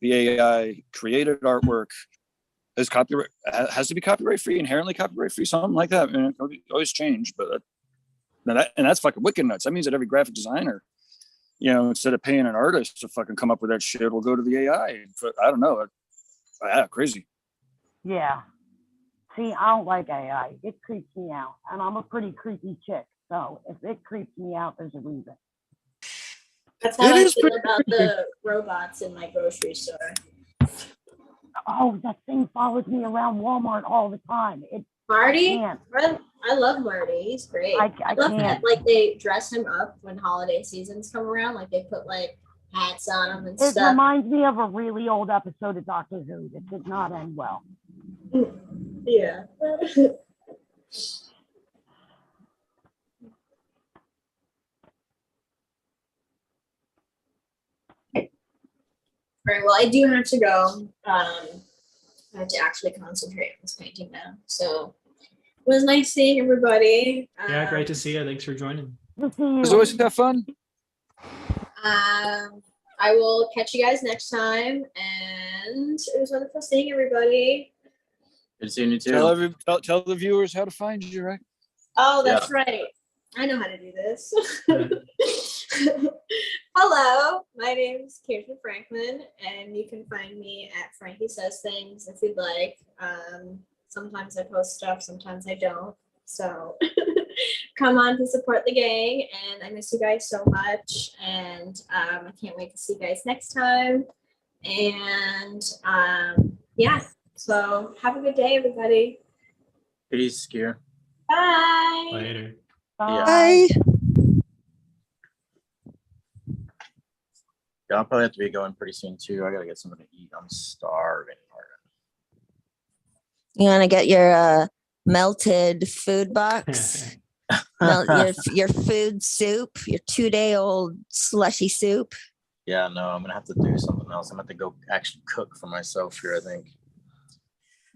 [SPEAKER 6] the AI created artwork is has to be copyright free, inherently copyright free, something like that. And it always change, but that's fucking wicked nuts. That means that every graphic designer, you know, instead of paying an artist to fucking come up with that shit, we'll go to the AI. I don't know. Crazy.
[SPEAKER 3] Yeah. See, I don't like AI. It creeps me out. And I'm a pretty creepy chick. So if it creeps me out, there's a reason.
[SPEAKER 5] That's how I feel about the robots in my grocery store.
[SPEAKER 3] Oh, that thing follows me around Walmart all the time.
[SPEAKER 5] Marty?
[SPEAKER 3] Can't.
[SPEAKER 5] I love Marty. He's great.
[SPEAKER 3] I
[SPEAKER 5] love that
[SPEAKER 3] can't.
[SPEAKER 5] like they dress him up when holiday seasons come around. Like they put like hats on him and
[SPEAKER 3] It
[SPEAKER 5] stuff.
[SPEAKER 3] reminds me of a really old episode of Doctor Who that did not end well.
[SPEAKER 5] Yeah. All right, well, I do have to go. I have to actually concentrate on this painting now. So it was nice seeing everybody.
[SPEAKER 4] Yeah, great to see you. Thanks for joining.
[SPEAKER 3] Good to see you.
[SPEAKER 6] Does it always have fun?
[SPEAKER 5] I will catch you guys next time. And it was wonderful seeing everybody.
[SPEAKER 2] Good seeing you too.
[SPEAKER 6] Tell the viewers how to find you, right?
[SPEAKER 5] Oh, that's right. I know how to do this. Hello, my name is Kirsten Franklin, and you can find me at Frankie Says Things if you'd like. Sometimes I post stuff, sometimes I don't. So come on to support the gang, and I miss you guys so much. And I can't wait to see you guys next time. And yeah, so have a good day, everybody.
[SPEAKER 2] Peace, Kier.
[SPEAKER 5] Bye.
[SPEAKER 4] Later.
[SPEAKER 1] Bye.
[SPEAKER 2] Yeah, I'll probably have to be going pretty soon too. I gotta get something to eat. I'm starving.
[SPEAKER 1] You want to get your melted food box? Your food soup, your 2-day-old slushy soup.
[SPEAKER 2] Yeah, no, I'm gonna have to do something else. I'm gonna have to go actually cook for myself here, I think.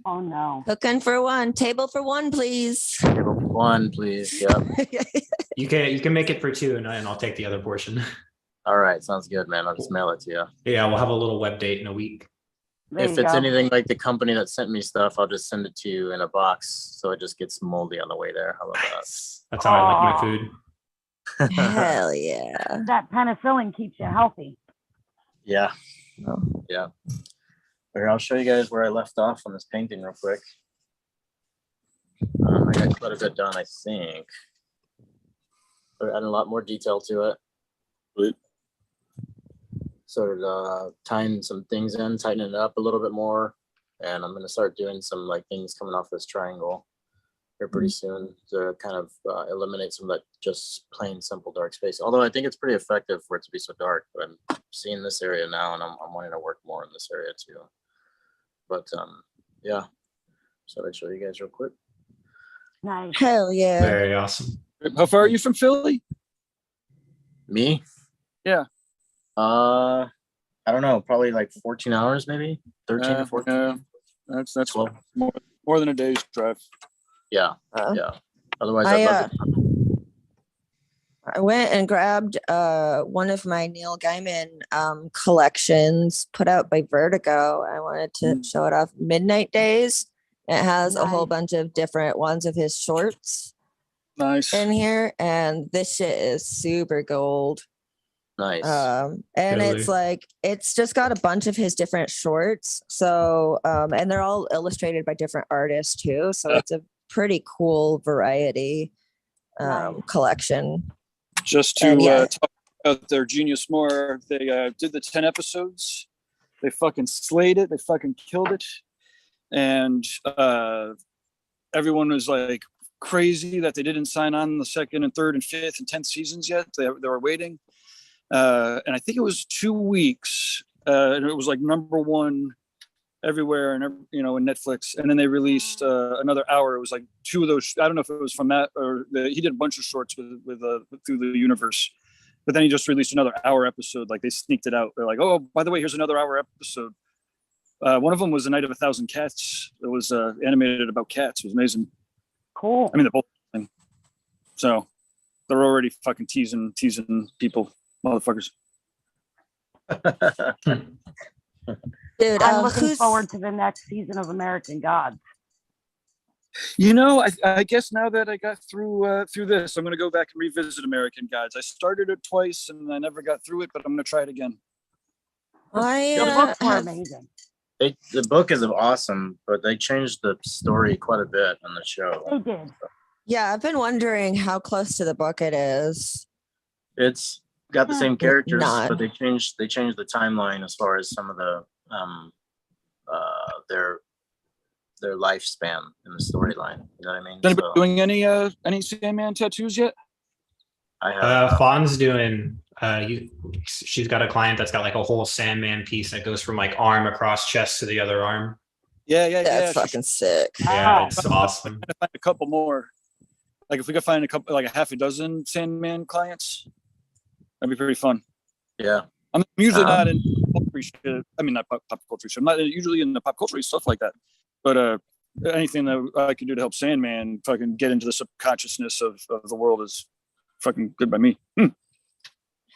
[SPEAKER 3] Oh no.
[SPEAKER 1] Cooking for one. Table for one, please.
[SPEAKER 2] Table for one, please. Yeah.
[SPEAKER 4] You can make it for two, and I'll take the other portion.
[SPEAKER 2] All right, sounds good, man. I'll just mail it to you.
[SPEAKER 4] Yeah, we'll have a little web date in a week.
[SPEAKER 3] There
[SPEAKER 2] If
[SPEAKER 3] you
[SPEAKER 2] it's
[SPEAKER 3] go.
[SPEAKER 2] anything like the company that sent me stuff, I'll just send it to you in a box so it just gets moldy on the way there. How about
[SPEAKER 4] That's how I like my food.
[SPEAKER 2] that?
[SPEAKER 1] Hell yeah.
[SPEAKER 3] That penicillin keeps you healthy.
[SPEAKER 2] Yeah.
[SPEAKER 1] Oh.
[SPEAKER 2] Yeah. Here, I'll show you guys where I left off on this painting real quick. I got quite a bit done, I think. But adding a lot more detail to it. Sort of tying some things in, tightening it up a little bit more. And I'm going to start doing some like things coming off this triangle here pretty soon to kind of eliminate some of that just plain simple dark space. Although I think it's pretty effective for it to be so dark, but I'm seeing this area now and I'm wanting to work more in this area too. But yeah, so I'll show you guys real quick.
[SPEAKER 3] Nice.
[SPEAKER 1] Hell yeah.
[SPEAKER 4] Very awesome.
[SPEAKER 6] How far are you from Philly?
[SPEAKER 2] Me?
[SPEAKER 6] Yeah.
[SPEAKER 2] I don't know, probably like 14 hours, maybe 13 or 14.
[SPEAKER 6] That's
[SPEAKER 2] 12.
[SPEAKER 6] more than a day's drive.
[SPEAKER 2] Yeah,
[SPEAKER 1] Uh,
[SPEAKER 2] yeah. Otherwise,
[SPEAKER 1] I,
[SPEAKER 2] I'd love to.
[SPEAKER 1] I went and grabbed one of my Neil Gaiman collections put out by Vertigo. I wanted to show it off. Midnight Days. It has a whole
[SPEAKER 3] Nice.
[SPEAKER 1] bunch of different ones of his shorts
[SPEAKER 6] Nice.
[SPEAKER 1] in here, and this shit is super gold.
[SPEAKER 2] Nice.
[SPEAKER 1] And
[SPEAKER 4] Totally.
[SPEAKER 1] it's like it's just got a bunch of his different shorts. So and they're all illustrated by different artists too. So it's a pretty cool variety
[SPEAKER 3] Nice.
[SPEAKER 1] collection.
[SPEAKER 6] Just
[SPEAKER 1] And
[SPEAKER 6] to
[SPEAKER 1] yeah.
[SPEAKER 6] talk about their genius more, they did the 10 episodes. They fucking slayed it. They fucking killed it. And everyone was like crazy that they didn't sign on the second and third and fifth and 10th seasons yet. They were waiting. And I think it was 2 weeks. And it was like #1 everywhere and in Netflix. And then they released another hour. It was like 2 of those. I don't know if it was from that or he did a bunch of shorts with through the universe. But then he just released another hour episode. Like they sneaked it out. They're like, oh, by the way, here's another hour episode. One of them was A Night of 1,000 Cats. It was animated about cats. It was amazing.
[SPEAKER 3] Cool.
[SPEAKER 6] I mean, the whole thing. So they're already fucking teasing people, motherfuckers.
[SPEAKER 1] Dude,
[SPEAKER 3] I'm looking
[SPEAKER 1] who's
[SPEAKER 3] forward to the next season of American Gods.
[SPEAKER 6] I guess now that I got through this, I'm gonna go back and revisit American Gods. I started it twice and I never got through it, but I'm gonna try it again.
[SPEAKER 1] I
[SPEAKER 3] The books were
[SPEAKER 1] have-
[SPEAKER 3] amazing.
[SPEAKER 2] The book is awesome, but they changed the story quite a bit on the show.
[SPEAKER 3] They did.
[SPEAKER 1] yeah, I've been wondering how close to the book it is.
[SPEAKER 2] It's got the same characters,
[SPEAKER 1] Not.
[SPEAKER 2] but they changed the timeline as far as some of the their lifespan in the storyline. You know what I mean?
[SPEAKER 6] Is anybody
[SPEAKER 2] So,
[SPEAKER 6] doing any Sandman tattoos yet?
[SPEAKER 2] I have
[SPEAKER 4] Fawn's doing. She's got a client that's got like a whole Sandman piece that goes from like arm across chest to the other arm.
[SPEAKER 6] Yeah.
[SPEAKER 1] That's fucking sick.
[SPEAKER 4] Yeah,
[SPEAKER 3] Wow.
[SPEAKER 4] it's awesome.
[SPEAKER 6] To find a couple more. Like if we could find like a half a dozen Sandman clients, that'd be pretty fun.
[SPEAKER 2] yeah.
[SPEAKER 6] I'm usually not in pop culture shit. I mean, not pop culture shit. I'm not usually in the pop culture stuff like that. But anything that I can do to help Sandman fucking get into the subconsciousness of the world is fucking good by me.
[SPEAKER 2] Yeah.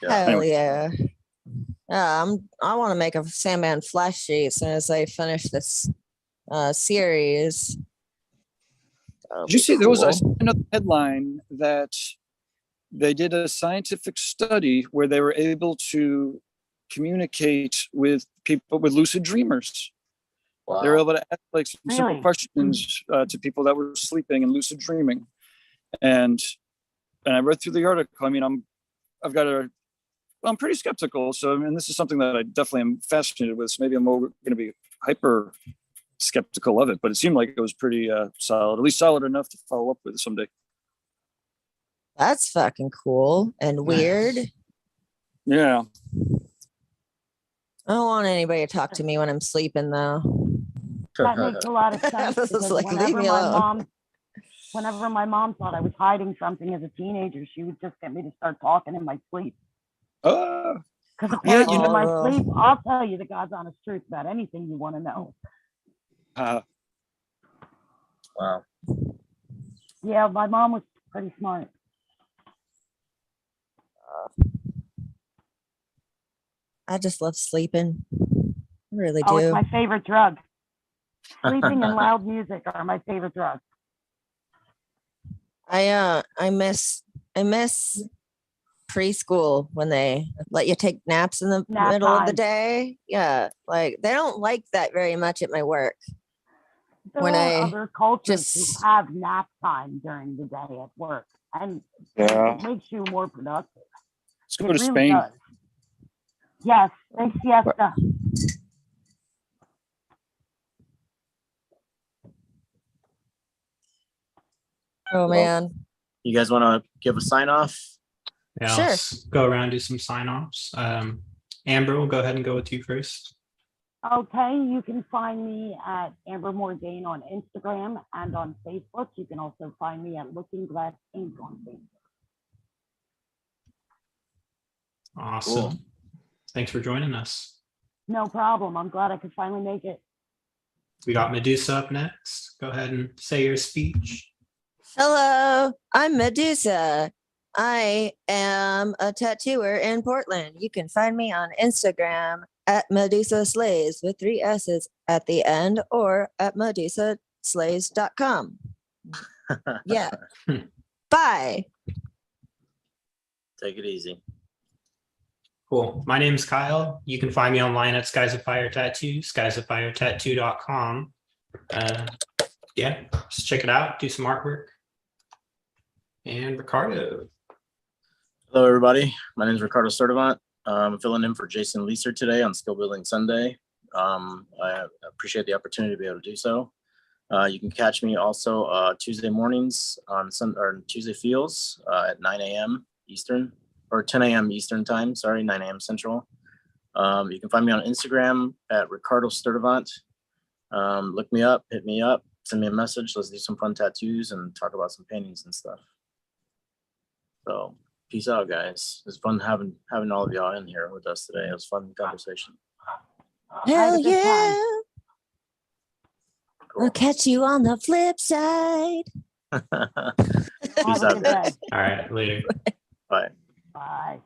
[SPEAKER 1] Hell
[SPEAKER 6] Anyway.
[SPEAKER 1] yeah. I want to make a Sandman flash sheet as soon as I finish this series.
[SPEAKER 6] Did you see there was another headline that they did a scientific study where they were able to communicate with people with lucid dreamers.
[SPEAKER 2] Wow.
[SPEAKER 6] They were able to ask like some simple
[SPEAKER 3] Really?
[SPEAKER 6] questions to people that were sleeping and lucid dreaming. And I read through the article. I mean, I'm pretty skeptical. So, I mean, this is something that I definitely am fascinated with. So maybe I'm going to be hyper skeptical of it, but it seemed like it was pretty solid, at least solid enough to follow up with someday.
[SPEAKER 1] That's fucking cool and weird.
[SPEAKER 6] Yeah.
[SPEAKER 1] I don't want anybody to talk to me when I'm sleeping, though.
[SPEAKER 3] That makes a lot of sense.
[SPEAKER 1] This is
[SPEAKER 3] Because
[SPEAKER 1] like, leave me alone.
[SPEAKER 3] whenever my mom thought I was hiding something as a teenager, she would just get me to start talking in my sleep.
[SPEAKER 6] Uh,
[SPEAKER 3] Because
[SPEAKER 6] Yeah,
[SPEAKER 3] according
[SPEAKER 6] you
[SPEAKER 3] to my
[SPEAKER 1] know-
[SPEAKER 3] sleep, I'll tell you the God's honest truth about anything you want to know.
[SPEAKER 2] Wow.
[SPEAKER 3] Yeah, my mom was pretty smart.
[SPEAKER 1] I just love sleeping. I really
[SPEAKER 3] Oh, it's
[SPEAKER 1] do.
[SPEAKER 3] my favorite drug. Sleeping and loud music are my favorite drugs.
[SPEAKER 1] I miss preschool when they let you take naps in the
[SPEAKER 3] Nap
[SPEAKER 1] middle of the
[SPEAKER 3] time.
[SPEAKER 1] day. Yeah, like they don't like that very much at my work.
[SPEAKER 3] There
[SPEAKER 1] When
[SPEAKER 3] are
[SPEAKER 1] I
[SPEAKER 3] other cultures
[SPEAKER 1] just-
[SPEAKER 3] who have nap time during the day at work, and
[SPEAKER 6] Yeah.
[SPEAKER 3] it makes you more productive.
[SPEAKER 6] Let's
[SPEAKER 3] It
[SPEAKER 6] go to
[SPEAKER 3] really
[SPEAKER 6] Spain.
[SPEAKER 3] does. Yes, they siesta.
[SPEAKER 1] Oh man,
[SPEAKER 2] You guys want to give a sign off?
[SPEAKER 4] Yeah,
[SPEAKER 1] Sure.
[SPEAKER 4] let's go around, do some sign-offs. Amber, we'll go ahead and go with you first.
[SPEAKER 3] Okay, you can find me at Amber Mordain on Instagram and on Facebook. You can also find me at Looking Glass Ink on Facebook.
[SPEAKER 4] Awesome.
[SPEAKER 2] Cool.
[SPEAKER 4] Thanks for joining us.
[SPEAKER 3] No problem. I'm glad I could finally make it.
[SPEAKER 4] We got Medusa up next. Go ahead and say your speech.
[SPEAKER 1] hello, I'm Medusa. I am a tattooer in Portland. You can find me on Instagram at Medusa Slays with 3 S's at the end or at medusaslays.com. Yeah. Bye.
[SPEAKER 2] Take it easy.
[SPEAKER 4] Cool. My name's Kyle. You can find me online at Skies of Fire Tattoo, skiesoffiretatoo.com. Yeah, just check it out, do some artwork. And Ricardo.
[SPEAKER 2] Hello, everybody. My name is Ricardo Sturdivant. I'm filling in for Jason Leeser today on Skill Building Sunday. I appreciate the opportunity to be able to do so. You can catch me also Tuesday mornings on Tuesday Feels at 9 a.m. Eastern, or 10 a.m. Eastern time, 9 a.m. Central. You can find me on Instagram at Ricardo Sturdivant. Look me up, hit me up, send me a message. Let's do some fun tattoos and talk about some paintings and stuff. So peace out, guys. It's fun having all of y'all in here with us today. It was a fun conversation.
[SPEAKER 3] I had
[SPEAKER 1] Hell
[SPEAKER 3] a good
[SPEAKER 1] yeah.
[SPEAKER 3] time.
[SPEAKER 1] I'll
[SPEAKER 2] Cool.
[SPEAKER 1] catch you on the flip side.
[SPEAKER 2] Peace
[SPEAKER 3] Have a
[SPEAKER 2] out,
[SPEAKER 3] good
[SPEAKER 2] guys.
[SPEAKER 3] day.
[SPEAKER 4] All right, later.
[SPEAKER 2] Bye.
[SPEAKER 3] Bye.